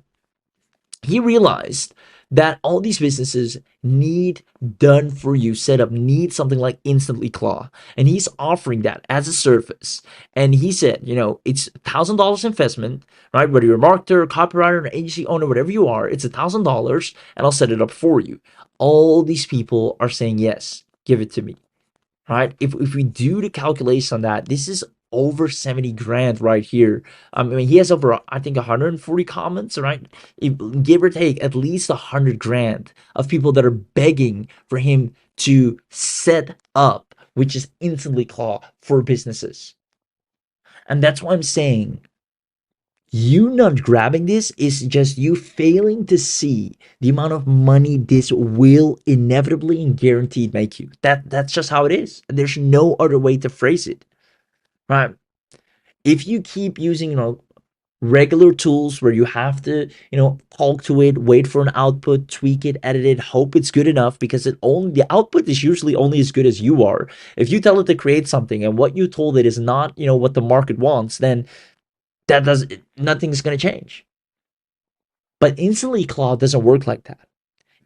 he realized that all these businesses need done for you setup, need something like InstantlyClaw, and he's offering that as a service. And he said, it's $1,000 investment, right? Whether you're a marketer, copywriter, an agency owner, whatever you are, it's $1,000, and I'll set it up for you. All these people are saying yes, give it to me, right? If we do the calculation on that, this is over 70 grand right here. I mean, he has over, I think, 140 comments, right? Give or take at least 100 grand of people that are begging for him to set up, which is InstantlyClaw for businesses. And that's why I'm saying, you not grabbing this is just you failing to see the amount of money this will inevitably and guaranteed make you. That's just how it is. There's no other way to phrase it, right? If you keep using, regular tools where you have to, talk to it, wait for an output, tweak it, edit it, hope it's good enough, because the output is usually only as good as you are. If you tell it to create something and what you told it is not, what the market wants, then nothing's going to change. But InstantlyClaw doesn't work like that.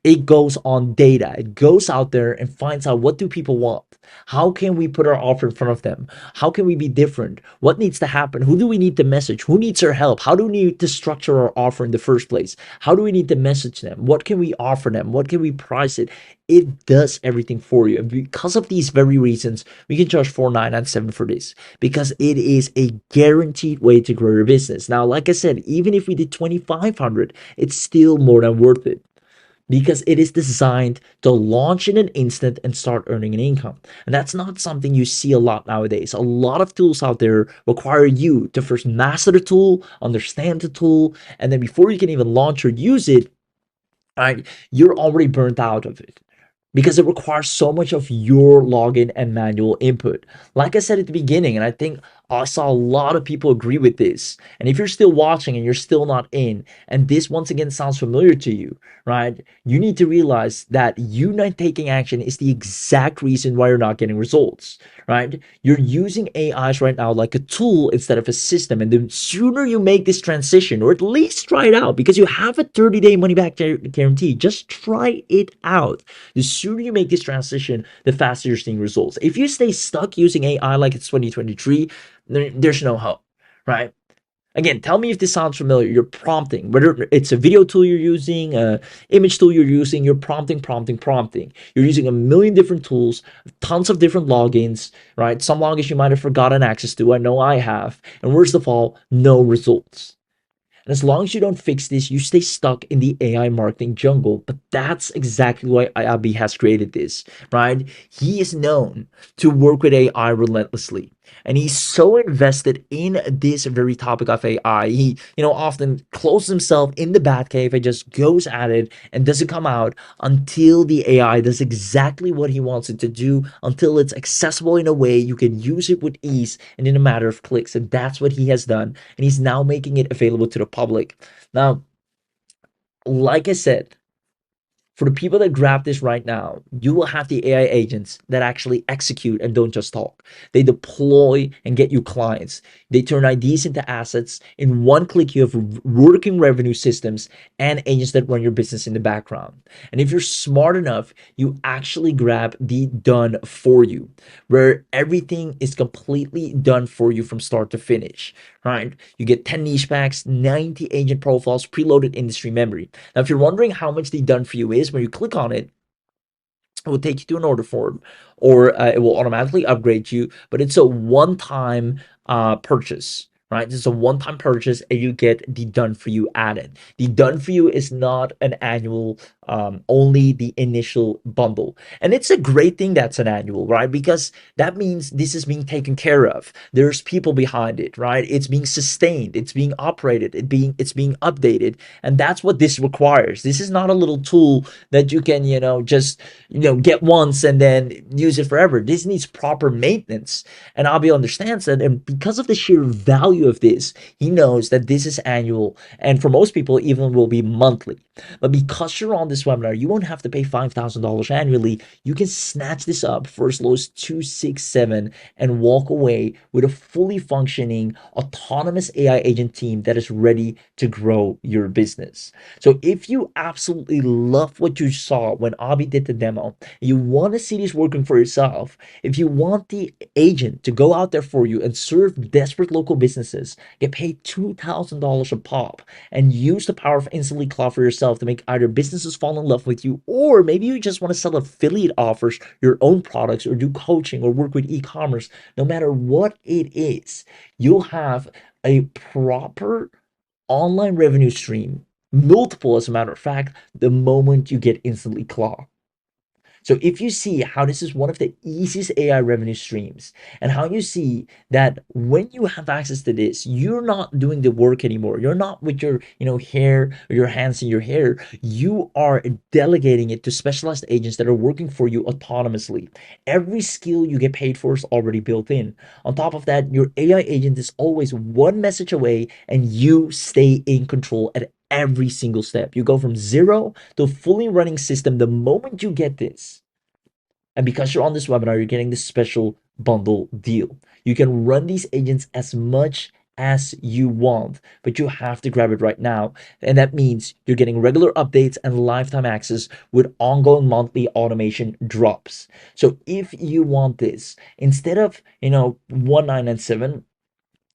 It goes on data. It goes out there and finds out, what do people want? How can we put our offer in front of them? How can we be different? What needs to happen? Who do we need to message? Who needs our help? How do we need to structure our offer in the first place? How do we need to message them? What can we offer them? What can we price it? It does everything for you. And because of these very reasons, we can charge $4,997 for this, because it is a guaranteed way to grow your business. Now, like I said, even if we did $2,500, it's still more than worth it, because it is designed to launch in an instant and start earning an income. And that's not something you see a lot nowadays. A lot of tools out there require you to first master the tool, understand the tool, and then before you can even launch or use it, right, you're already burnt out of it, because it requires so much of your login and manual input. Like I said at the beginning, and I think I saw a lot of people agree with this. And if you're still watching and you're still not in, and this once again sounds familiar to you, right? You need to realize that you not taking action is the exact reason why you're not getting results, right? You're using AIs right now like a tool instead of a system. And the sooner you make this transition, or at least try it out, because you have a 30-day money back guarantee, just try it out. The sooner you make this transition, the faster you're seeing results. If you stay stuck using AI like it's 2023, there's no hope, right? Again, tell me if this sounds familiar. You're prompting, whether it's a video tool you're using, a image tool you're using, you're prompting. You're using a million different tools, tons of different logins, right? Some logins you might have forgotten access to. I know I have. And worst of all, no results. And as long as you don't fix this, you stay stuck in the AI marketing jungle. But that's exactly why Abhi has created this, right? He is known to work with AI relentlessly. And he's so invested in this very topic of AI. He, often closes himself in the bat cave and just goes at it and doesn't come out until the AI does exactly what he wants it to do, until it's accessible in a way you can use it with ease and in a matter of clicks. And that's what he has done. And he's now making it available to the public. Now, like I said, for the people that grab this right now, you will have the AI agents that actually execute and don't just talk. They deploy and get you clients. They turn ideas into assets. In one click, you have working revenue systems and agents that run your business in the background. And if you're smart enough, you actually grab the done for you, where everything is completely done for you from start to finish, right? You get 10 niche packs, 90 agent profiles, preloaded industry memory. Now, if you're wondering how much the done for you is, when you click on it, it will take you to an order form, or it will automatically upgrade you, but it's a one-time purchase, right? It's a one-time purchase and you get the done for you added. The done for you is not an annual, only the initial bundle. And it's a great thing that's an annual, right? Because that means this is being taken care of. There's people behind it, right? It's being sustained, it's being operated, it's being updated. And that's what this requires. This is not a little tool that you can, just get once and then use it forever. This needs proper maintenance. And Abhi understands that. And because of the sheer value of this, he knows that this is annual. And for most people, even will be monthly. But because you're on this webinar, you won't have to pay $5,000 annually. You can snatch this up for as low as 267 and walk away with a fully functioning autonomous AI agent team that is ready to grow your business. So if you absolutely love what you saw when Abhi did the demo, you want to see this working for yourself, if you want the agent to go out there for you and serve desperate local businesses, get paid $2,000 a pop, and use the power of InstantlyClaw for yourself to make either businesses fall in love with you, or maybe you just want to sell affiliate offers, your own products, or do coaching or work with e-commerce, no matter what it is, you'll have a proper online revenue stream, multiple as a matter of fact, the moment you get InstantlyClaw. So if you see how this is one of the easiest AI revenue streams, and how you see that when you have access to this, you're not doing the work anymore. You're not with your, hair or your hands in your hair. You are delegating it to specialized agents that are working for you autonomously. Every skill you get paid for is already built in. On top of that, your AI agent is always one message away, and you stay in control at every single step. You go from zero to a fully running system the moment you get this. And because you're on this webinar, you're getting this special bundle deal. You can run these agents as much as you want, but you have to grab it right now. And that means you're getting regular updates and lifetime access with ongoing monthly automation drops. So if you want this, instead of, 1997,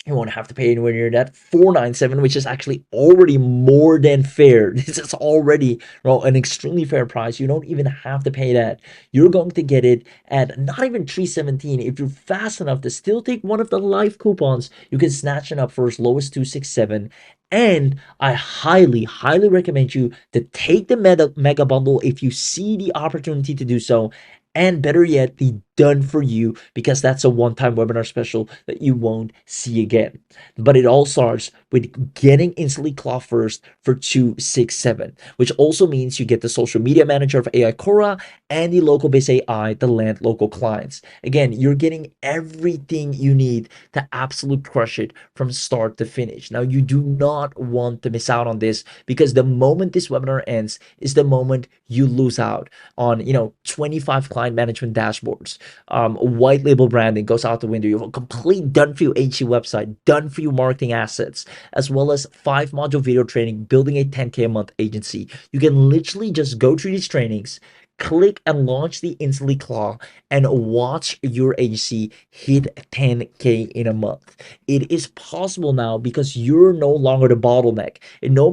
you won't have to pay anywhere near that. 497, which is actually already more than fair. This is already, an extremely fair price. You don't even have to pay that. You're going to get it at not even 317. If you're fast enough to still take one of the live coupons, you can snatch it up for as low as 267 And I highly recommend you to take the mega bundle if you see the opportunity to do so. And better yet, the done for you, because that's a one-time webinar special that you won't see again. But it all starts with getting InstantlyClaw first for 267, which also means you get the social media manager of AI Cora and the local base AI to land local clients. Again, you're getting everything you need to absolute crush it from start to finish. Now, you do not want to miss out on this, because the moment this webinar ends is the moment you lose out on 25 client management dashboards. White label branding goes out the window. You have a complete done for you HC website, done for you marketing assets, as well as 5 module video training, building a 10K a month agency. You can literally just go through these trainings, click and launch the InstantlyClaw, and watch your agency hit 10K in a month. It is possible now because you're no longer the bottleneck. It no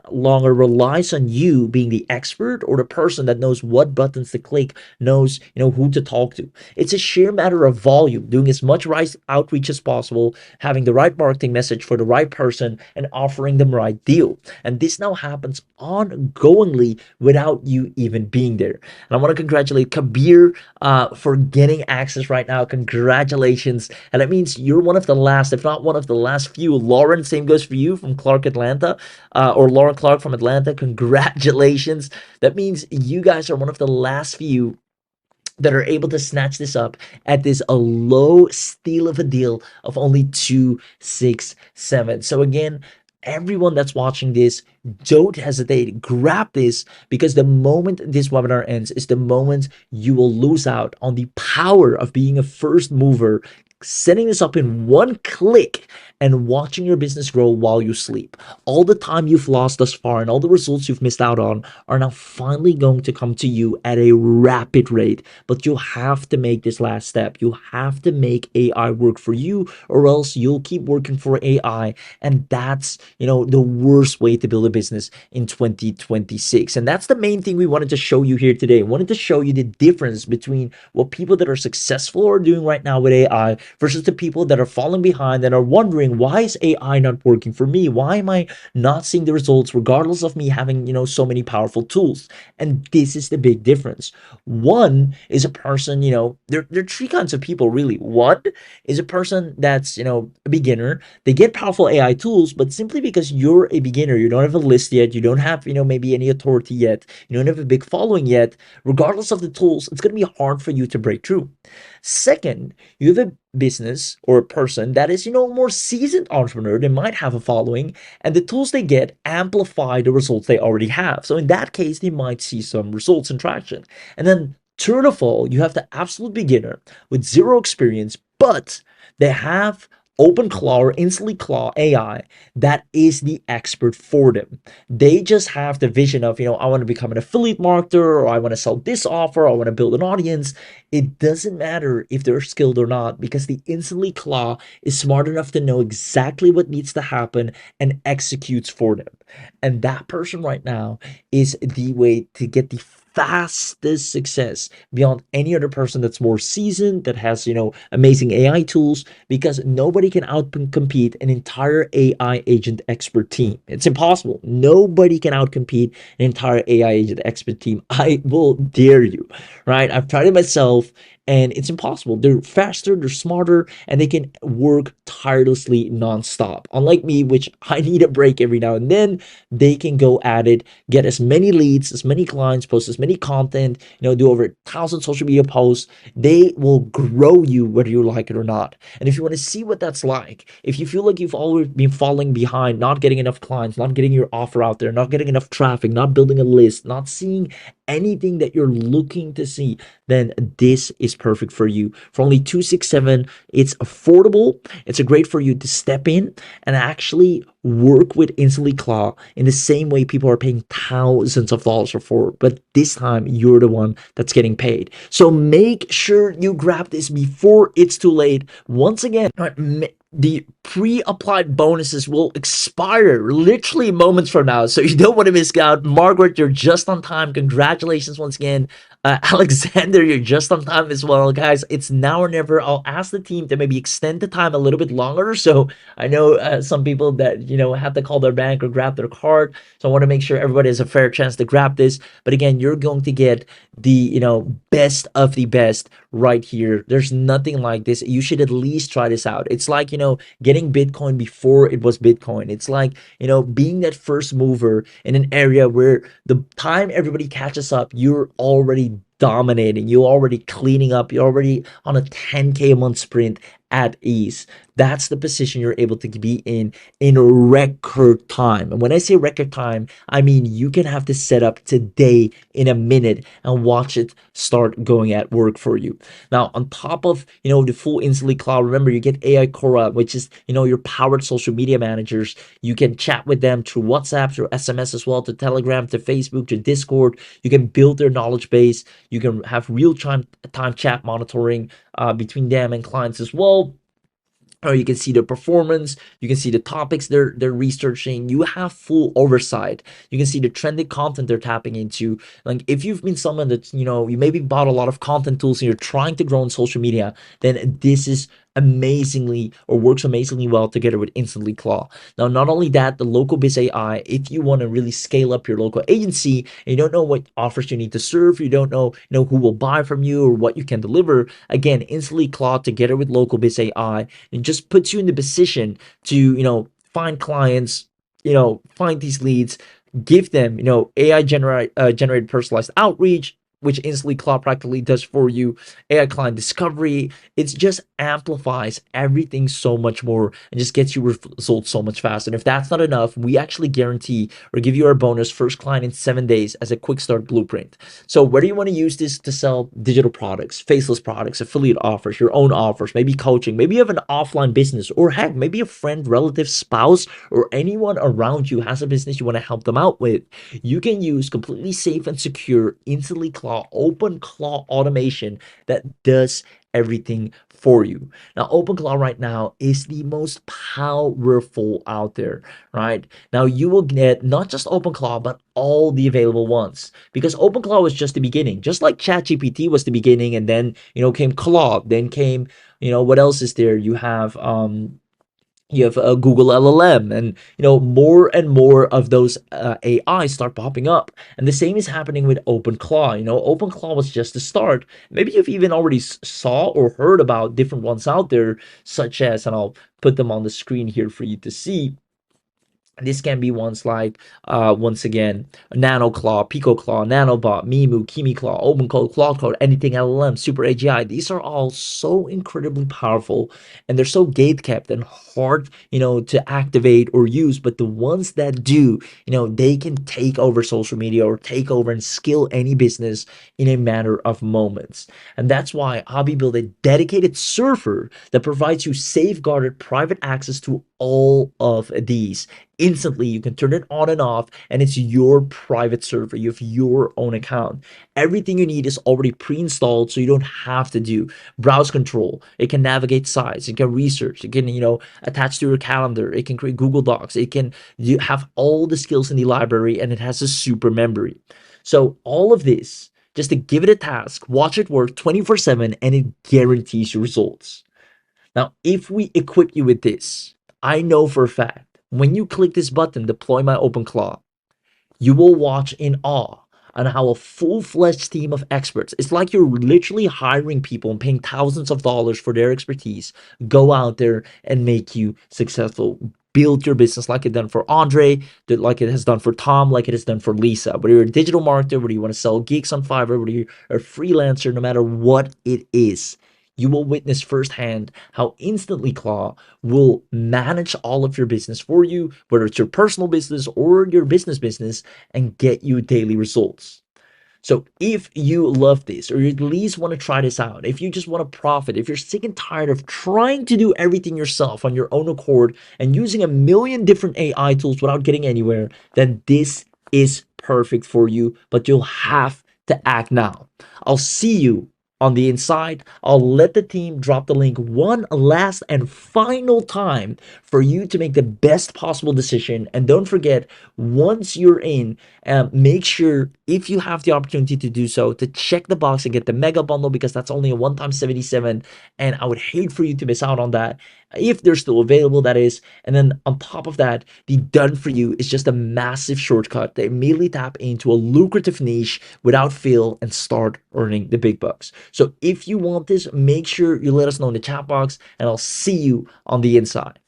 longer relies on you being the expert or the person that knows what buttons to click, knows who to talk to. It's a sheer matter of volume, doing as much right outreach as possible, having the right marketing message for the right person, and offering them the right deal. And this now happens ongoingly without you even being there. And I want to congratulate Kabir for getting access right now. Congratulations. And that means you're one of the last, if not one of the last few. Lauren, same goes for you from Clark, Atlanta, or Lauren Clark from Atlanta. Congratulations. That means you guys are one of the last few that are able to snatch this up at this a low steal of a deal of only 267. So again, everyone that's watching this, don't hesitate, grab this, because the moment this webinar ends is the moment you will lose out on the power of being a first mover, setting this up in one click and watching your business grow while you sleep. All the time you've lost thus far and all the results you've missed out on are now finally going to come to you at a rapid rate. But you have to make this last step. You have to make AI work for you, or else you'll keep working for AI. And that's, the worst way to build a business in 2026. And that's the main thing we wanted to show you here today. We wanted to show you the difference between what people that are successful are doing right now with AI versus the people that are falling behind and are wondering, why is AI not working for me? Why am I not seeing the results regardless of me having, so many powerful tools? And this is the big difference. One is a person, there are 3 kinds of people really. One is a person that's, a beginner. They get powerful AI tools, but simply because you're a beginner, you don't have a list yet, you don't have, maybe any authority yet, you don't have a big following yet, regardless of the tools, it's going to be hard for you to break through. Second, you have a business or a person that is, a more seasoned entrepreneur. They might have a following, and the tools they get amplify the results they already have. So in that case, they might see some results and traction. And then third of all, you have the absolute beginner with zero experience, but they have OpenClaw or InstantlyClaw AI that is the expert for them. They just have the vision of, I want to become an affiliate marketer, or I want to sell this offer, or I want to build an audience. It doesn't matter if they're skilled or not, because the InstantlyClaw is smart enough to know exactly what needs to happen and executes for them. And that person right now is the way to get the fastest success beyond any other person that's more seasoned, that has, amazing AI tools, because nobody can outcompete an entire AI agent expert team. It's impossible. Nobody can outcompete an entire AI agent expert team. I will dare you, right? I've tried it myself, and it's impossible. They're faster, they're smarter, and they can work tirelessly nonstop. Unlike me, which I need a break every now and then, they can go at it, get as many leads, as many clients, post as many content, do over 1,000 social media posts. They will grow you whether you like it or not. And if you want to see what that's like, if you feel like you've always been falling behind, not getting enough clients, not getting your offer out there, not getting enough traffic, not building a list, not seeing anything that you're looking to see, then this is perfect for you. For only 267, it's affordable. It's a great for you to step in and actually work with InstantlyClaw in the same way people are paying thousands of dollars for, but this time you're the one that's getting paid. So make sure you grab this before it's too late. Once again, the pre-applied bonuses will expire literally moments from now, so you don't want to miss out. Margaret, you're just on time. Congratulations once again. Alexander, you're just on time as well, guys. It's now or never. I'll ask the team to maybe extend the time a little bit longer. So I know some people that have to call their bank or grab their card. So I want to make sure everybody has a fair chance to grab this. But again, you're going to get the best of the best right here. There's nothing like this. You should at least try this out. It's like getting Bitcoin before it was Bitcoin. It's like being that first mover in an area where the time everybody catches up, you're already dominating. You're already cleaning up. You're already on a 10K a month sprint at ease. That's the position you're able to be in record time. And when I say record time, I mean you can have this set up today in a minute and watch it start going at work for you. Now, on top of the full InstantlyClaw, remember you get AI Cora, which is your powered social media managers. You can chat with them through WhatsApp, through SMS as well, to Telegram, to Facebook, to Discord. You can build their knowledge base. You can have real time chat monitoring between them and clients as well. Or you can see the performance, you can see the topics they're researching. You have full oversight. You can see the trending content they're tapping into. Like if you've been someone that you maybe bought a lot of content tools and you're trying to grow on social media, then this is amazingly or works amazingly well together with InstantlyClaw. Now, not only that, the local biz AI, if you want to really scale up your local agency and you don't know what offers you need to serve, you don't know who will buy from you or what you can deliver, again, InstantlyClaw together with local biz AI, it just puts you in the position to find clients, find these leads, give them AI generated personalized outreach, which InstantlyClaw practically does for you, AI client discovery. It just amplifies everything so much more and just gets you results so much faster. And if that's not enough, we actually guarantee or give you our bonus first client in 7 days as a quick start blueprint. So whether you want to use this to sell digital products, faceless products, affiliate offers, your own offers, maybe coaching, maybe you have an offline business, or heck, maybe a friend, relative, spouse, or anyone around you has a business you want to help them out with, you can use completely safe and secure InstantlyClaw OpenClaw automation that does everything for you. Now, OpenClaw right now is the most powerful out there, right? Now, you will get not just OpenClaw, but all the available ones, because OpenClaw was just the beginning, just like ChatGPT was the beginning, and then came Claude, then came what else is there? You have a Google LLM, and more and more of those AI start popping up. And the same is happening with OpenClaw. OpenClaw was just the start. Maybe you've even already saw or heard about different ones out there, such as, and I'll put them on the screen here for you to see. This can be ones like, once again, NanoClaw, PicoClaw, NanoBot, Mimu, KimiClaw, OpenCode, CloudCode, anything LLM, Super AGI. These are all so incredibly powerful, and they're so gate-kept and hard, to activate or use. But the ones that do, they can take over social media or take over and skill any business in a matter of moments. And that's why Abhi built a dedicated server that provides you safeguarded private access to all of these. Instantly, you can turn it on and off, and it's your private server. You have your own account. Everything you need is already pre-installed, so you don't have to do browse control. It can navigate sites, it can research, it can attach to your calendar, it can create Google Docs, it can have all the skills in the library, and it has a super memory. So all of this, just to give it a task, watch it work 24/7, and it guarantees you results. Now, if we equip you with this, I know for a fact, when you click this button, deploy my OpenClaw, you will watch in awe on how a full-fledged team of experts, it's like you're literally hiring people and paying thousands of dollars for their expertise, go out there and make you successful. Build your business like it done for Andre, like it has done for Tom, like it has done for Lisa. Whether you're a digital marketer, whether you want to sell gigs on Fiverr, whether you're a freelancer, no matter what it is, you will witness firsthand how InstantlyClaw will manage all of your business for you, whether it's your personal business or your business, and get you daily results. So if you love this, or you at least want to try this out, if you just want to profit, if you're sick and tired of trying to do everything yourself on your own accord and using a million different AI tools without getting anywhere, then this is perfect for you, but you'll have to act now. I'll see you on the inside. I'll let the team drop the link one last and final time for you to make the best possible decision. And don't forget, once you're in, make sure if you have the opportunity to do so, to check the box and get the mega bundle, because that's only a one-time 77, and I would hate for you to miss out on that if they're still available, that is. And then on top of that, the done for you is just a massive shortcut to immediately tap into a lucrative niche without fail and start earning the big bucks. So if you want this, make sure you let us know in the chat box, and I'll see you on the inside.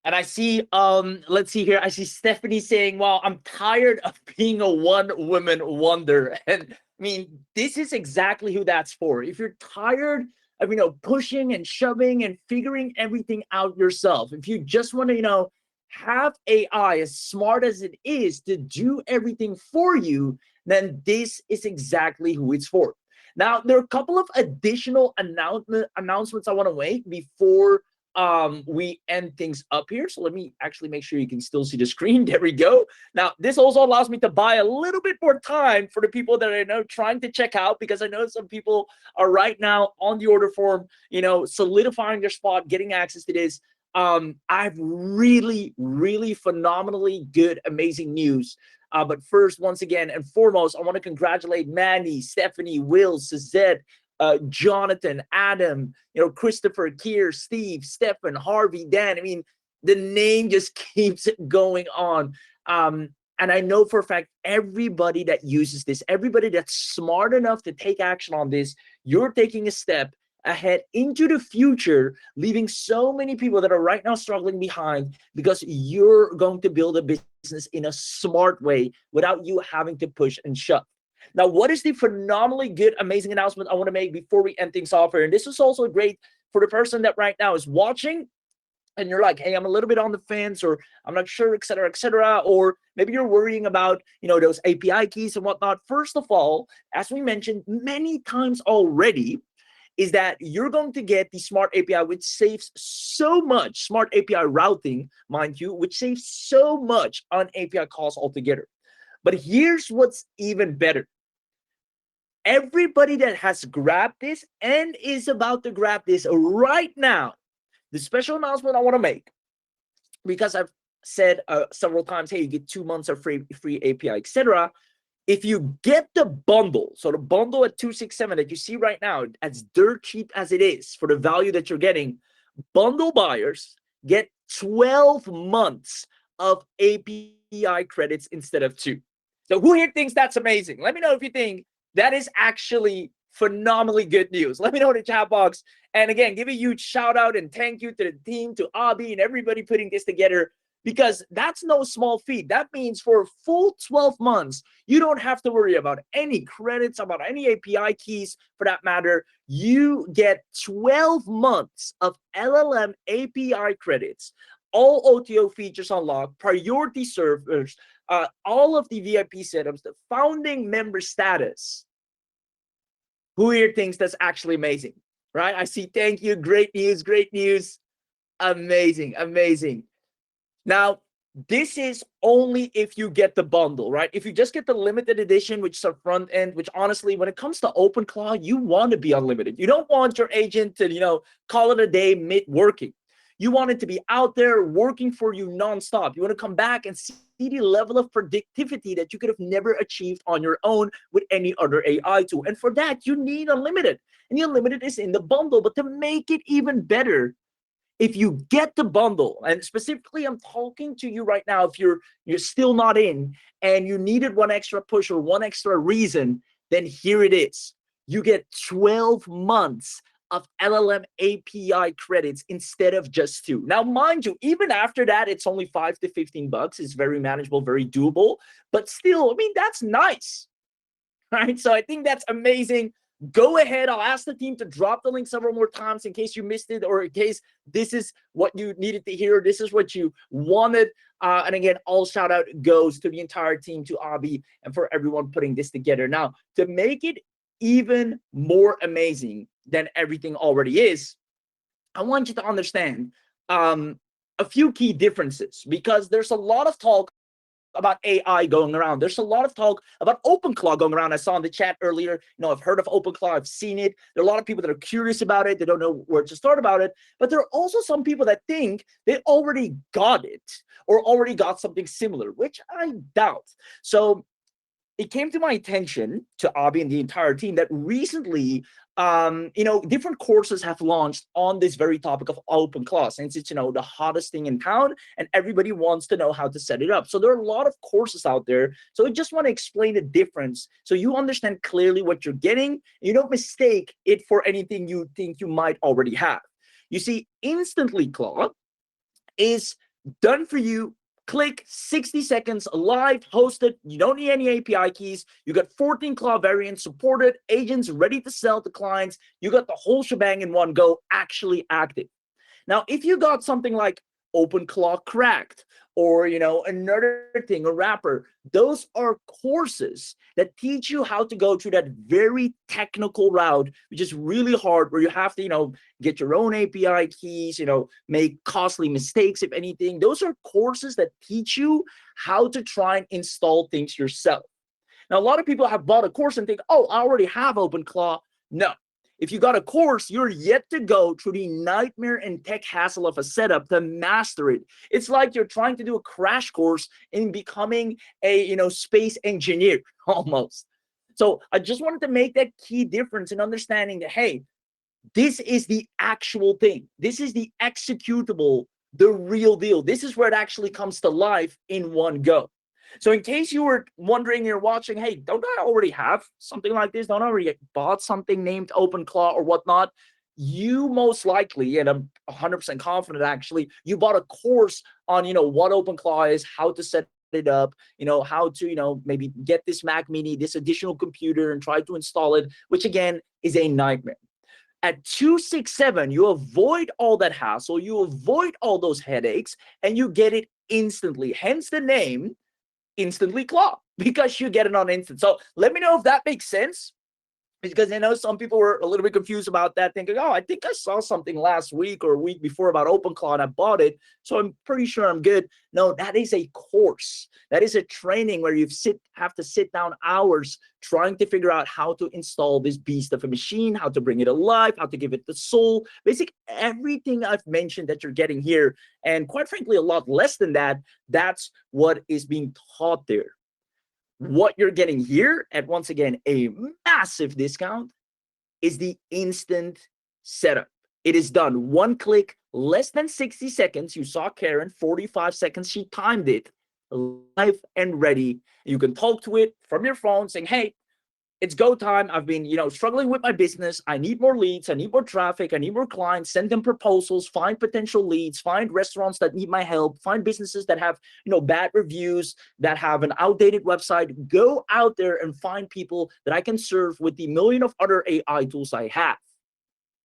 And I see, let's see here. I see Stephanie saying, well, I'm tired of being a one-woman wonder. And I mean, this is exactly who that's for. If you're tired of, pushing and shoving and figuring everything out yourself, if you just want to, have AI, as smart as it is, to do everything for you, then this is exactly who it's for. Now, there are a couple of additional announcements I want to make before we end things up here. So let me actually make sure you can still see the screen. There we go. Now, this also allows me to buy a little bit more time for the people that I know trying to check out, because I know some people are right now on the order form, solidifying their spot, getting access to this. I have really, really phenomenally good, amazing news. But first, once again and foremost, I want to congratulate Mandy, Stephanie, Will, Suzette, Jonathan, Adam, Christopher, Kier, Steve, Stefan, Harvey, Dan. I mean, the name just keeps going on. And I know for a fact, everybody that uses this, everybody that's smart enough to take action on this, you're taking a step ahead into the future, leaving so many people that are right now struggling behind, because you're going to build a business in a smart way without you having to push and shove. Now, what is the phenomenally good, amazing announcement I want to make before we end things off here? And this is also great for the person that right now is watching and you're like, hey, I'm a little bit on the fence, or I'm not sure, et cetera, or maybe you're worrying about, those API keys and whatnot. First of all, as we mentioned many times already, is that you're going to get the smart API, which saves so much, smart API routing, mind you, which saves so much on API costs altogether. But here's what's even better. Everybody that has grabbed this and is about to grab this right now, the special announcement I want to make, because I've said several times, hey, you get 2 months of free API, etc. If you get the bundle, so the bundle at 267 that you see right now, as dirt cheap as it is for the value that you're getting, bundle buyers get 12 months of API credits instead of 2. So who here thinks that's amazing? Let me know if you think that is actually phenomenally good news. Let me know in the chat box. And again, give a huge shout out and thank you to the team, to Abhi and everybody putting this together, because that's no small feat. That means for a full 12 months, you don't have to worry about any credits, about any API keys for that matter. You get 12 months of LLM API credits, all OTO features unlocked, priority servers, all of the VIP setups, the founding member status. Who here thinks that's actually amazing, right? I see, thank you, great news, amazing, amazing. Now, this is only if you get the bundle, right? If you just get the limited edition, which is a front end, which honestly, when it comes to OpenClaw, you want to be unlimited. You don't want your agent to, call it a day mid-working. You want it to be out there working for you nonstop. You want to come back and see the level of productivity that you could have never achieved on your own with any other AI tool. And for that, you need unlimited. And the unlimited is in the bundle. But to make it even better, if you get the bundle, and specifically I'm talking to you right now, if you're still not in and you needed one extra push or one extra reason, then here it is. You get 12 months of LLM API credits instead of just 2. Now, mind you, even after that, it's only $5 to $15. It's very manageable, very doable, but still, I mean, that's nice, right? So I think that's amazing. Go ahead. I'll ask the team to drop the link several more times in case you missed it, or in case this is what you needed to hear, this is what you wanted. And again, all shout out goes to the entire team, to Abhi, and for everyone putting this together. Now, to make it even more amazing than everything already is, I want you to understand a few key differences, because there's a lot of talk about AI going around. There's a lot of talk about OpenClaw going around. I saw in the chat earlier, I've heard of OpenClaw, I've seen it. There are a lot of people that are curious about it. They don't know where to start about it. But there are also some people that think they already got it or already got something similar, which I doubt. So it came to my attention, to Abhi and the entire team, that recently, different courses have launched on this very topic of OpenClaw, since it's, the hottest thing in town and everybody wants to know how to set it up. So there are a lot of courses out there. So I just want to explain the difference so you understand clearly what you're getting. You don't mistake it for anything you think you might already have. You see, InstantlyClaw is done for you. Click, 60 seconds, live, hosted. You don't need any API keys. You got 14 Claw variants supported, agents ready to sell to clients. You got the whole shebang in one go, actually active. Now, if you got something like OpenClaw Cracked, or another thing, a wrapper, those are courses that teach you how to go through that very technical route, which is really hard, where you have to get your own API keys, make costly mistakes, if anything. Those are courses that teach you how to try and install things yourself. Now, a lot of people have bought a course and think, oh, I already have OpenClaw. No. If you got a course, you're yet to go through the nightmare and tech hassle of a setup to master it. It's like you're trying to do a crash course in becoming a space engineer almost. So I just wanted to make that key difference in understanding that, hey, this is the actual thing. This is the executable, the real deal. This is where it actually comes to life in one go. So in case you were wondering, you're watching, hey, don't I already have something like this? Don't I already bought something named OpenClaw or whatnot? You most likely, and I'm 100% confident actually, you bought a course on, what OpenClaw is, how to set it up, how to, maybe get this Mac Mini, this additional computer, and try to install it, which again is a nightmare. At 267, you avoid all that hassle, you avoid all those headaches, and you get it instantly. Hence the name InstantlyClaw, because you get it on instant. So let me know if that makes sense, because I know some people were a little bit confused about that, thinking, oh, I think I saw something last week or a week before about OpenClaw and I bought it, so I'm pretty sure I'm good. No, that is a course. That is a training where you have to sit down hours trying to figure out how to install this beast of a machine, how to bring it alive, how to give it the soul, basic everything I've mentioned that you're getting here. And quite frankly, a lot less than that. That's what is being taught there. What you're getting here at, once again, a massive discount, is the instant setup. It is done one click, less than 60 seconds. You saw Karen, 45 seconds. She timed it, live and ready. You can talk to it from your phone saying, hey, it's go time. I've been, struggling with my business. I need more leads. I need more traffic. I need more clients. Send them proposals, find potential leads, find restaurants that need my help, find businesses that have, bad reviews, that have an outdated website. Go out there and find people that I can serve with the million of other AI tools I have.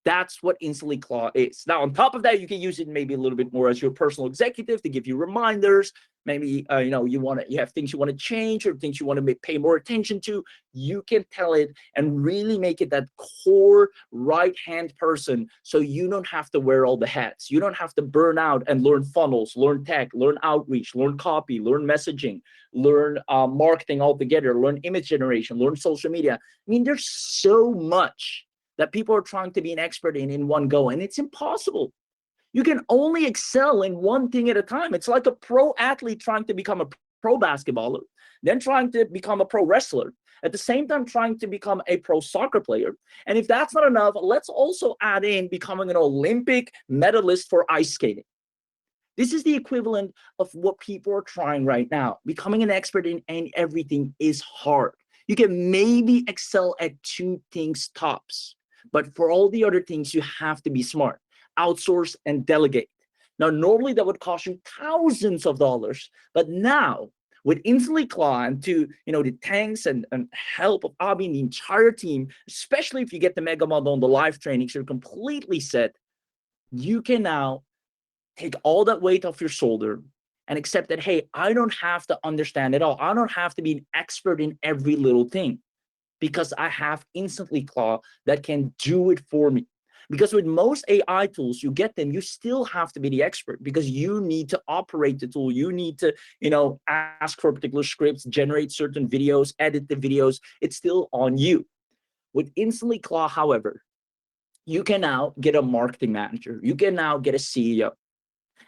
That's what InstantlyClaw is. Now, on top of that, you can use it maybe a little bit more as your personal executive to give you reminders. Maybe you have things you want to change or things you want to pay more attention to. You can tell it and really make it that core right-hand person, so you don't have to wear all the hats. You don't have to burn out and learn funnels, learn tech, learn outreach, learn copy, learn messaging, learn marketing altogether, learn image generation, learn social media. I mean, there's so much that people are trying to be an expert in one go, and it's impossible. You can only excel in one thing at a time. It's like a pro athlete trying to become a pro basketballer, then trying to become a pro wrestler, at the same time trying to become a pro soccer player. And if that's not enough, let's also add in becoming an Olympic medalist for ice skating. This is the equivalent of what people are trying right now. Becoming an expert in everything is hard. You can maybe excel at two things tops, but for all the other things, you have to be smart, outsource and delegate. Now, normally that would cost you thousands of dollars, but now with InstantlyClaw and the thanks and help of Abhi and the entire team, especially if you get the mega model on the live trainings, you're completely set. You can now take all that weight off your shoulder and accept that, hey, I don't have to understand it all. I don't have to be an expert in every little thing, because I have InstantlyClaw that can do it for me. Because with most AI tools, you get them, you still have to be the expert because you need to operate the tool. You need to, ask for particular scripts, generate certain videos, edit the videos. It's still on you. With InstantlyClaw, however, you can now get a marketing manager. You can now get a CEO.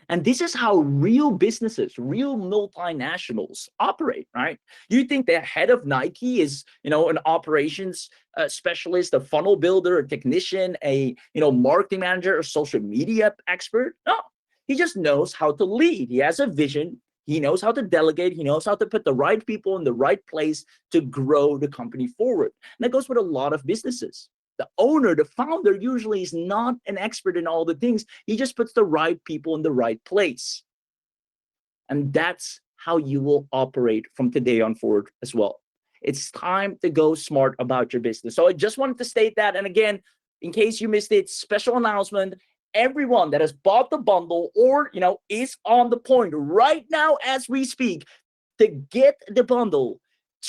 And this is how real businesses, real multinationals operate, right? You think the head of Nike is, an operations specialist, a funnel builder, a technician, a, marketing manager, a social media expert? No, he just knows how to lead. He has a vision. He knows how to delegate. He knows how to put the right people in the right place to grow the company forward. And that goes with a lot of businesses. The owner, the founder, usually is not an expert in all the things. He just puts the right people in the right place. And that's how you will operate from today on forward as well. It's time to go smart about your business. So I just wanted to state that. And again, in case you missed it, special announcement. Everyone that has bought the bundle or, is on the point right now as we speak to get the bundle,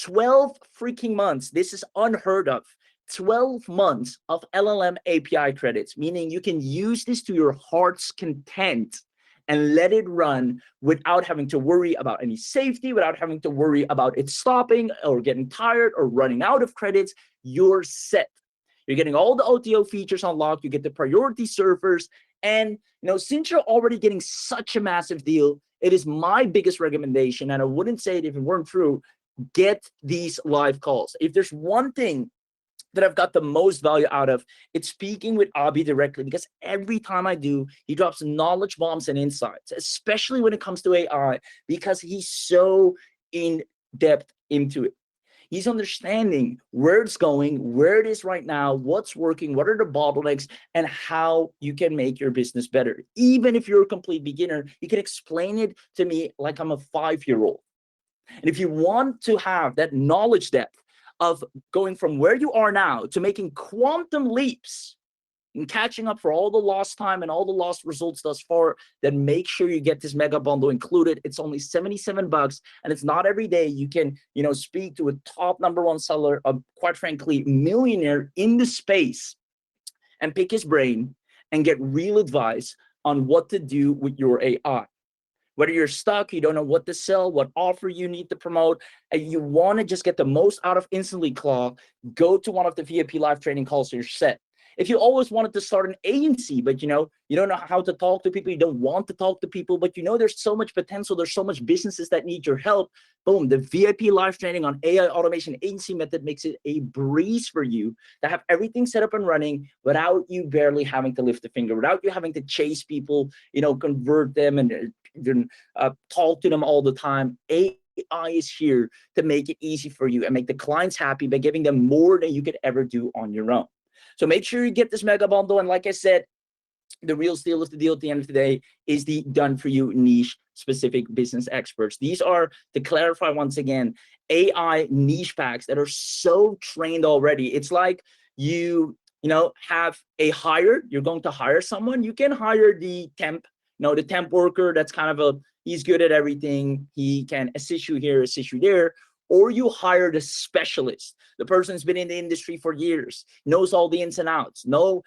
12 freaking months. This is unheard of. 12 months of LLM API credits, meaning you can use this to your heart's content and let it run without having to worry about any safety, without having to worry about it stopping or getting tired or running out of credits. You're set. You're getting all the OTO features unlocked. You get the priority servers. And since you're already getting such a massive deal, it is my biggest recommendation, and I wouldn't say it if it weren't true, get these live calls. If there's one thing that I've got the most value out of, it's speaking with Abhi directly, because every time I do, he drops knowledge bombs and insights, especially when it comes to AI, because he's so in depth into it. He's understanding where it's going, where it is right now, what's working, what are the bottlenecks, and how you can make your business better. Even if you're a complete beginner, he can explain it to me like I'm a 5-year-old. And if you want to have that knowledge depth of going from where you are now to making quantum leaps and catching up for all the lost time and all the lost results thus far, then make sure you get this mega bundle included. It's only $77, and it's not every day you can, speak to a top #1 seller, a quite frankly millionaire in the space, and pick his brain and get real advice on what to do with your AI. Whether you're stuck, you don't know what to sell, what offer you need to promote, and you want to just get the most out of InstantlyClaw, go to one of the VIP live training calls, so you're set. If you always wanted to start an agency, but you don't know how to talk to people, you don't want to talk to people, but there's so much potential, there's so much businesses that need your help, boom, the VIP live training on AI automation agency method makes it a breeze for you to have everything set up and running without you barely having to lift a finger, without you having to chase people, convert them and talk to them all the time. AI is here to make it easy for you and make the clients happy by giving them more than you could ever do on your own. So make sure you get this mega bundle. And like I said, the real steal of the deal at the end of the day is the done for you niche specific business experts. These are, to clarify once again, AI niche packs that are so trained already. It's like have a hire, you're going to hire someone. You can hire the temp, the temp worker that's kind of he's good at everything. He can assist you here, assist you there. Or you hire the specialist, the person's been in the industry for years, knows all the ins and outs, know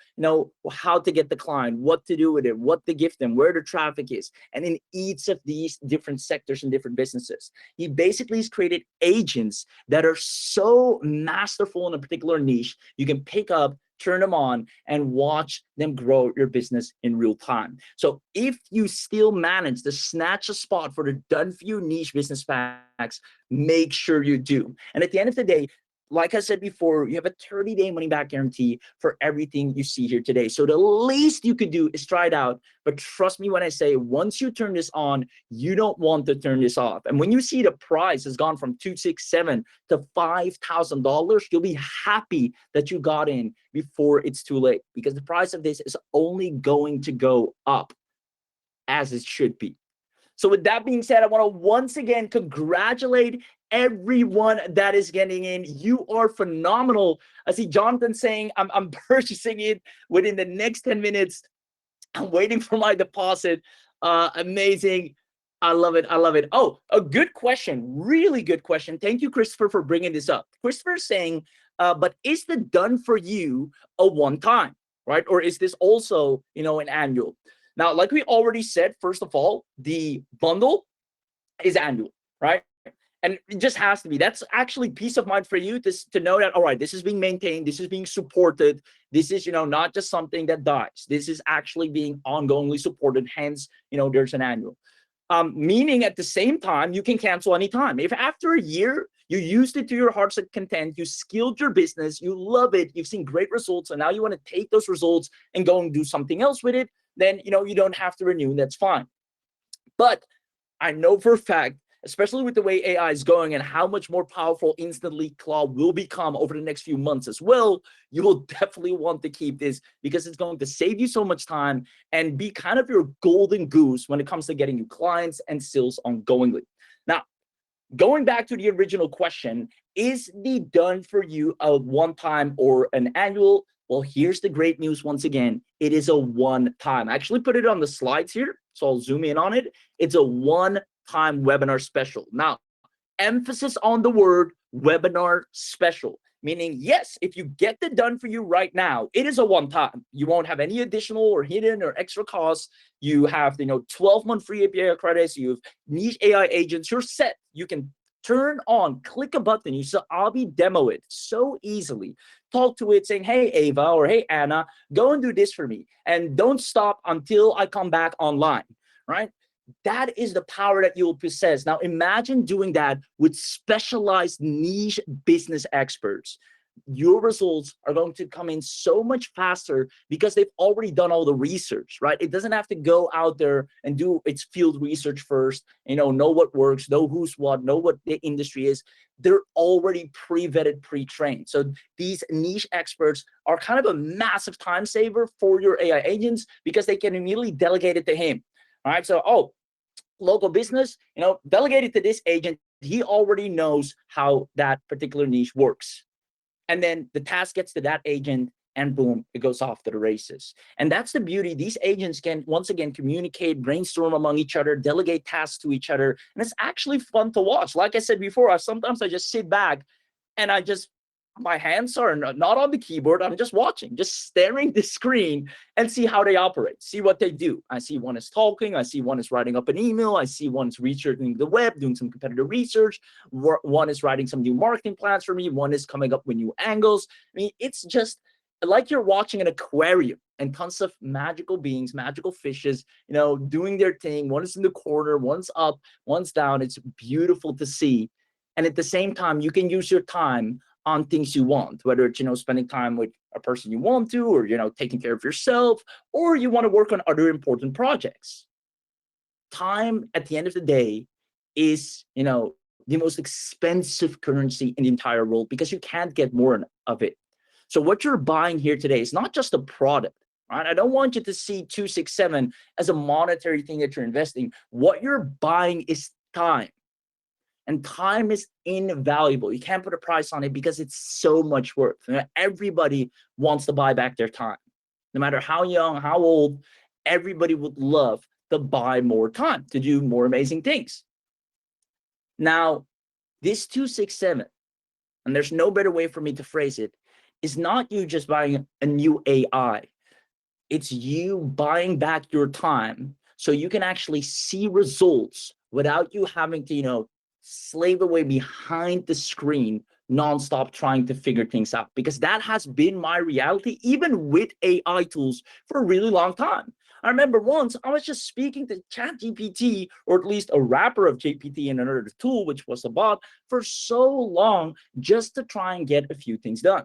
how to get the client, what to do with it, what to gift them, where the traffic is. And in each of these different sectors and different businesses, he basically has created agents that are so masterful in a particular niche, you can pick up, turn them on, and watch them grow your business in real time. So if you still manage to snatch a spot for the done for you niche business packs, make sure you do. And at the end of the day, like I said before, you have a 30-day money back guarantee for everything you see here today. So the least you could do is try it out. But trust me when I say, once you turn this on, you don't want to turn this off. And when you see the price has gone from $267 to $5,000, you'll be happy that you got in before it's too late, because the price of this is only going to go up, as it should be. So with that being said, I want to once again congratulate everyone that is getting in. You are phenomenal. I see Jonathan saying, I'm purchasing it within the next 10 minutes. I'm waiting for my deposit. Amazing. I love it. I love it. Oh, a good question. Really good question. Thank you, Christopher, for bringing this up. Christopher is saying, but is the done for you a one time? right? Or is this also, an annual? Now, like we already said, first of all, the bundle is annual, right? And it just has to be. That's actually peace of mind for you to know that, all right, this is being maintained, this is being supported, this is, not just something that dies. This is actually being ongoingly supported. Hence, there's an annual. Meaning at the same time, you can cancel anytime. If after a year you used it to your heart's content, you skilled your business, you love it, you've seen great results, and now you want to take those results and go and do something else with it, then you don't have to renew. That's fine. But I know for a fact, especially with the way AI is going and how much more powerful InstantlyClaw will become over the next few months as well, you will definitely want to keep this because it's going to save you so much time and be kind of your golden goose when it comes to getting new clients and sales ongoingly. Now, going back to the original question, is the done for you a one time or an annual? Well, here's the great news once again. It is a one time. I actually put it on the slides here, so I'll zoom in on it. It's a one time webinar special. Now, emphasis on the word webinar special, meaning, yes, if you get it done for you right now, it is a one time. You won't have any additional or hidden or extra costs. You have, 12-month free API credits. You have niche AI agents. You're set. You can turn on, click a button. You saw Abhi demo it so easily. Talk to it saying, hey, Ava, or hey, Anna, go and do this for me. And don't stop until I come back online, right? That is the power that you'll possess. Now, imagine doing that with specialized niche business experts. Your results are going to come in so much faster because they've already done all the research, right? It doesn't have to go out there and do its field research first, know what works, know who's what, know what the industry is. They're already pre-vetted, pre-trained. So these niche experts are kind of a massive time saver for your AI agents because they can immediately delegate it to him. All right. So, local business, delegate it to this agent. He already knows how that particular niche works. And then the task gets to that agent and boom, it goes off to the races. And that's the beauty. These agents can, once again, communicate, brainstorm among each other, delegate tasks to each other. And it's actually fun to watch. Like I said before, sometimes I just sit back and my hands are not on the keyboard. I'm just watching, just staring the screen and see how they operate, see what they do. I see one is talking. I see one is writing up an email. I see one is researching the web, doing some competitor research. One is writing some new marketing plans for me. One is coming up with new angles. I mean, it's just like you're watching an aquarium and tons of magical beings, magical fishes, doing their thing. One is in the corner, one's up, one's down. It's beautiful to see. And at the same time, you can use your time on things you want, whether it's, spending time with a person you want to, or, taking care of yourself, or you want to work on other important projects. Time at the end of the day is, the most expensive currency in the entire world because you can't get more of it. So what you're buying here today is not just a product, right? I don't want you to see 267 as a monetary thing that you're investing. What you're buying is time. And time is invaluable. You can't put a price on it because it's so much worth. Everybody wants to buy back their time. No matter how young, how old, everybody would love to buy more time, to do more amazing things. Now, this 267, and there's no better way for me to phrase it, is not you just buying a new AI. It's you buying back your time so you can actually see results without you having to, slave away behind the screen nonstop trying to figure things out, because that has been my reality even with AI tools for a really long time. I remember once I was just speaking to ChatGPT, or at least a wrapper of GPT in another tool, which was a bot, for so long just to try and get a few things done.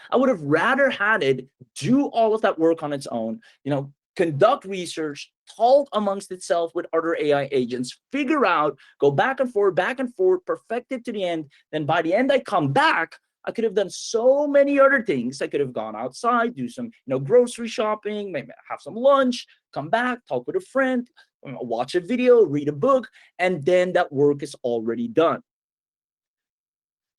I would have rather had it do all of that work on its own, conduct research, talk amongst itself with other AI agents, figure out, go back and forth, perfect it to the end. Then by the end, I come back. I could have done so many other things. I could have gone outside, do some, grocery shopping, maybe have some lunch, come back, talk with a friend, watch a video, read a book, and then that work is already done.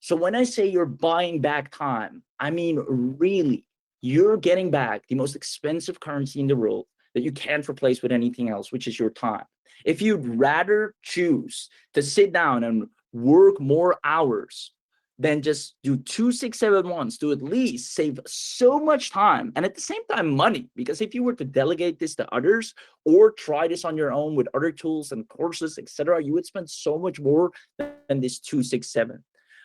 So when I say you're buying back time, I mean, really, you're getting back the most expensive currency in the world that you can't replace with anything else, which is your time. If you'd rather choose to sit down and work more hours then just do 2, 6, 7 months to at least save so much time and at the same time money. Because if you were to delegate this to others or try this on your own with other tools and courses, etc., you would spend so much more than this 2, 6, 7.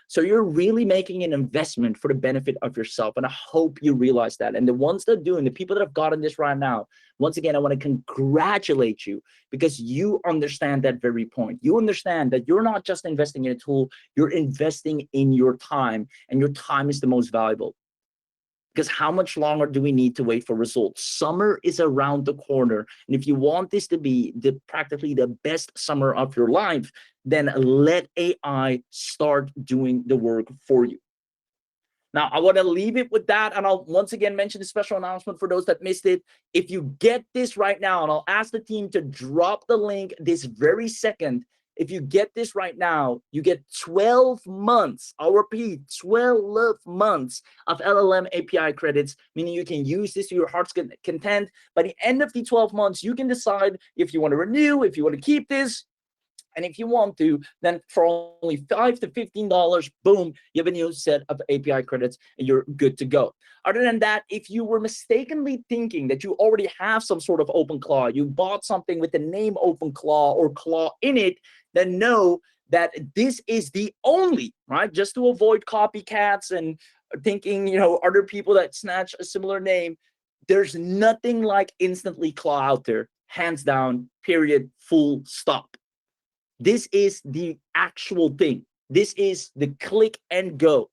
So you're really making an investment for the benefit of yourself. And I hope you realize that. And the ones that do, and the people that have gotten this right now, once again, I want to congratulate you because you understand that very point. You understand that you're not just investing in a tool, you're investing in your time, and your time is the most valuable. Because how much longer do we need to wait for results? Summer is around the corner. And if you want this to be practically the best summer of your life, then let AI start doing the work for you. Now, I want to leave it with that. And I'll once again mention the special announcement for those that missed it. If you get this right now, and I'll ask the team to drop the link this very second. If you get this right now, you get 12 months. I'll repeat, 12 months of LLM API credits, meaning you can use this to your heart's content. By the end of the 12 months, you can decide if you want to renew, if you want to keep this. And if you want to, then for only $5 to $15, boom, you have a new set of API credits and you're good to go. Other than that, if you were mistakenly thinking that you already have some sort of OpenClaw, you bought something with the name OpenClaw or Claw in it, then know that this is the only, right? Just to avoid copycats and thinking, other people that snatch a similar name, there's nothing like InstantlyClaw out there, hands down, period, full stop. This is the actual thing. This is the click and go.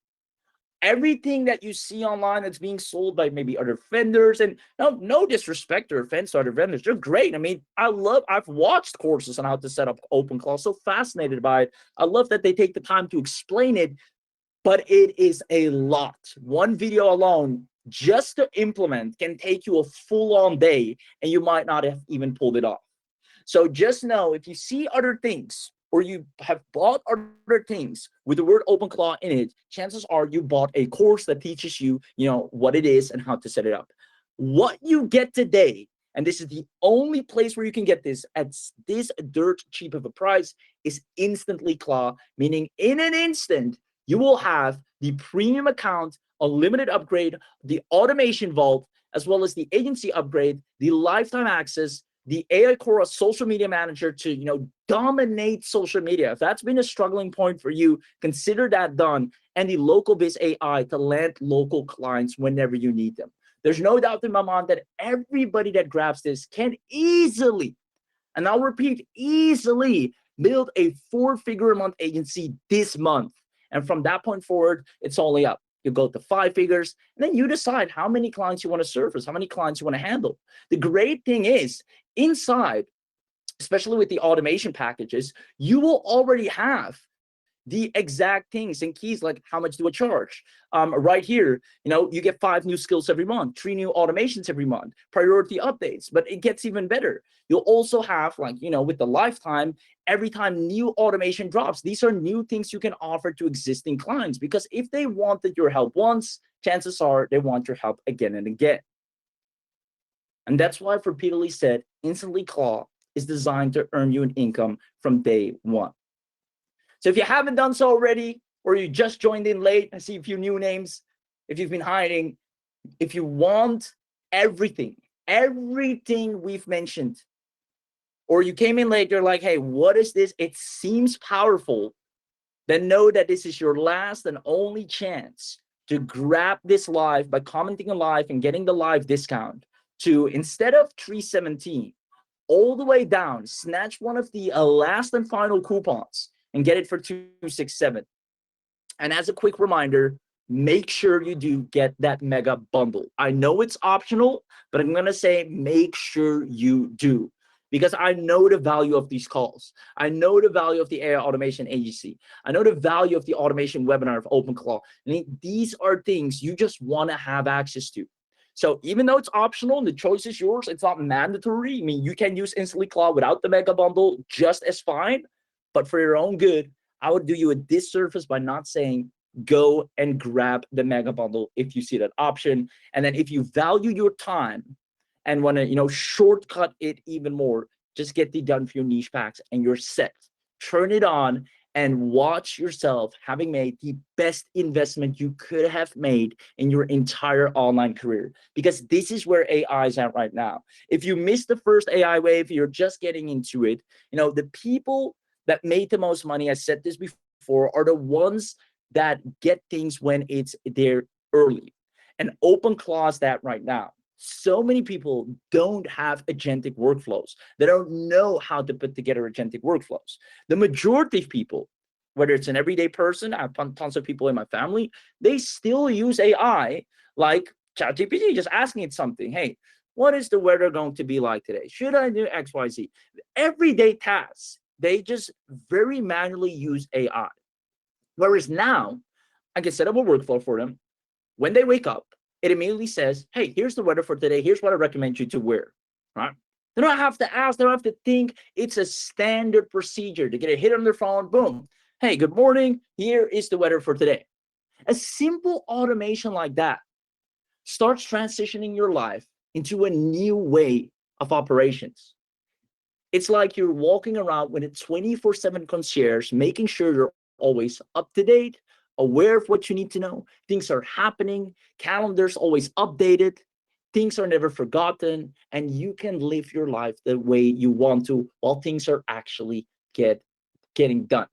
Everything that you see online that's being sold by maybe other vendors, and no disrespect or offense to other vendors, they're great. I mean, I've watched courses on how to set up OpenClaw, so fascinated by it. I love that they take the time to explain it, but it is a lot. One video alone, just to implement, can take you a full-on day, and you might not have even pulled it off. So just know if you see other things or you have bought other things with the word OpenClaw in it, chances are you bought a course that teaches you, what it is and how to set it up. What you get today, and this is the only place where you can get this at this dirt cheap of a price, is InstantlyClaw, meaning in an instant, you will have the premium account, unlimited upgrade, the automation vault, as well as the agency upgrade, the lifetime access, the AI Core social media manager to dominate social media. If that's been a struggling point for you, consider that done. And the local biz AI to land local clients whenever you need them. There's no doubt in my mind that everybody that grabs this can easily, and I'll repeat, easily build a 4-figure a month agency this month. And from that point forward, it's only up. You go to 5 figures, and then you decide how many clients you want to service, how many clients you want to handle. The great thing is, inside, especially with the automation packages, you will already have the exact things and keys, like how much do I charge? Right here, you get 5 new skills every month, 3 new automations every month, priority updates, but it gets even better. You'll also have, with the lifetime, every time new automation drops, these are new things you can offer to existing clients, because if they wanted your help once, chances are they want your help again and again. And that's why I've repeatedly said InstantlyClaw is designed to earn you an income from day one. So if you haven't done so already, or you just joined in late, I see a few new names. If you've been hiding, if you want everything we've mentioned, or you came in late, you're like, hey, what is this? It seems powerful. Then know that this is your last and only chance to grab this live by commenting on live and getting the live discount to, instead of $317, all the way down, snatch one of the last and final coupons and get it for $267. And as a quick reminder, make sure you do get that mega bundle. I know it's optional, but I'm going to say make sure you do, because I know the value of these calls. I know the value of the AI automation agency. I know the value of the automation webinar of OpenClaw. These are things you just want to have access to. So even though it's optional and the choice is yours, it's not mandatory. I mean, you can use InstantlyClaw without the mega bundle just as fine. But for your own good, I would do you a disservice by not saying go and grab the mega bundle if you see that option. And then if you value your time and want to, shortcut it even more, just get the done for your niche packs and you're set. Turn it on and watch yourself having made the best investment you could have made in your entire online career. Because this is where AI is at right now. If you missed the first AI wave, you're just getting into it. The people that made the most money, I said this before, are the ones that get things when it's there early. And OpenClaw is that right now. So many people don't have agentic workflows. They don't know how to put together agentic workflows. The majority of people, whether it's an everyday person, I have tons of people in my family, they still use AI like ChatGPT, just asking it something. Hey, what is the weather going to be like today? Should I do X, Y, Z? Everyday tasks, they just very manually use AI. Whereas now, I can set up a workflow for them. When they wake up, it immediately says, hey, here's the weather for today. Here's what I recommend you to wear. Right? They don't have to ask. They don't have to think. It's a standard procedure to get a hit on their phone. Boom. Hey, good morning. Here is the weather for today. A simple automation like that starts transitioning your life into a new way of operations. It's like you're walking around with a 24/7 concierge, making sure you're always up to date, aware of what you need to know. Things are happening, calendars always updated, things are never forgotten, and you can live your life the way you want to while things are actually getting done.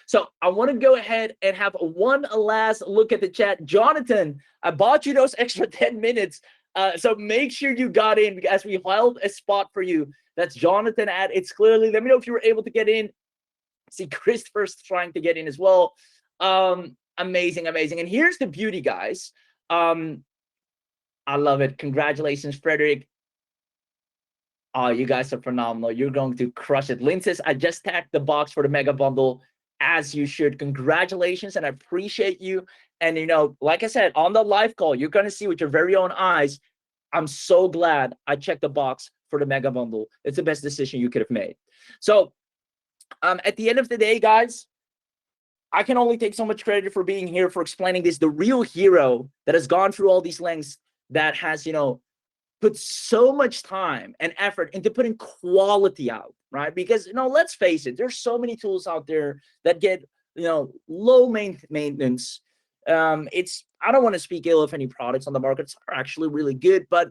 So I want to go ahead and have one last look at the chat. Jonathan, I bought you those extra 10 minutes. So make sure you got in as we held a spot for you. That's Jonathan at It's Clearly. Let me know if you were able to get in. See, Christopher's trying to get in as well. Amazing, amazing. And here's the beauty, guys. I love it. Congratulations, Frederick. Oh, you guys are phenomenal. You're going to crush it. Lynn says, I just tagged the box for the mega bundle, as you should. Congratulations, and I appreciate you. And, like I said, on the live call, you're going to see with your very own eyes. I'm so glad I checked the box for the mega bundle. It's the best decision you could have made. So at the end of the day, guys, I can only take so much credit for being here, for explaining this. The real hero that has gone through all these lengths, that has, put so much time and effort into putting quality out, right? Because, let's face it, there's so many tools out there that get, low maintenance. I don't want to speak ill of any products on the market. Are actually really good, but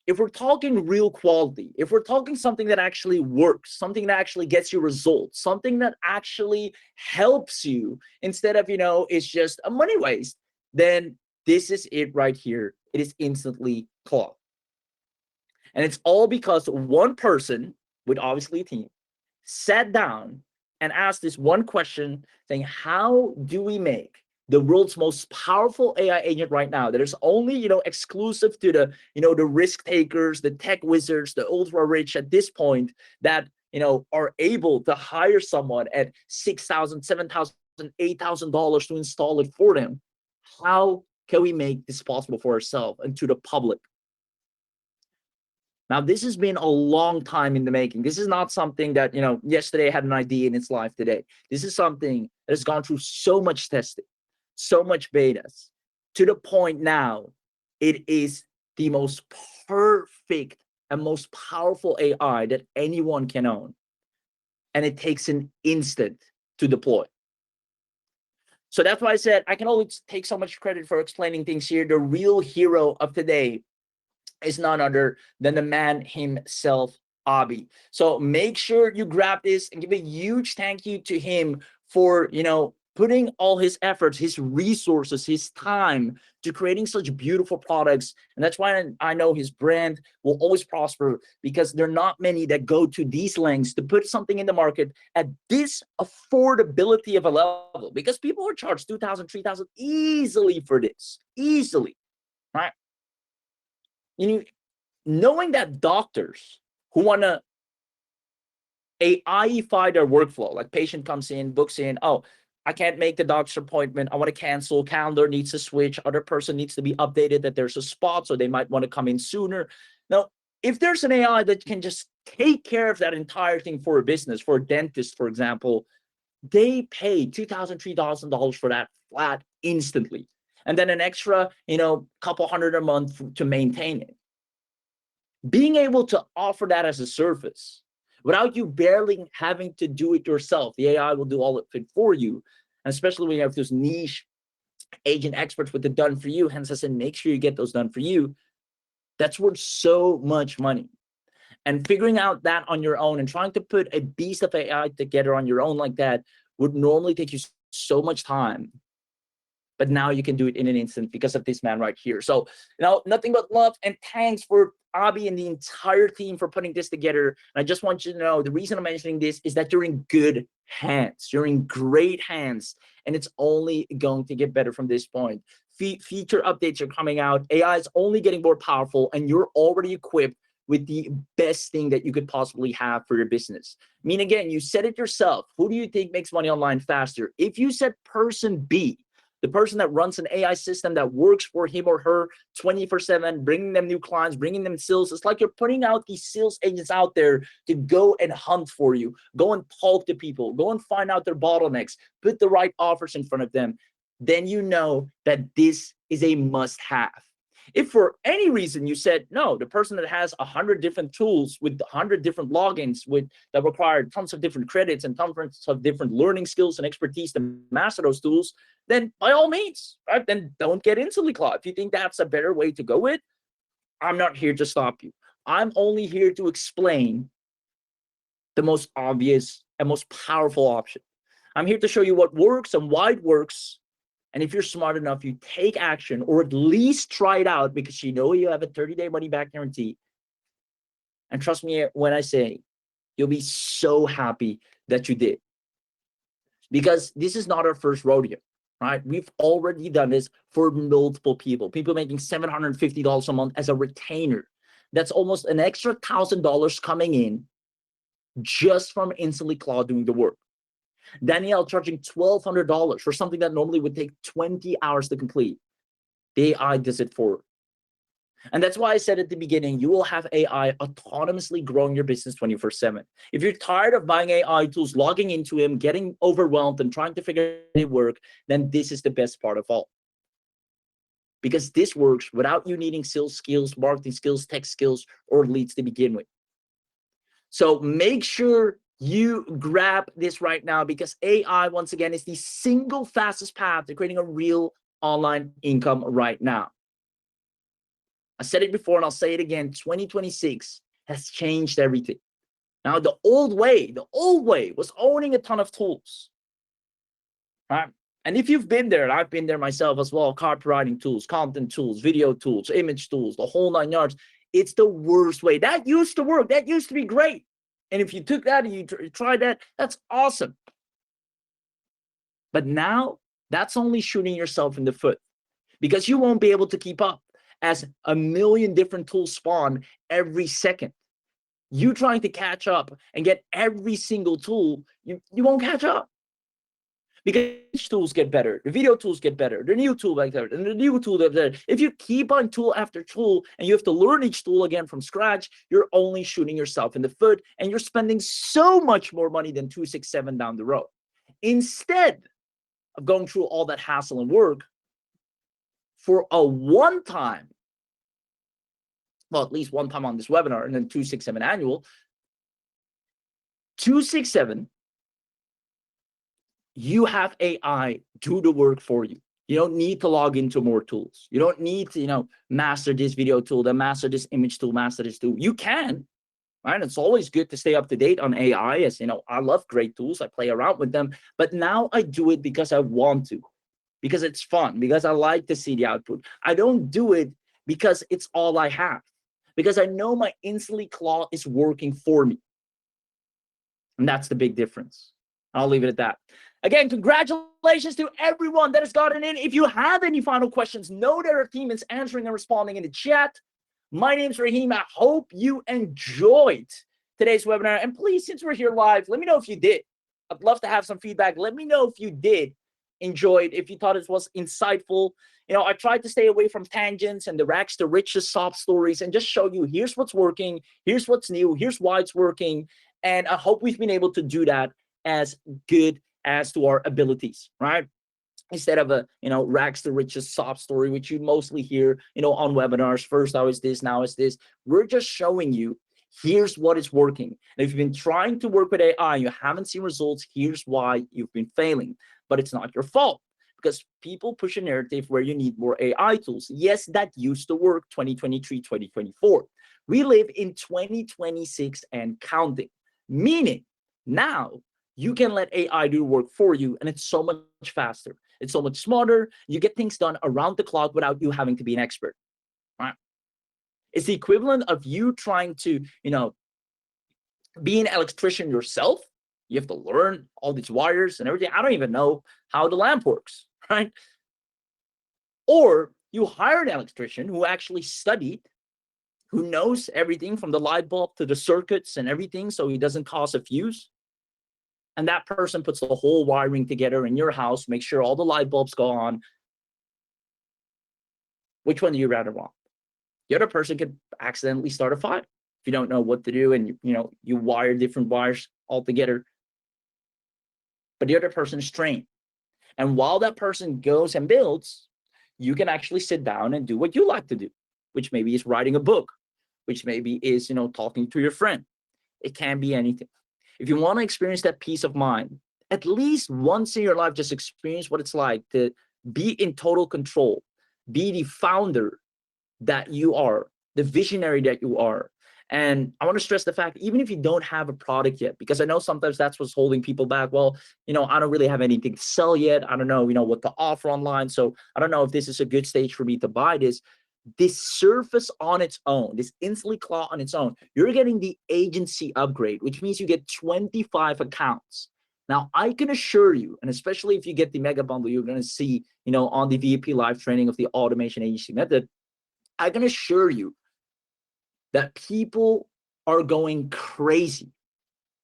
if we're talking real quality, if we're talking something that actually works, something that actually gets you results, something that actually helps you instead of, it's just a money waste, then this is it right here. It is Instantly Claw. And it's all because one person, with obviously a team, sat down and asked this one question, saying, how do we make the world's most powerful AI agent right now that is only, exclusive to the, the risk takers, the tech wizards, the ultra rich at this point, that, are able to hire someone at $6,000, $7,000, $8,000 to install it for them? How can we make this possible for ourselves and to the public? Now, this has been a long time in the making. This is not something that, yesterday had an idea and it's live today. This is something that has gone through so much testing, so much betas, to the point now it is the most perfect and most powerful AI that anyone can own. And it takes an instant to deploy. So that's why I said I can only take so much credit for explaining things here. The real hero of today is none other than the man himself, Abhi. So make sure you grab this and give a huge thank you to him for, putting all his efforts, his resources, his time to creating such beautiful products. And that's why I know his brand will always prosper, because there are not many that go to these lengths to put something in the market at this affordability of a level, because people are charged $2,000, $3,000 easily for this, easily, right? Knowing that doctors who want to AIify their workflow, like patient comes in, books in, oh, I can't make the doctor's appointment, I want to cancel, calendar needs to switch, other person needs to be updated that there's a spot, so they might want to come in sooner. Now, if there's an AI that can just take care of that entire thing for a business, for a dentist, for example, they pay $2,000, $3,000 for that flat instantly. And then an extra, couple hundred a month to maintain it. Being able to offer that as a service without you barely having to do it yourself. The AI will do all of it for you. And especially when you have those niche agent experts with it done for you. Hence, I said, make sure you get those done for you. That's worth so much money. And figuring out that on your own and trying to put a beast of AI together on your own like that would normally take you so much time. But now you can do it in an instant because of this man right here. So, nothing but love and thanks for Abhi and the entire team for putting this together. And I just want you to know the reason I'm mentioning this is that you're in good hands. You're in great hands, and it's only going to get better from this point. Feature updates are coming out. AI is only getting more powerful, and you're already equipped with the best thing that you could possibly have for your business. I mean, again, you said it yourself. Who do you think makes money online faster? If you said person B, the person that runs an AI system that works for him or her 24/7, bringing them new clients, bringing them sales. It's like you're putting out these sales agents out there to go and hunt for you, go and talk to people, go and find out their bottlenecks, put the right offers in front of them. Then you know that this is a must-have. If for any reason you said, no, the person that has 100 different tools with 100 different logins that require tons of different credits and tons of different learning skills and expertise to master those tools, then by all means, right? Then don't get InstantlyClaw. If you think that's a better way to go with, I'm not here to stop you. I'm only here to explain the most obvious and most powerful option. I'm here to show you what works and why it works. And if you're smart enough, you take action or at least try it out because you know you have a 30-day money-back guarantee. And trust me when I say, you'll be so happy that you did. Because this is not our first rodeo, right? We've already done this for multiple people. People making $750 a month as a retainer. That's almost an extra $1,000 coming in just from InstantlyClaw doing the work. Danielle charging $1,200 for something that normally would take 20 hours to complete. The AI does it for her. And that's why I said at the beginning, you will have AI autonomously growing your business 24/7. If you're tired of buying AI tools, logging into them, getting overwhelmed and trying to figure it work, then this is the best part of all. Because this works without you needing sales skills, marketing skills, tech skills, or leads to begin with. So make sure you grab this right now because AI, once again, is the single fastest path to creating a real online income right now. I said it before and I'll say it again, 2026 has changed everything. Now, the old way was owning a ton of tools, right? And if you've been there, and I've been there myself as well, copywriting tools, content tools, video tools, image tools, the whole 9 yards, it's the worst way. That used to work. That used to be great. And if you took that and you tried that, that's awesome. But now that's only shooting yourself in the foot because you won't be able to keep up as a million different tools spawn every second. You trying to catch up and get every single tool, you won't catch up. Because each tools get better, the video tools get better, the new tool gets better, and the new tool gets better. If you keep on tool after tool and you have to learn each tool again from scratch, you're only shooting yourself in the foot and you're spending so much more money than 267 down the road. Instead of going through all that hassle and work for a one-time, well, at least one time on this webinar and then 267 annual, 267, you have AI do the work for you. You don't need to log into more tools. You don't need to, master this video tool, then master this image tool, master this tool. You can, right? It's always good to stay up to date on AI. As I love great tools. I play around with them, but now I do it because I want to, because it's fun, because I like to see the output. I don't do it because it's all I have, because I know my InstantlyClaw is working for me. And that's the big difference. I'll leave it at that. Again, congratulations to everyone that has gotten in. If you have any final questions, know that our team is answering and responding in the chat. My name's Raheem. I hope you enjoyed today's webinar. And please, since we're here live, let me know if you did. I'd love to have some feedback. Let me know if you did enjoy it, if you thought it was insightful. I tried to stay away from tangents and the rags to riches sob stories and just show you here's what's working, here's what's new, here's why it's working. And I hope we've been able to do that as good as to our abilities, right? Instead of a rags to riches sob story, which you mostly hear on webinars. First I was this, now it's this. We're just showing you Here's what is working. And if you've been trying to work with AI, you haven't seen results, here's why you've been failing. But it's not your fault, because people push a narrative where you need more AI tools. Yes, that used to work 2023, 2024. We live in 2026 and counting, meaning now you can let AI do work for you, and it's so much faster. It's so much smarter. You get things done around the clock without you having to be an expert. Right? It's the equivalent of you trying to, be an electrician yourself. You have to learn all these wires and everything. I don't even know how the lamp works, right? Or you hire an electrician who actually studied, who knows everything from the light bulb to the circuits and everything, so he doesn't cause a fuse. And that person puts the whole wiring together in your house, make sure all the light bulbs go on. Which one do you rather want? The other person could accidentally start a fire if you don't know what to do, and you wire different wires all together. But the other person is trained. And while that person goes and builds, you can actually sit down and do what you like to do, which maybe is writing a book, which maybe is, talking to your friend. It can be anything. If you want to experience that peace of mind, at least once in your life, just experience what it's like to be in total control, be the founder that you are, the visionary that you are. And I want to stress the fact, even if you don't have a product yet, because I know sometimes that's what's holding people back. Well, I don't really have anything to sell yet. I don't know, what to offer online. So I don't know if this is a good stage for me to buy this. This Surface on its own, this InstantlyClaw on its own, you're getting the agency upgrade, which means you get 25 accounts. Now, I can assure you, and especially if you get the mega bundle, you're going to see, on the VIP live training of the automation agency method, I can assure you that people are going crazy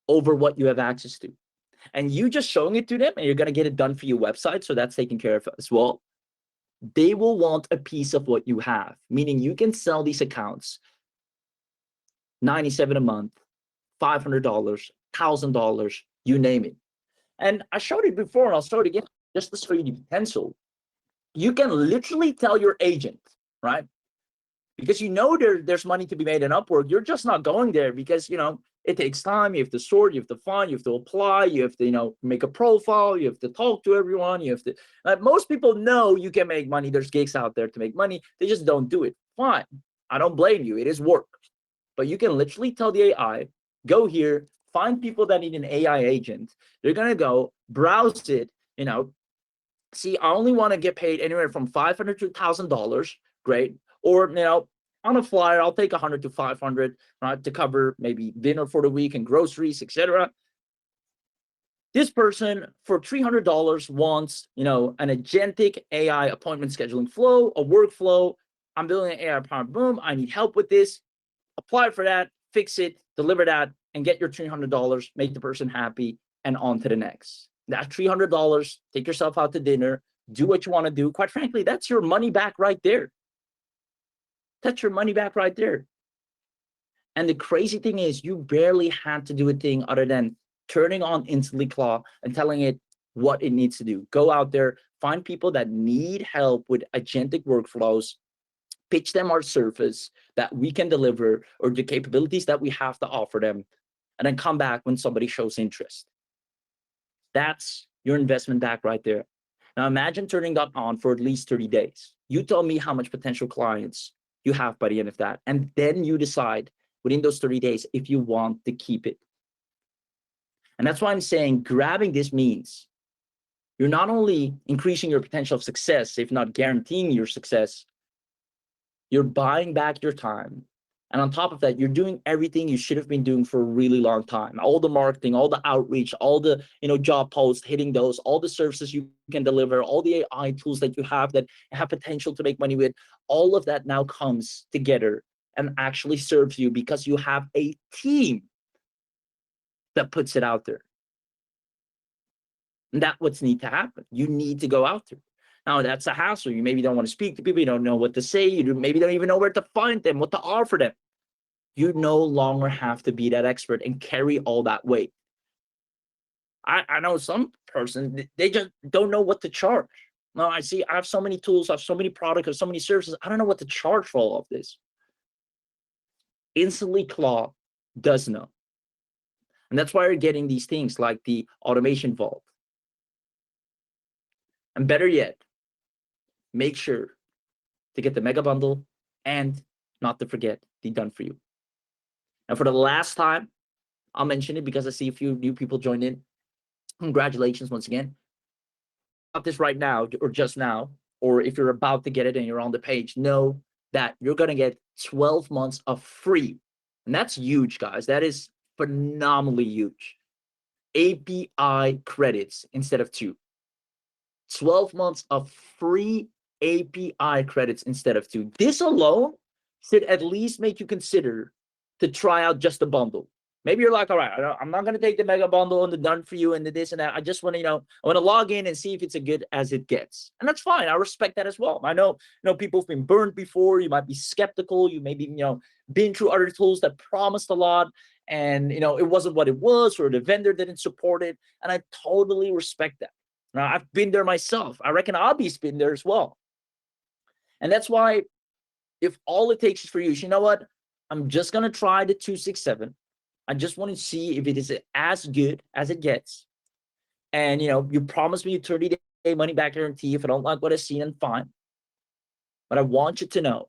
over what you have access to. And you just showing it to them, and you're going to get it done for your website, so that's taken care of as well. They will want a piece of what you have, meaning you can sell these accounts $97 a month, $500, $1,000, you name it. And I showed it before, and I'll show it again just to show you the potential. You can literally tell your agent, right? Because there's money to be made in Upwork. You're just not going there because it takes time. You have to sort, you have to find, you have to apply, you have to make a profile, you have to talk to everyone, you have to. Most people know you can make money. There's gigs out there to make money. They just don't do it. Fine, I don't blame you. It is work, but you can literally tell the AI, go here, find people that need an AI agent. They're gonna go browse it. See, I only want to get paid anywhere from $500 to $1,000. Great. Or, on a flyer, I'll take 100 to 500, right, to cover maybe dinner for the week and groceries, etc. This person for $300 wants, an agentic AI appointment scheduling flow, a workflow. I'm building an AI powered boom. I need help with this. Apply for that, fix it, deliver that, and get your $300. Make the person happy, and on to the next. That $300, take yourself out to dinner, do what you want to do. Quite frankly, that's your money back right there. That's your money back right there. And the crazy thing is, you barely had to do a thing other than turning on InstantlyClaw and telling it what it needs to do. Go out there, find people that need help with agentic workflows, pitch them our service that we can deliver or the capabilities that we have to offer them, and then come back when somebody shows interest. That's your investment back right there. Now imagine turning that on for at least 30 days. You tell me how much potential clients you have by the end of that. And then you decide within those 30 days if you want to keep it. And that's why I'm saying grabbing this means you're not only increasing your potential of success, if not guaranteeing your success, you're buying back your time. And on top of that, you're doing everything you should have been doing for a really long time. All the marketing, all the outreach, all the job posts, hitting those, all the services you can deliver, all the AI tools that you have that have potential to make money with, all of that now comes together and actually serves you because you have a team that puts it out there. And that's what's need to happen. You need to go out there. Now, that's a hassle. You maybe don't want to speak to people. You don't know what to say. You maybe don't even know where to find them, what to offer them. You no longer have to be that expert and carry all that weight. I know some person, they just don't know what to charge. No, I have so many tools, I have so many products, I have so many services. I don't know what to charge for all of this. InstantlyClaw does know. And that's why you're getting these things like the automation vault. And better yet, make sure to get the mega bundle and not to forget the done for you. And for the last time, I'll mention it because I see a few new people joined in. Congratulations once again. About this right now or just now, or if you're about to get it and you're on the page, know that you're going to get 12 months of free. And that's huge, guys. That is phenomenally huge. API credits instead of 2. 12 months of free API credits instead of 2. This alone should at least make you consider to try out just the bundle. Maybe you're like, all right, I'm not going to take the mega bundle and the done for you and the this and that. I just want to, I want to log in and see if it's as good as it gets. And that's fine. I respect that as well. I know, people have been burned before. You might be skeptical. You maybe, been through other tools that promised a lot and, it wasn't what it was, or the vendor didn't support it. And I totally respect that. Now, I've been there myself. I reckon Abhi's been there as well. And that's why if all it takes is for you know what? I'm just going to try the 267. I just want to see if it is as good as it gets. And, you promised me a 30-day money-back guarantee. If I don't like what I've seen, then fine. But I want you to know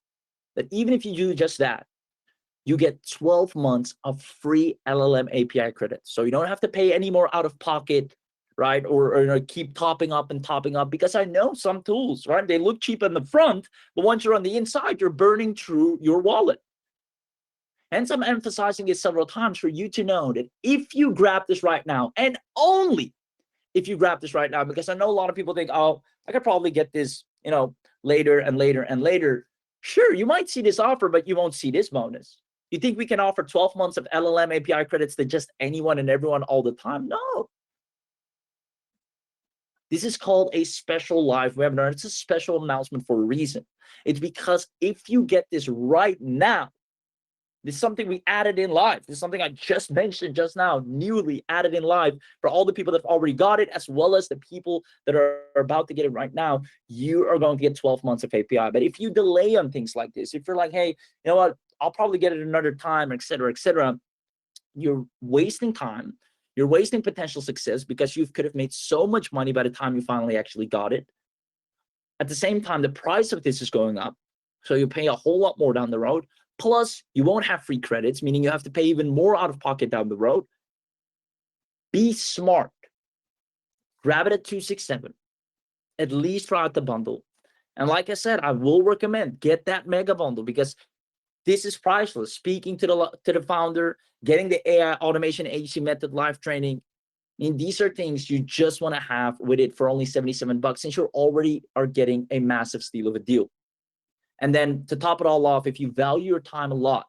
that even if you do just that, you get 12 months of free LLM API credits. So you don't have to pay any more out of pocket, right? Or keep topping up and topping up, because I know some tools, right? They look cheap in the front, but once you're on the inside, you're burning through your wallet. Hence, I'm emphasizing it several times for you to know that if you grab this right now, and only if you grab this right now, because I know a lot of people think, oh, I could probably get this, later and later and later. Sure, you might see this offer, but you won't see this bonus. You think we can offer 12 months of LLM API credits to just anyone and everyone all the time? No. This is called a special live webinar. It's a special announcement for a reason. It's because if you get this right now, this is something we added in live. This is something I just mentioned just now, newly added in live for all the people that have already got it, as well as the people that are about to get it right now. You are going to get 12 months of API. But if you delay on things like this, if you're like, hey, you know what, I'll probably get it another time, et cetera, you're wasting time. You're wasting potential success because you could have made so much money by the time you finally actually got it. At the same time, the price of this is going up. So you pay a whole lot more down the road. Plus, you won't have free credits, meaning you have to pay even more out of pocket down the road. Be smart. Grab it at 267. At least try out the bundle. And like I said, I will recommend get that mega bundle because this is priceless. Speaking to the founder, getting the AI automation agency method live training. I mean, these are things you just want to have with it for only $77, since you already are getting a massive steal of a deal. And then to top it all off, if you value your time a lot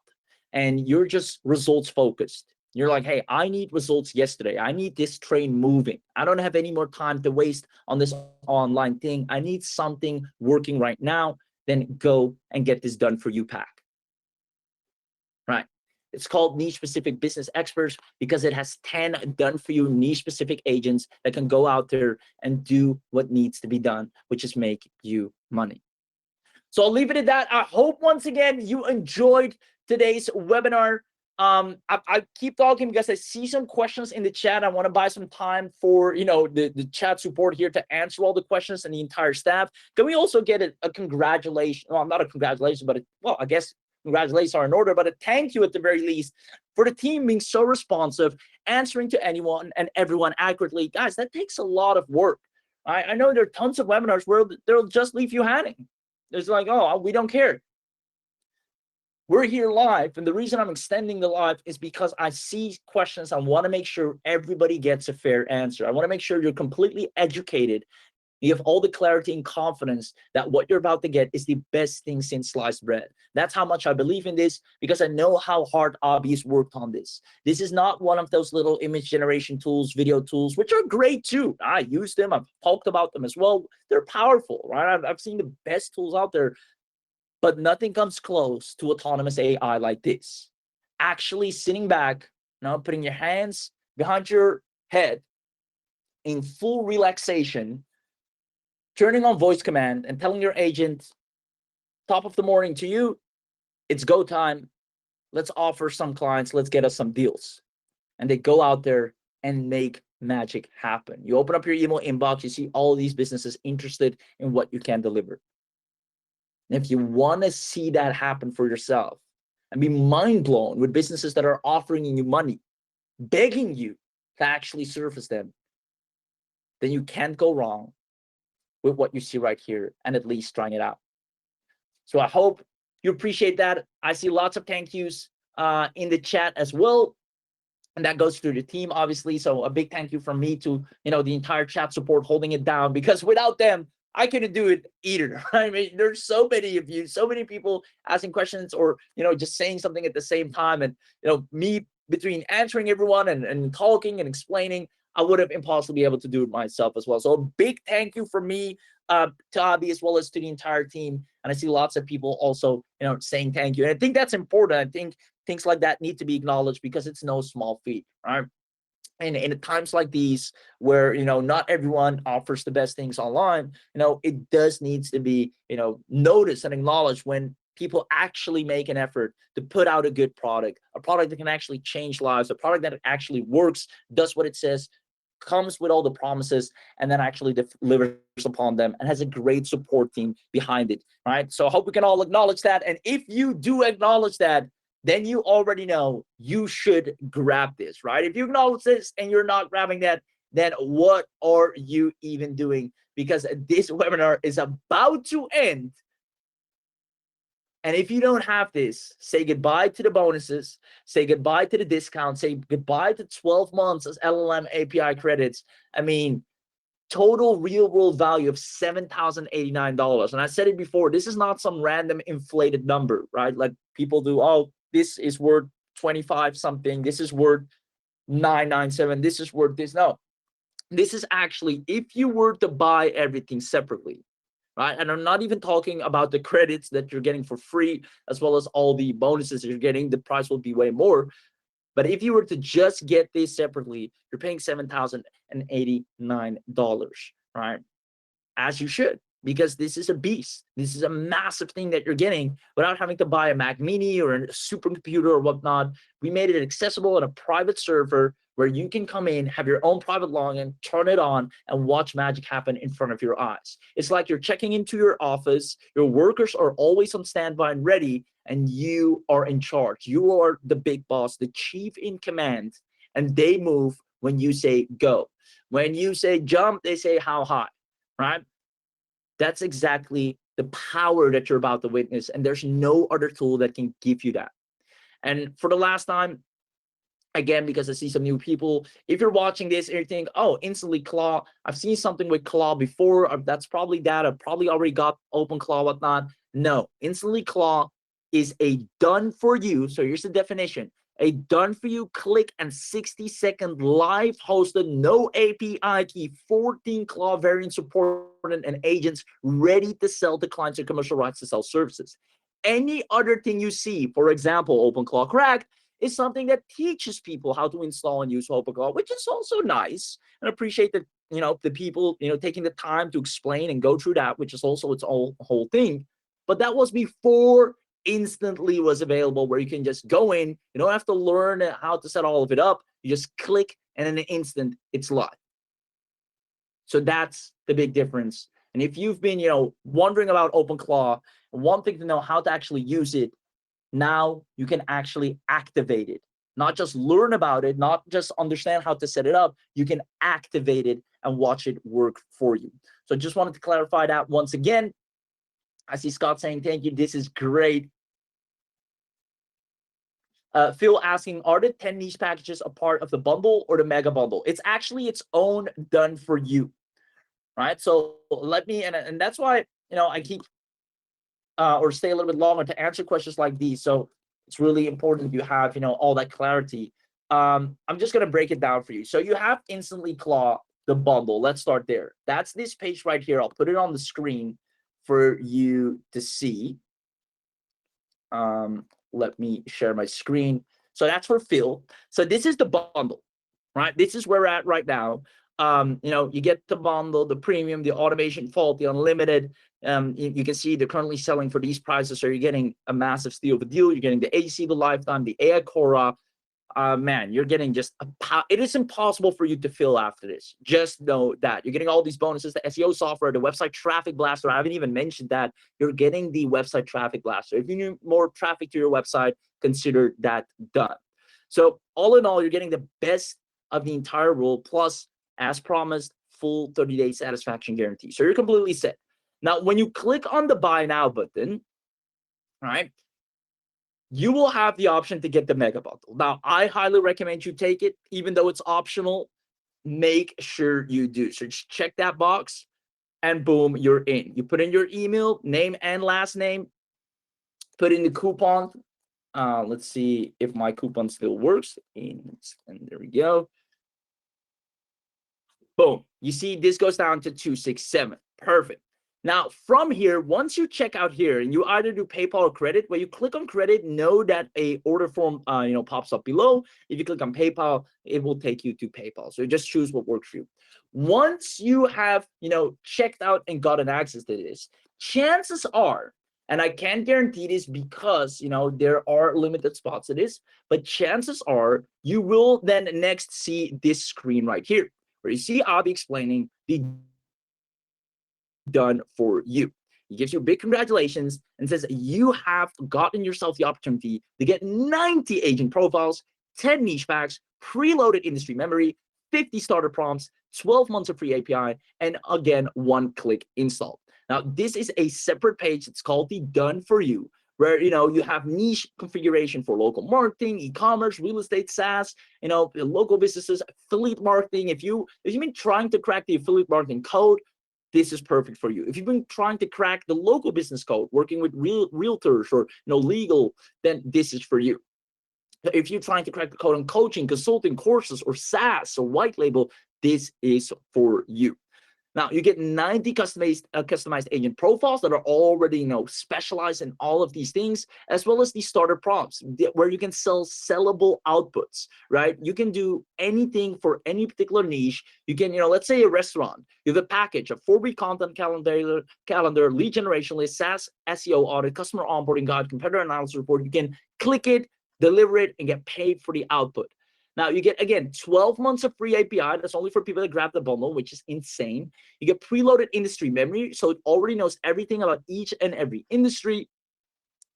and you're just results focused, you're like, hey, I need results yesterday. I need this train moving. I don't have any more time to waste on this online thing. I need something working right now. Then go and get this done for you pack. Right. It's called niche specific business experts because it has 10 done for you niche specific agents that can go out there and do what needs to be done, which is make you money. So I'll leave it at that. I hope once again you enjoyed today's webinar. I keep talking because I see some questions in the chat. I want to buy some time for the chat support here to answer all the questions and the entire staff. Can we also get a congratulation? Well, not a congratulation, but I guess congratulations are in order, but a thank you at the very least for the team being so responsive, answering to anyone and everyone accurately. Guys, that takes a lot of work. I know there are tons of webinars where they'll just leave you hanging. It's like, oh, we don't care. We're here live, and the reason I'm extending the live is because I see questions. I want to make sure everybody gets a fair answer. I want to make sure you're completely educated. You have all the clarity and confidence that what you're about to get is the best thing since sliced bread. That's how much I believe in this, because I know how hard Abhi's worked on this. This is not one of those little image generation tools, video tools, which are great too. I use them. I've talked about them as well. They're powerful, right? I've seen the best tools out there, but nothing comes close to autonomous AI like this. Actually sitting back, putting your hands behind your head in full relaxation, turning on voice command and telling your agent, top of the morning to you, it's go time. let's offer some clients, let's get us some deals. And they go out there and make magic happen. You open up your email inbox, you see all these businesses interested in what you can deliver. And if you want to see that happen for yourself and be mind blown with businesses that are offering you money, begging you to actually surface them, then you can't go wrong with what you see right here and at least trying it out. So I hope you appreciate that. I see lots of thank yous in the chat as well. And that goes through the team, obviously. So a big thank you from me to, the entire chat support holding it down, because without them, I couldn't do it either. I mean, there's so many of you, so many people asking questions or, just saying something at the same time. And, me between answering everyone and talking and explaining, I would have impossibly be able to do it myself as well. So a big thank you from me to Abhi as well as to the entire team. And I see lots of people also, saying thank you. And I think that's important. I think things like that need to be acknowledged because it's no small feat, right? And in times like these where not everyone offers the best things online, it does needs to be noticed and acknowledged when people actually make an effort to put out a good product, a product that can actually change lives, a product that actually works, does what it says, comes with all the promises, and then actually delivers upon them and has a great support team behind it, right? So I hope we can all acknowledge that. And if you do acknowledge that, then you already know you should grab this, right? If you acknowledge this and you're not grabbing that, then what are you even doing? Because this webinar is about to end. And if you don't have this, say goodbye to the bonuses, say goodbye to the discount, say goodbye to 12 months as LLM API credits. I mean, total real world value of $7,089. And I said it before, this is not some random inflated number, right? Like people do, oh, this is worth 25 something, this is worth 997, this is worth this. No, this is actually, if you were to buy everything separately, right? And I'm not even talking about the credits that you're getting for free, as well as all the bonuses that you're getting, the price will be way more. But if you were to just get this separately, you're paying $7,089, right? As you should, because this is a beast. This is a massive thing that you're getting without having to buy a Mac Mini or a supercomputer or whatnot. We made it accessible on a private server where you can come in, have your own private login, turn it on, and watch magic happen in front of your eyes. It's like you're checking into your office, your workers are always on standby and ready, and you are in charge. You are the big boss, the chief in command, and they move when you say go. When you say jump, they say how high, right? That's exactly the power that you're about to witness, and there's no other tool that can give you that. And for the last time, again, because I see some new people, if you're watching this and you think, oh, InstantlyClaw, I've seen something with Claw before, that's probably that, I've probably already got OpenClaw, whatnot. No, InstantlyClaw is a done for you. So here's the definition: a done for you click and 60-second live hosted, no API key, 14 Claw variant supported and agents ready to sell to clients and commercial rights to sell services. Any other thing you see, for example, OpenClaw Cracked, is something that teaches people how to install and use OpenClaw, which is also nice. And appreciate that, the people, taking the time to explain and go through that, which is also its whole thing. But that was before Instantly was available, where you can just go in, you don't have to learn how to set all of it up. You just click and in an instant it's live. So that's the big difference. And if you've been, wondering about OpenClaw and wanting to know how to actually use it, now you can actually activate it. Not just learn about it, not just understand how to set it up, you can activate it and watch it work for you. So I just wanted to clarify that once again. I see Scott saying, thank you, this is great. Phil asking, are the 10 niche packages a part of the bundle or the mega bundle? It's actually its own done for you, right? So let me, and that's why, I keep or stay a little bit longer to answer questions like these. So it's really important that you have, all that clarity. I'm just going to break it down for you. So you have InstantlyClaw, the bundle. Let's start there. That's this page right here. I'll put it on the screen for you to see. Let me share my screen. So that's for Phil. So this is the bundle, right? This is where we're at right now. You get the bundle, the premium, the automation fault, the unlimited. You can see they're currently selling for these prices. So you're getting a massive steal of a deal. You're getting the AC, the lifetime, the AI Cora. Man, you're getting just it is impossible for you to fill after this. Just know that you're getting all these bonuses, the SEO software, the website traffic blaster. I haven't even mentioned that. You're getting the website traffic blaster. If you need more traffic to your website, consider that done. So all in all, you're getting the best of the entire rule, plus, as promised, full 30-day satisfaction guarantee. So you're completely set. Now, when you click on the buy now button, right, you will have the option to get the mega bundle. Now, I highly recommend you take it, even though it's optional. Make sure you do. So just check that box, and boom, you're in. You put in your email, name and last name, put in the coupon. Let's see if my coupon still works. And there we go. Boom. You see, this goes down to 267. Perfect. Now, from here, once you check out here and you either do PayPal or credit, when you click on credit, know that a order form pops up below. If you click on PayPal, it will take you to PayPal. So just choose what works for you. Once you have checked out and gotten access to this, chances are, and I can't guarantee this because there are limited spots to this, but chances are you will then next see this screen right here, where you see Abhi explaining the done for you. He gives you big congratulations and says you have gotten yourself the opportunity to get 90 agent profiles, 10 niche packs, preloaded industry memory, 50 starter prompts, 12 months of free API, and again, one-click install. Now, this is a separate page. It's called the Done For You, where you have niche configuration for local marketing, e-commerce, real estate, SaaS, local businesses, affiliate marketing. If you've been trying to crack the affiliate marketing code, this is perfect for you. If you've been trying to crack the local business code, working with realtors or legal, then this is for you. If you're trying to crack the code on coaching, consulting, courses, or SaaS or white label, this is for you. Now, you get 90 customized agent profiles that are already, specialized in all of these things, as well as the starter prompts where you can sell sellable outputs, right? You can do anything for any particular niche. You can, let's say a restaurant. You have a package, a 4-week content calendar, lead generation list, SaaS, SEO audit, customer onboarding guide, competitor analysis report. You can click it, deliver it, and get paid for the output. Now, you get, again, 12 months of free API. That's only for people that grab the bundle, which is insane. You get preloaded industry memory, so it already knows everything about each and every industry.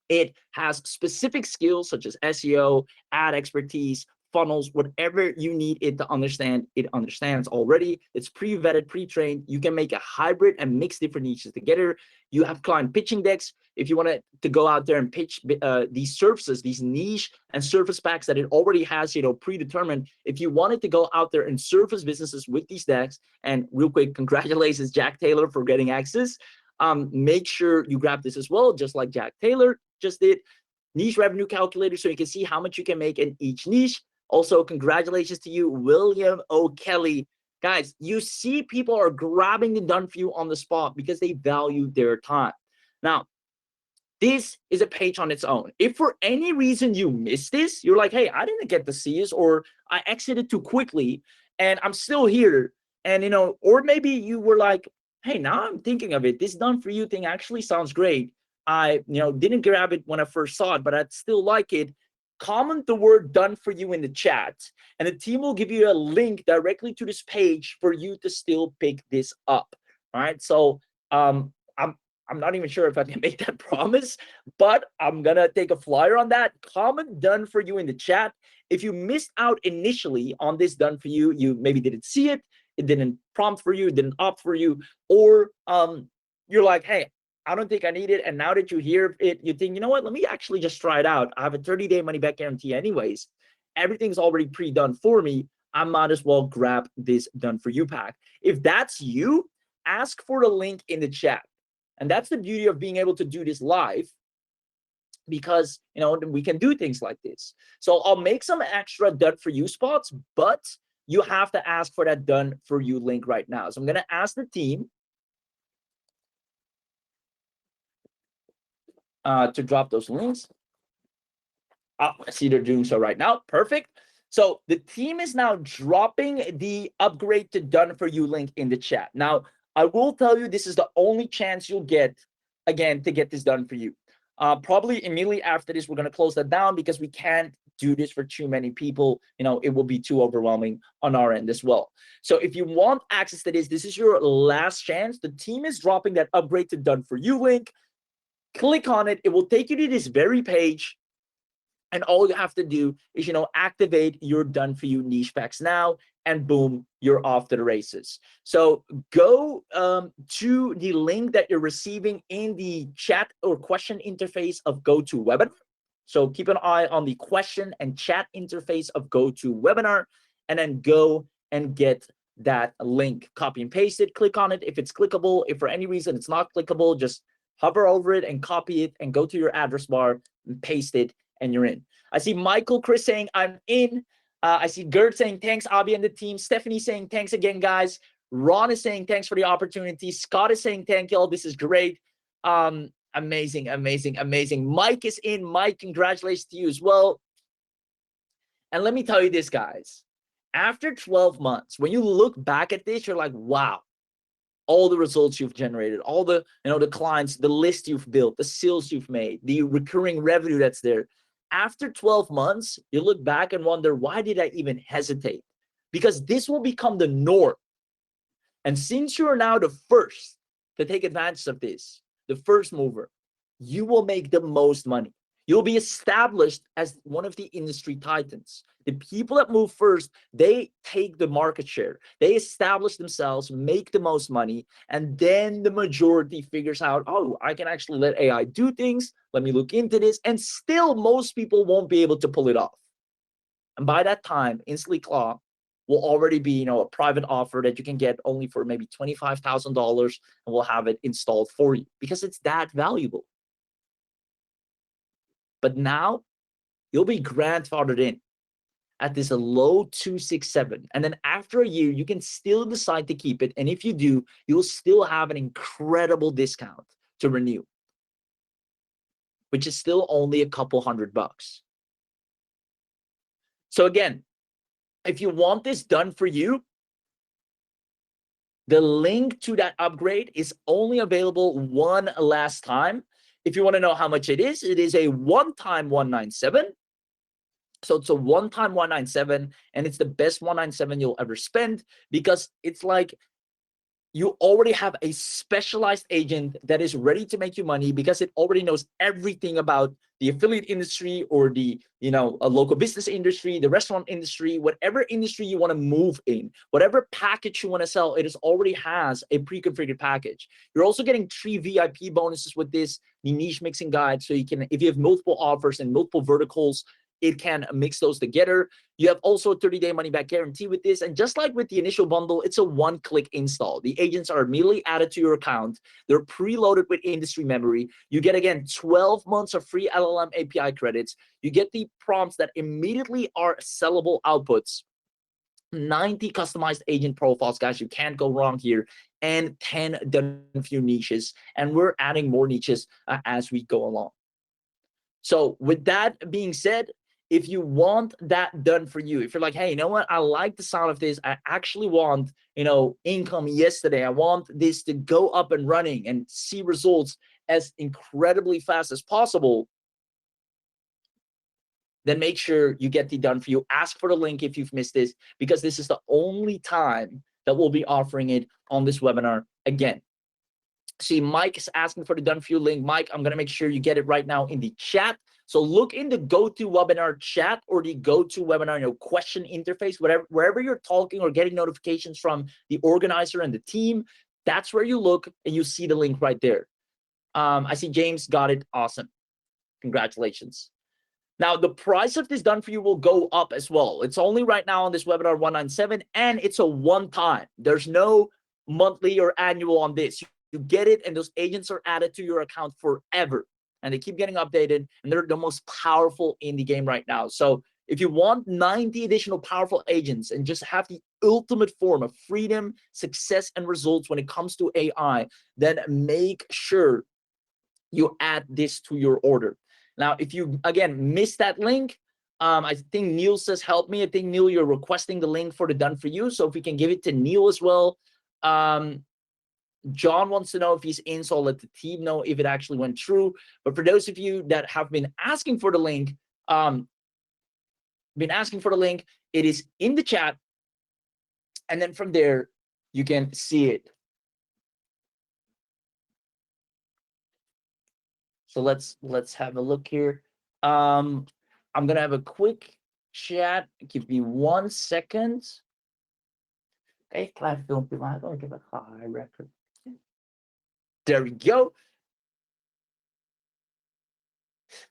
It has specific skills such as SEO, ad expertise, funnels, whatever you need it to understand, it understands already. It's pre-vetted, pre-trained. You can make a hybrid and mix different niches together. You have client pitching decks. If you want to go out there and pitch these services, these niche and surface packs that it already has, predetermined. If you wanted to go out there and surface businesses with these decks, and real quick, congratulations, Jack Taylor, for getting access. Make sure you grab this as well, just like Jack Taylor just did. Niche revenue calculator, so you can see how much you can make in each niche. Also, congratulations to you, William O'Kelly. Guys, you see people are grabbing the done for you on the spot because they value their time. Now, this is a page on its own. If for any reason you missed this, you're like, hey, I didn't get to see this, or I exited too quickly and I'm still here. And, or maybe you were like, hey, now I'm thinking of it. This done for you thing actually sounds great. I, didn't grab it when I first saw it, but I'd still like it. Comment the word done for you in the chat, and the team will give you a link directly to this page for you to still pick this up. All right. So I'm not even sure if I can make that promise, but I'm going to take a flyer on that. Comment done for you in the chat. If you missed out initially on this done for you, you maybe didn't see it, it didn't prompt for you, it didn't opt for you, or you're like, hey, I don't think I need it. And now that you hear it, you think, you know what, let me actually just try it out. I have a 30-day money back guarantee anyways. Everything's already pre-done for me. I might as well grab this done for you pack. If that's you, ask for the link in the chat. And that's the beauty of being able to do this live, because we can do things like this. So I'll make some extra done for you spots, but you have to ask for that done for you link right now. So I'm going to ask the team to drop those links. I see they're doing so right now. Perfect. So the team is now dropping the upgrade to done for you link in the chat. Now, I will tell you, this is the only chance you'll get, again, to get this done for you. Probably immediately after this, we're going to close that down because we can't do this for too many people. It will be too overwhelming on our end as well. So if you want access to this is your last chance. The team is dropping that upgrade to done for you link. Click on it. It will take you to this very page. And all you have to do is, activate your done for you niche packs now, and boom, you're off to the races. So go to the link that you're receiving in the chat or question interface of GoToWebinar. So keep an eye on the question and chat interface of GoToWebinar, and then go and get that link. Copy and paste it, click on it if it's clickable. If for any reason it's not clickable, just hover over it and copy it and go to your address bar and paste it, and you're in. I see Michael Chris saying I'm in. I see Gert saying thanks, Abhi and the team. Stephanie saying thanks again, guys. Ron is saying thanks for the opportunity. Scott is saying thank y'all. This is great. Amazing, amazing, amazing. Mike is in. Mike, congratulations to you as well. And let me tell you this, guys. After 12 months, when you look back at this, you're like, wow, all the results you've generated, all the, the clients, the list you've built, the sales you've made, the recurring revenue that's there. After 12 months, you look back and wonder, why did I even hesitate? Because this will become the norm. And since you are now the first to take advantage of this, the first mover, you will make the most money. You'll be established as one of the industry titans. The people that move first, they take the market share. They establish themselves, make the most money, and then the majority figures out, oh, I can actually let AI do things. Let me look into this. And still, most people won't be able to pull it off. And by that time, InstantlyClaw will already be, a private offer that you can get only for maybe $25,000, and we'll have it installed for you because it's that valuable. But now you'll be grandfathered in at this low 267. And then after a year, you can still decide to keep it. And if you do, you'll still have an incredible discount to renew, which is still only a couple $100. So again, if you want this done for you, the link to that upgrade is only available one last time. If you want to know how much it is a one-time 197. So it's a one-time 197, and it's the best 197 you'll ever spend, because it's like you already have a specialized agent that is ready to make you money because it already knows everything about the affiliate industry or the, a local business industry, the restaurant industry, whatever industry you want to move in, whatever package you want to sell, it already has a pre-configured package. You're also getting 3 VIP bonuses with this, the niche mixing guide. So you can, if you have multiple offers and multiple verticals, it can mix those together. You have also a 30-day money-back guarantee with this. And just like with the initial bundle, it's a one-click install. The agents are immediately added to your account. They're preloaded with industry memory. You get, again, 12 months of free LLM API credits. You get the prompts that immediately are sellable outputs. 90 customized agent profiles, guys. You can't go wrong here. And 10 done few niches. And we're adding more niches as we go along. So with that being said, if you want that done for you, if you're like, hey, you know what? I like the sound of this. I actually want, income yesterday. I want this to go up and running and see results as incredibly fast as possible. Then make sure you get the done for you. Ask for the link if you've missed this, because this is the only time that we'll be offering it on this webinar again. See, Mike is asking for the done for you link. Mike, I'm going to make sure you get it right now in the chat. So look in the GoToWebinar chat or the GoToWebinar question interface, wherever you're talking or getting notifications from the organizer and the team. That's where you look and you see the link right there. I see James got it. Awesome. Congratulations. Now, the price of this done for you will go up as well. It's only right now on this webinar 197, and it's a one-time. There's no monthly or annual on this. You get it, and those agents are added to your account forever. And they keep getting updated, and they're the most powerful in the game right now. So if you want 90 additional powerful agents and just have the ultimate form of freedom, success, and results when it comes to AI, then make sure you add this to your order. Now, if you, again, miss that link, I think Neil says help me. I think Neil, you're requesting the link for the done for you. So if we can give it to Neil as well. John wants to know if he's in, so I'll let the team know if it actually went through. But for those of you that have been asking for the link, it is in the chat. And then from there, you can see it. So let's have a look here. I'm gonna have a quick chat. Give me 1 second. Okay, class film I'm gonna give a high record. There we go.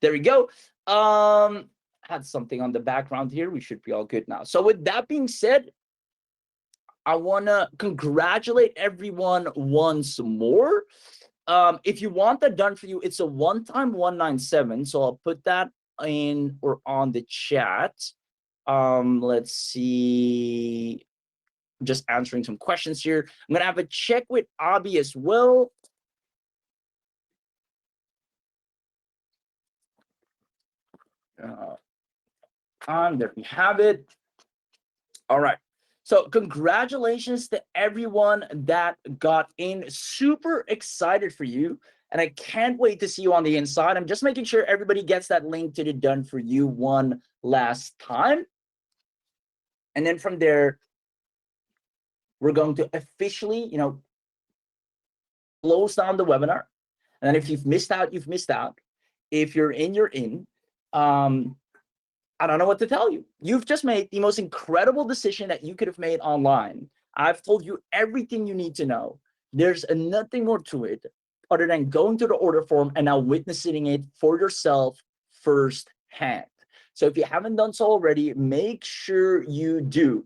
There we go. Had something on the background here. We should be all good now. So with that being said, I wanna congratulate everyone once more. If you want that done for you, it's a one-time 197. So I'll put that in or on the chat. Let's see. I'm just answering some questions here. I'm gonna have a check with Abhi as well. There we have it. All right. So congratulations to everyone that got in. Super excited for you. And I can't wait to see you on the inside. I'm just making sure everybody gets that link to the done for you one last time. And then from there, we're going to officially, close down the webinar. And then if you've missed out, you've missed out. If you're in, you're in. I don't know what to tell you. You've just made the most incredible decision that you could have made online. I've told you everything you need to know. There's nothing more to it other than going to the order form and now witnessing it for yourself firsthand. So if you haven't done so already, make sure you do,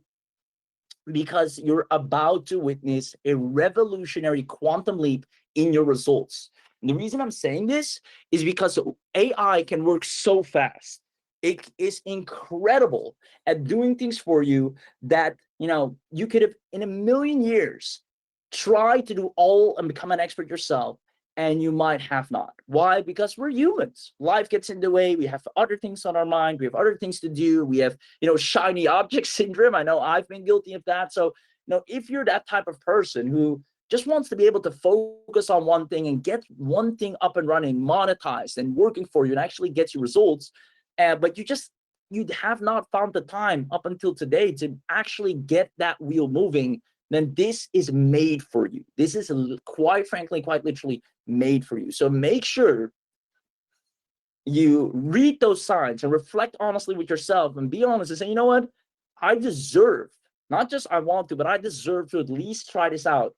because you're about to witness a revolutionary quantum leap in your results. And the reason I'm saying this is because AI can work so fast. It is incredible at doing things for you that, you could have in a million years tried to do all and become an expert yourself, and you might have not. Why? Because we're humans. Life gets in the way. We have other things on our mind. We have other things to do. We have, shiny object syndrome. I know I've been guilty of that. So, if you're that type of person who just wants to be able to focus on one thing and get one thing up and running, monetized and working for you, and actually gets you results, but you have not found the time up until today to actually get that wheel moving, then this is made for you. This is quite frankly, quite literally made for you. So make sure you read those signs and reflect honestly with yourself and be honest and say, you know what? I deserve, not just I want to, but I deserve to at least try this out,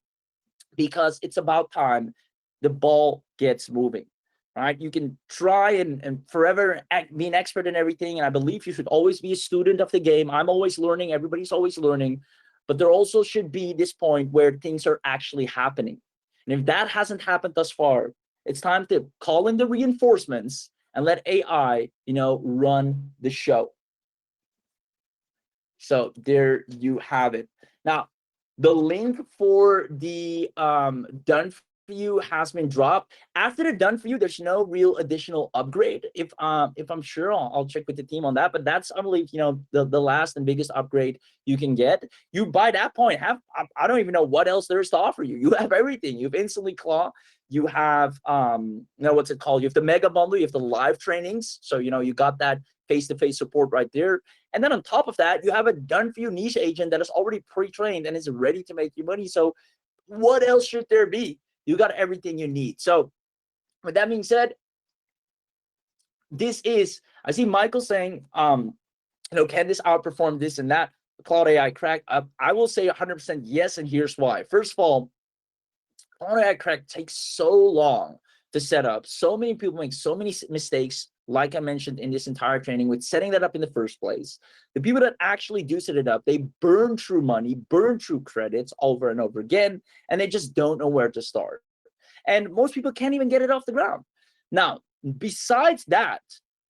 because it's about time the ball gets moving. Right? You can try and forever be an expert in everything. And I believe you should always be a student of the game. I'm always learning. Everybody's always learning. But there also should be this point where things are actually happening. And if that hasn't happened thus far, it's time to call in the reinforcements and let AI, run the show. So there you have it. Now, the link for the done for you has been dropped. After the done for you, there's no real additional upgrade. If I'm sure, I'll check with the team on that. But that's, I believe, the last and biggest upgrade you can get. You by that point I don't even know what else there is to offer you. You have everything. You have InstantlyClaw. You have what's it called? You have the mega bundle. You have the live trainings. So you got that face-to-face support right there. And then on top of that, you have a done for you niche agent that is already pre-trained and is ready to make you money. So what else should there be? You got everything you need. So with that being said, this is, I see Michael saying, can this outperform this and that? Cloud AI crack. I will say 100% yes, and here's why. First of all, Cloud AI crack takes so long to set up. So many people make so many mistakes, like I mentioned in this entire training, with setting that up in the first place. The people that actually do set it up, they burn through money, burn through credits over and over again, and they just don't know where to start. And most people can't even get it off the ground. Now, besides that,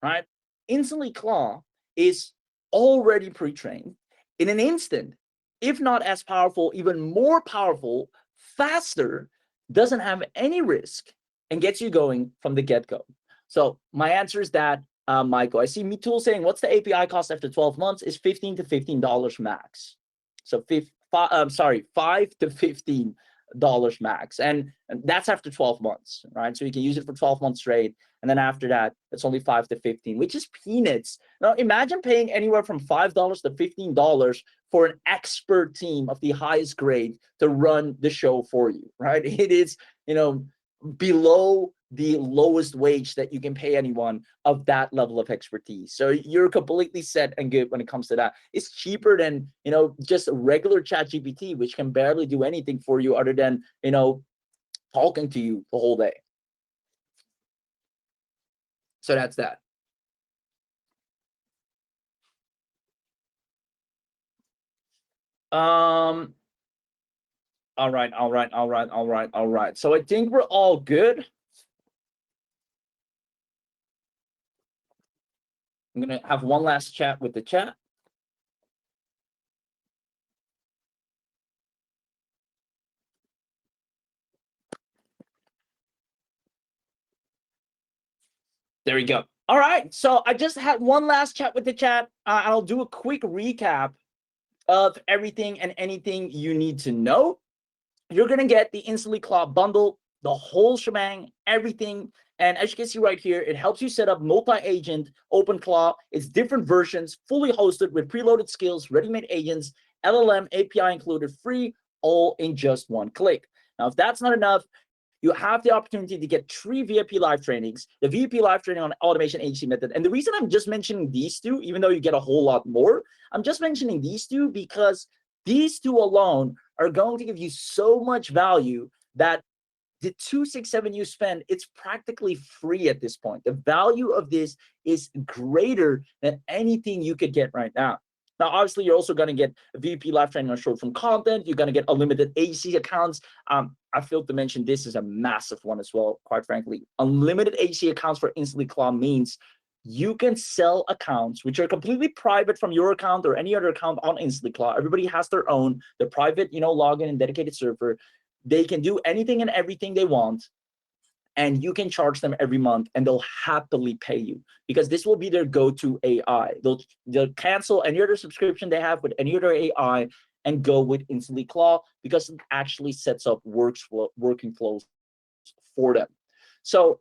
right, InstantlyClaw is already pre-trained in an instant, if not as powerful, even more powerful, faster, doesn't have any risk, and gets you going from the get-go. So my answer is that Michael, I see Mitul saying, what's the API cost after 12 months? Is $15 to $15 max. So $5 to $15 max. And that's after 12 months, right? So you can use it for 12 months straight. And then after that, it's only 5 to 15, which is peanuts. Now imagine paying anywhere from $5 to $15 for an expert team of the highest grade to run the show for you, right? It is, below the lowest wage that you can pay anyone of that level of expertise. So you're completely set and good when it comes to that. It's cheaper than, just regular chat GPT, which can barely do anything for you other than, talking to you the whole day. So that's that. All right. So I think we're all good. I'm gonna have one last chat with the chat. There we go. All right. So I just had one last chat with the chat. I'll do a quick recap of everything and anything you need to know. You're going to get the InstantlyClaw bundle, the whole shebang, everything. And as you can see right here, it helps you set up multi-agent OpenClaw. It's different versions, fully hosted with preloaded skills, ready-made agents, LLM, API included, free, all in just one click. Now, if that's not enough, you have the opportunity to get 3 VIP live trainings, the VIP live training on automation agency method. And the reason I'm just mentioning these two, even though you get a whole lot more, I'm just mentioning these two because these two alone are going to give you so much value that the 267 you spend, it's practically free at this point. The value of this is greater than anything you could get right now. Now, obviously, you're also going to get a VP live training on short form content. You're going to get unlimited agency accounts. I failed to mention this is a massive one as well, quite frankly. Unlimited agency accounts for InstantlyClaw means you can sell accounts which are completely private from your account or any other account on InstantlyClaw. Everybody has their own, their private, login and dedicated server. They can do anything and everything they want, and you can charge them every month and they'll happily pay you because this will be their go-to AI. They'll cancel any other subscription they have with any other AI and go with InstantlyClaw because it actually sets up working flows for them. So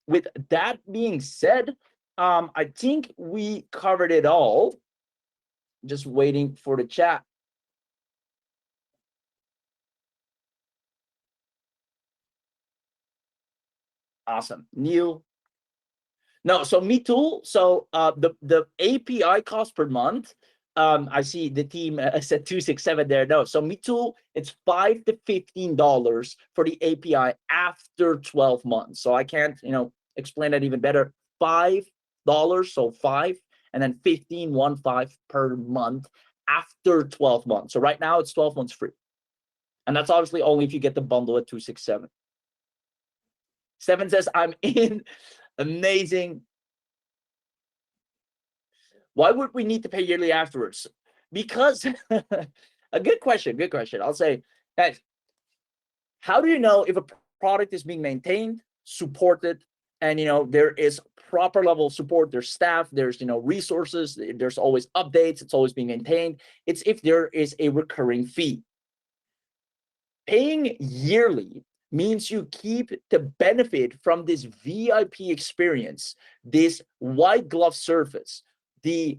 with that being said, I think we covered it all. Just waiting for the chat. Awesome. Neil. No, so me too. So the API cost per month, I see the team said 267 there. No, so me too, it's $5 to $15 for the API after 12 months. So I can't, explain that even better. $5, so 5, and then 15 per month after 12 months. So right now it's 12 months free. And that's obviously only if you get the bundle at 267. Seven says, I'm in. Amazing. Why would we need to pay yearly afterwards? Because a good question. I'll say, guys, how do you know if a product is being maintained, supported, and there is proper level of support? There's staff, there's resources, there's always updates, it's always being maintained. It's if there is a recurring fee. Paying yearly means you keep the benefit from this VIP experience, this white glove service, the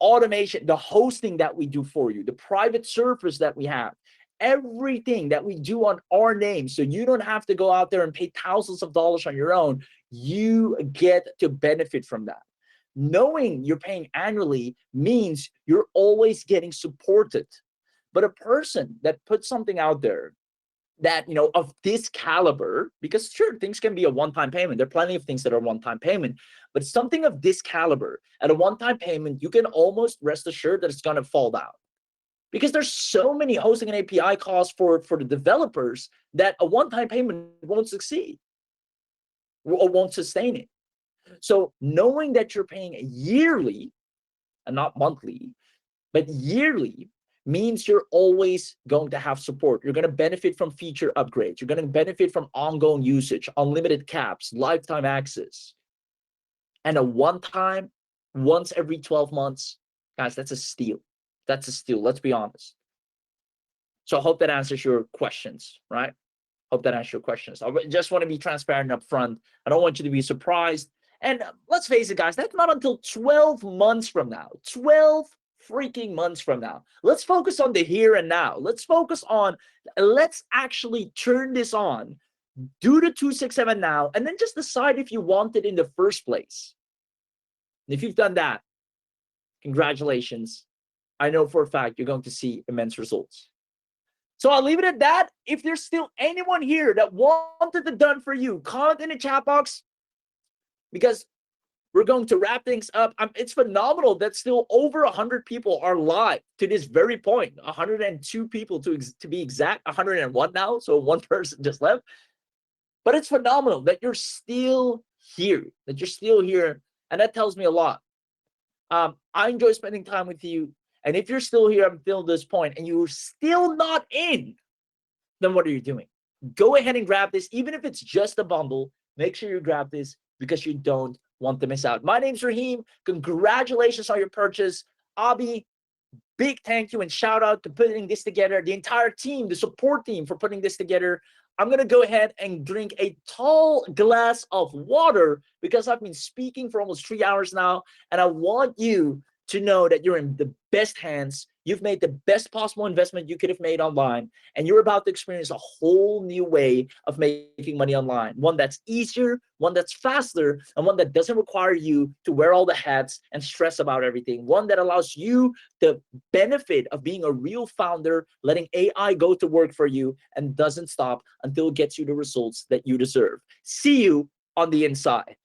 automation, the hosting that we do for you, the private service that we have, everything that we do on our name. So you don't have to go out there and pay thousands of dollars on your own. You get to benefit from that. Knowing you're paying annually means you're always getting supported. But a person that puts something out there that of this caliber, because sure, things can be a one-time payment, there are plenty of things that are one-time payment, but something of this caliber at a one-time payment, you can almost rest assured that it's going to fall down because there's so many hosting and API costs for the developers that a one-time payment won't succeed or won't sustain it. So knowing that you're paying yearly and not monthly, but yearly, means you're always going to have support. You're going to benefit from feature upgrades. You're going to benefit from ongoing usage, unlimited caps, lifetime access. and a one time, once every 12 months, guys, that's a steal. That's a steal. Let's be honest. So I hope that answers your questions, right? Hope that answers your questions. I just want to be transparent up front. I don't want you to be surprised. And let's face it, guys, that's not until 12 months from now. 12 freaking months from now. Let's focus on the here and now. Let's actually turn this on, do the 267 now, and then just decide if you want it in the first place. And if you've done that, congratulations. I know for a fact you're going to see immense results. So I'll leave it at that. If there's still anyone here that wanted it done for you, comment in the chat box, because we're going to wrap things up. It's phenomenal that still over 100 people are live to this very point. 102 people to be exact, 101 now. So one person just left. But it's phenomenal that you're still here, And that tells me a lot. I enjoy spending time with you. And if you're still here until this point and you're still not in, then what are you doing? Go ahead and grab this. Even if it's just a bundle, make sure you grab this because you don't want to miss out. My name's Raheem. Congratulations on your purchase. Abhi, big thank you and shout out to putting this together. The entire team, the support team for putting this together. I'm going to go ahead and drink a tall glass of water because I've been speaking for almost 3 hours now. And I want you to know that you're in the best hands. You've made the best possible investment you could have made online, and you're about to experience a whole new way of making money online. One that's easier, one that's faster, and one that doesn't require you to wear all the hats and stress about everything. One that allows you the benefit of being a real founder, letting AI go to work for you, and doesn't stop until it gets you the results that you deserve. See you on the inside.